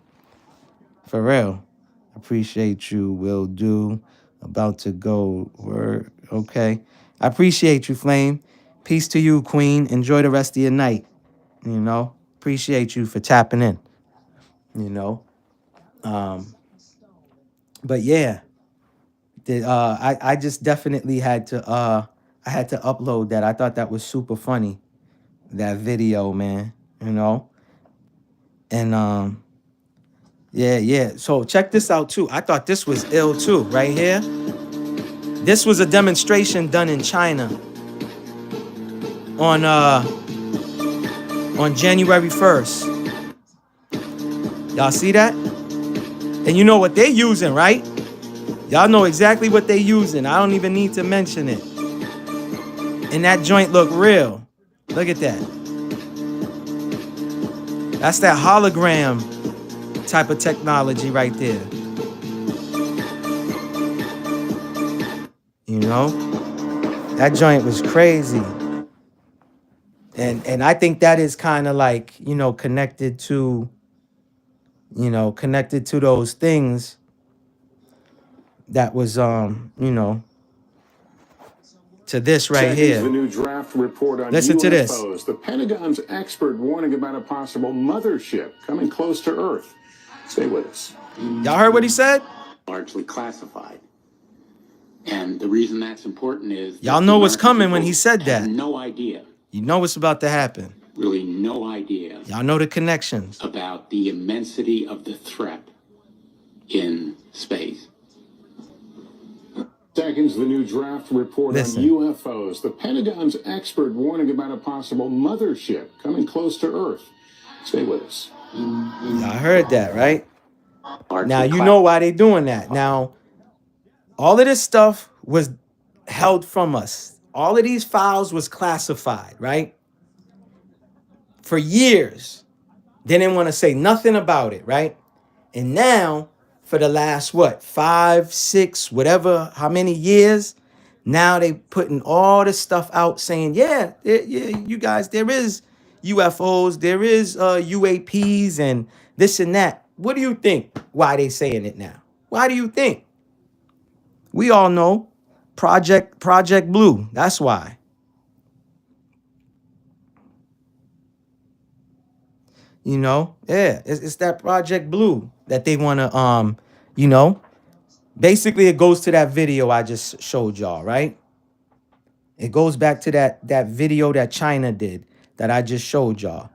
For real. Appreciate you, will do. About to go work. Okay. I appreciate you, Flame. Peace to you, Queen. Enjoy the rest of your night. You know, appreciate you for tapping in. You know, but yeah, I just definitely had to upload that. I thought that was super funny, that video, man. You know, and yeah. So check this out too. I thought this was ill too, right here. This was a demonstration done in China on January 1st. Y'all see that? And you know what they using, right? Y'all know exactly what they using. I don't even need to mention it. And that joint look real. Look at that. That's that hologram type of technology right there. know? That joint was crazy. And I think that is kind of like, you know, connected to those things that was you know, to this right here. The new draft report on Listen to this. UFOs. The Pentagon's expert warning about a possible mothership coming close to Earth. Stay with us. Y'all heard what he said? Largely classified. And the reason that's important is y'all know what's coming when he said that. No idea. You know what's about to happen. Really no idea. Y'all know the connections. About the immensity of the threat in space. Seconds, the new draft report on UFOs. The Pentagon's expert warning about a possible mothership coming close to Earth. Stay with us. Y'all heard that, right? Now, you know why they doing that. Now, all of this stuff was held from us. All of these files was classified, right? For years. They didn't want to say nothing about it, right? And now, for the last, 5, 6, whatever, how many years, now they putting all this stuff out saying, yeah, you guys, there is UFOs, there is UAPs and this and that. What do you think? Why they saying it now? Why do you think? We all know Project Blue. That's why. You know, yeah, it's that Project Blue that they want to, you know, basically it goes to that video I just showed y'all, right? It goes back to that video that China did that I just showed y'all.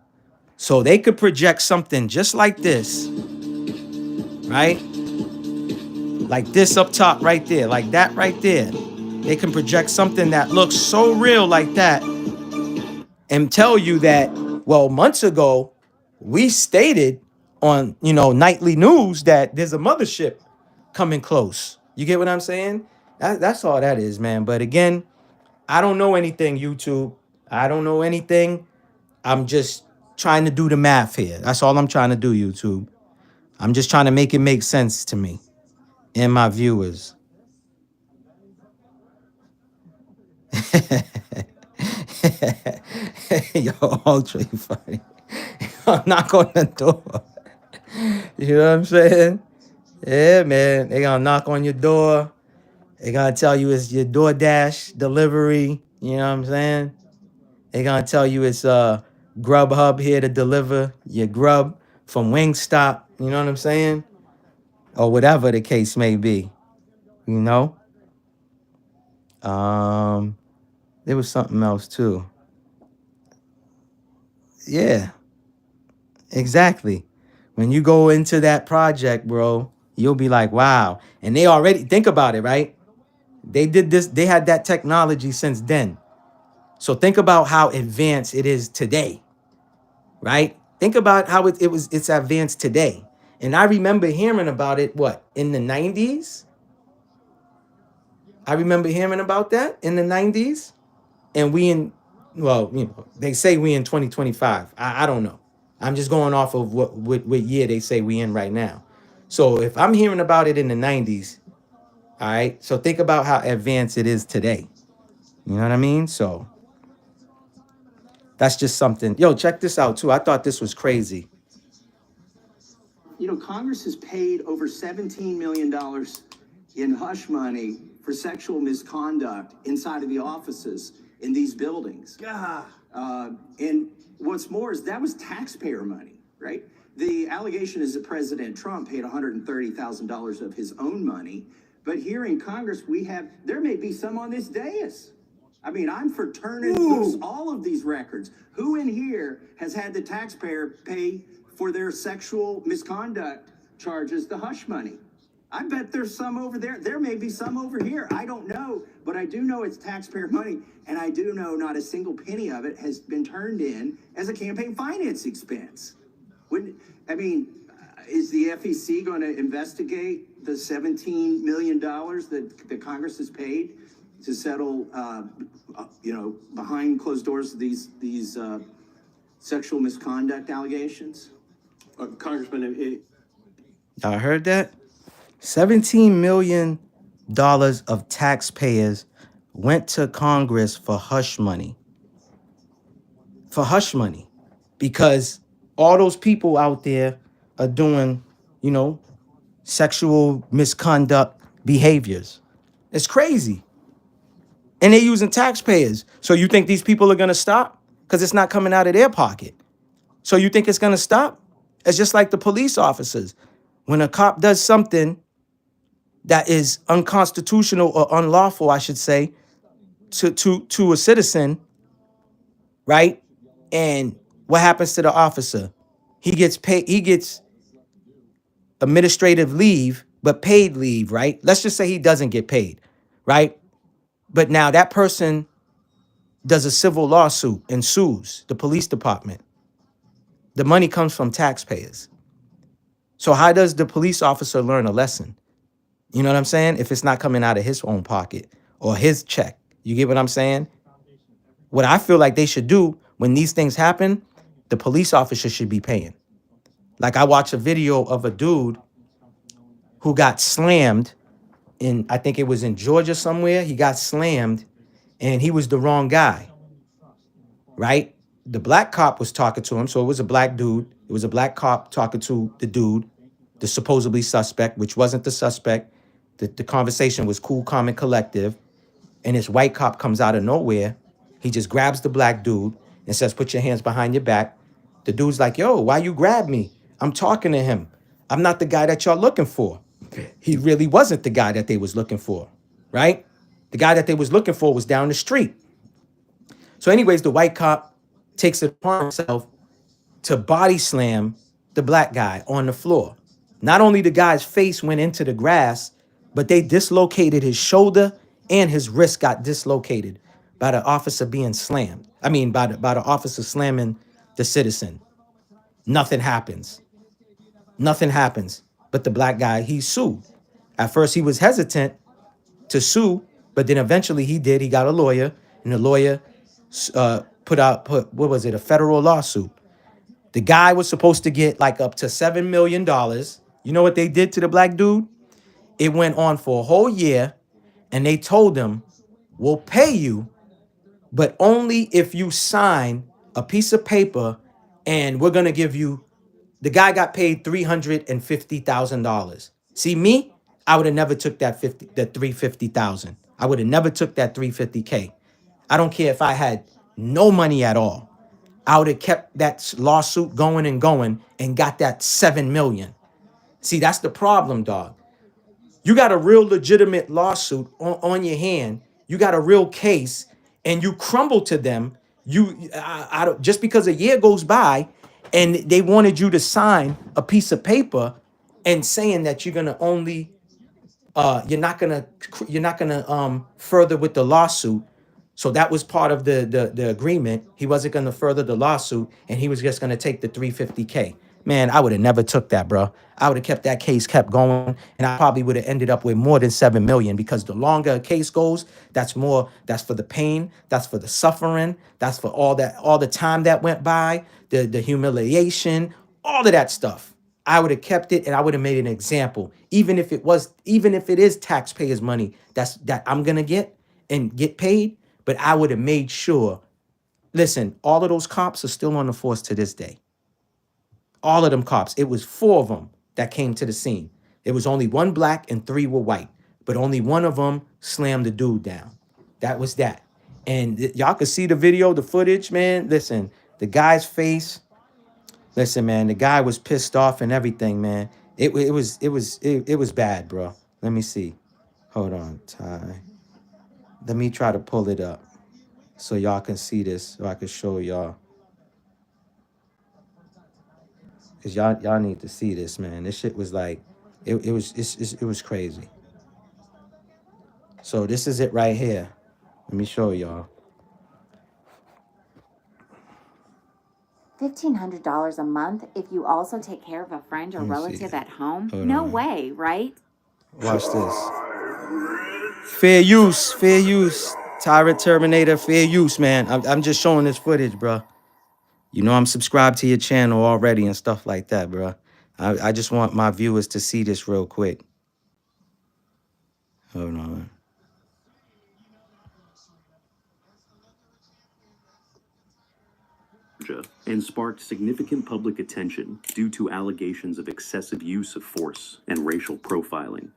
So they could project something just like this, right? Like this up top right there, like that right there. They can project something that looks so real like that and tell you that, well, months ago, we stated on, you know, nightly news that there's a mothership coming close. You get what I'm saying? That's all that is, man. But again, I don't know anything, YouTube. I don't know anything. I'm just trying to do the math here. That's all I'm trying to do, YouTube. I'm just trying to make it make sense to me and my viewers. Yo, ultra funny. Knock on the door. You know what I'm saying? Yeah, man. They gonna knock on your door. They gonna tell you it's your DoorDash delivery. You know what I'm saying? They gonna tell you it's Grubhub here to deliver your grub from Wingstop. You know what I'm saying? Or whatever the case may be. You know? There was something else too. Yeah. Exactly. When you go into that project, bro, you'll be like, wow. And they already, think about it, right? They did this, they had that technology since then. So think about how advanced it is today, right? Think about how it's advanced today. And I remember hearing about it, in the 90s? I remember hearing about that in the 90s. And they say we in 2025. I don't know. I'm just going off of what year they say we in right now. So if I'm hearing about it in the 90s, all right, so think about how advanced it is today. You know what I mean? So that's just something. Yo, check this out, too. I thought this was crazy. You know, Congress has paid over $17 million in hush money for sexual misconduct inside of the offices in these buildings. And what's more is that was taxpayer money, right? The allegation is that President Trump paid $130,000 of his own money. But here in Congress, there may be some on this dais. I mean, I'm for turning loose all of these records. Who in here has had the taxpayer pay for their sexual misconduct charges the hush money? I bet there's some over there. There may be some over here. I don't know, but I do know it's taxpayer money, and I do know not a single penny of it has been turned in as a campaign finance expense. Is the FEC going to investigate the $17 million that the Congress has paid to settle, behind closed doors these sexual misconduct allegations? Congressman, I heard that. $17 million of taxpayers went to Congress for hush money. For hush money. Because all those people out there are doing, you know, sexual misconduct behaviors. It's crazy. And they're using taxpayers. So you think these people are going to stop? Because it's not coming out of their pocket. So you think it's going to stop? It's just like the police officers. When a cop does something that is unconstitutional or unlawful, I should say, to a citizen, right? And what happens to the officer? He gets paid, he gets administrative leave, but paid leave, right? Let's just say he doesn't get paid, right? But now that person does a civil lawsuit and sues the police department. The money comes from taxpayers. So how does the police officer learn a lesson? You know what I'm saying? If it's not coming out of his own pocket or his check. You get what I'm saying? What I feel like they should do when these things happen, the police officer should be paying. Like I watched a video of a dude who got slammed in, I think it was in Georgia somewhere. He got slammed and he was the wrong guy, right? The black cop was talking to him. So it was a black dude. It was a black cop talking to the dude, the supposedly suspect, which wasn't the suspect. The conversation was cool, calm, and collective. And this white cop comes out of nowhere. He just grabs the black dude and says, put your hands behind your back. The dude's like, yo, why you grab me? I'm talking to him. I'm not the guy that y'all looking for. He really wasn't the guy that they was looking for, right? The guy that they was looking for was down the street. So anyways, the white cop takes it upon himself to body slam the black guy on the floor. Not only the guy's face went into the grass, but they dislocated his shoulder and his wrist got dislocated by the officer being slammed. I mean, by the officer slamming the citizen. Nothing happens. Nothing happens. But the black guy, he sued. At first, he was hesitant to sue, but then eventually he did. He got a lawyer, and the lawyer put what was it, a federal lawsuit. The guy was supposed to get like up to $7 million. You know what they did to the black dude? It went on for a whole year, and they told him, we'll pay you, but only if you sign a piece of paper, and we're going to give you, the guy got paid $350,000. See me, I would have never took that $350,000. I would have never took that $350K. I don't care if I had no money at all. I would have kept that lawsuit going and got that $7 million. See, that's the problem, dog. You got a real legitimate lawsuit on your hand. You got a real case, and you crumble to them. Just because a year goes by, and they wanted you to sign a piece of paper, and saying that you're gonna only, you're not gonna further with the lawsuit. So that was part of the agreement. He wasn't gonna further the lawsuit, and he was just gonna take the $350K. Man, I would have never took that, bro. I would have kept that case kept going, and I probably would have ended up with more than $7 million, because the longer a case goes, that's for the pain, that's for the suffering, that's for all the time that went by, the humiliation, all of that stuff. I would have kept it, and I would have made an example, even if it is taxpayers' money that I'm gonna get and get paid, but I would have made sure. Listen, all of those cops are still on the force to this day. All of them cops. It was 4 of them that came to the scene. It was only 1 black and 3 were white, but only 1 of them slammed the dude down. That was that. And y'all could see the video, the footage, man. Listen, the guy's face. Listen, man, the guy was pissed off and everything, man. It was bad, bro. Let me see. Hold on, Ty. Let me try to pull it up so y'all can see this, so I can show y'all. Cause y'all need to see this, man. This shit was like, it was crazy. So this is it right here. Let me show y'all. $1,500 a month if you also take care of a friend or relative at home? No way, right? Watch this. Fair use. Tyrant Terminator, fair use, man. I'm just showing this footage, bro. You know I'm subscribed to your channel already and stuff like that, bro. I just want my viewers to see this real quick. Hold on. Georgia and sparked significant public attention due to allegations of excessive use of force and racial profiling.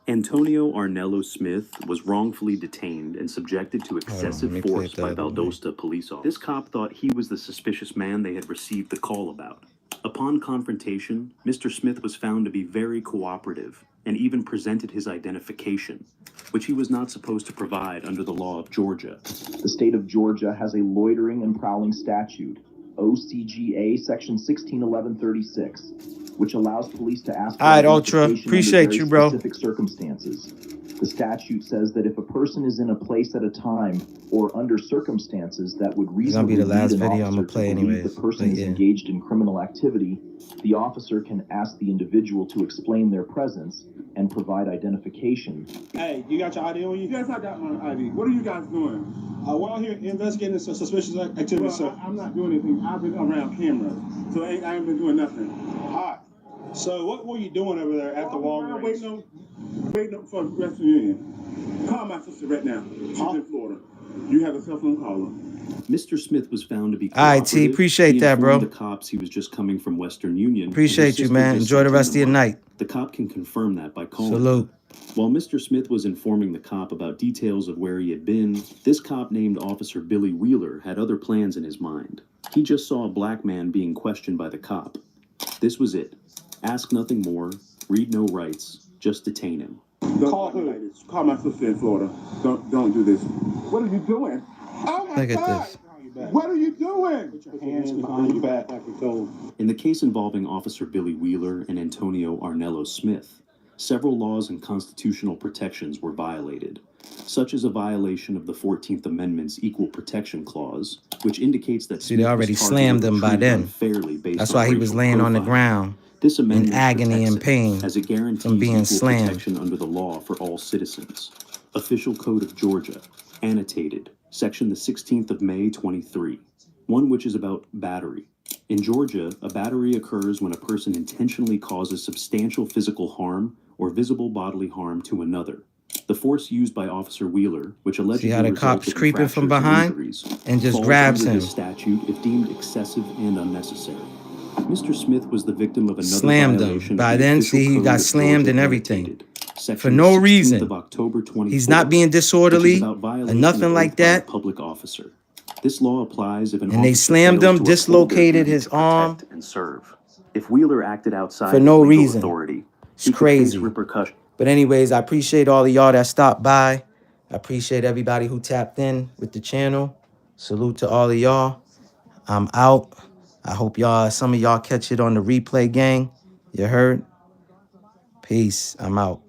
Antonio Arnello Smith was wrongfully detained and subjected to excessive force by Valdosta police officers. This cop thought he was the suspicious man they had received the call about. Upon confrontation, Mr. Smith was found to be very cooperative and even presented his identification, which he was not supposed to provide under the law of Georgia. The state of Georgia has a loitering and prowling statute, OCGA section 161136, which allows police to ask for All right, Ultra. identification under Appreciate very you, bro. specific circumstances. The statute says that if a person is in a place at a time or under circumstances that would It's gonna be reasonably the last lead an video I'm officer gonna play to believe anyways. the person is engaged in criminal activity, the officer can ask the individual to explain their presence and provide identification. Hey, you got your ID on you? Yes, I got my ID. What are you guys doing? We're out here investigating some suspicious activity, sir. I'm not doing anything. I've been around cameras, so I ain't been doing nothing. All right. So what were you doing over there at the Walgreens? Waiting for Western Union. Call my sister right now. She's in Florida. You have a cell phone caller. Mr. Smith was found to be All right, T. cooperative. Appreciate He that, bro. informed the cops he was just coming from Western Union. and Appreciate his you, sister man. just Enjoy the sent rest of him your word. night. The cop can confirm that by calling. Salute. While Mr. Smith was informing the cop about details of where he had been, this cop named Officer Billy Wheeler had other plans in his mind. He just saw a black man being questioned by the cop. This was it. Ask nothing more, read no rights, just detain him. Call who? Call my sister in Florida. Don't do this. What are you doing? Oh my Look at God! this. What are you doing? Put your hands behind your back like we told. In the case involving Officer Billy Wheeler and Antonio Arnello Smith, several laws and constitutional protections were violated, such as a violation of the 14th Amendment's Equal Protection Clause, which indicates that See, they already slammed him by then. That's why he was laying on the ground This in amendment agony and protects pain it, as it guarantees from being equal slammed. protection under the law for all citizens. Official Code of Georgia, annotated, section the 16th of May 23, one which is about battery. In Georgia, a battery occurs when a person intentionally causes substantial physical harm or visible bodily harm to another. The force used by Officer Wheeler, which allegedly See how the resulted cop's in creeping from fractures and behind injuries, and just falls grabs under him. this statute if deemed excessive and unnecessary. Mr. Smith was the victim of another Slammed him. violation By of the then, official see, he code got of slammed Georgia and annotated, everything. section For no 16th reason. of October 24, He's not being which is disorderly about or violation nothing of like oath by a that. public officer. This law applies if an And they officer slammed fails him, to uphold their dislocated duty his to protect arm and serve. If Wheeler acted outside for his no legal reason. authority, It's he could face crazy. repercussions. But anyways, I appreciate all of y'all that stopped by. I appreciate everybody who tapped in with the channel. Salute to all of y'all. I'm out. I hope some of y'all catch it on the replay, gang. You heard? Peace. I'm out.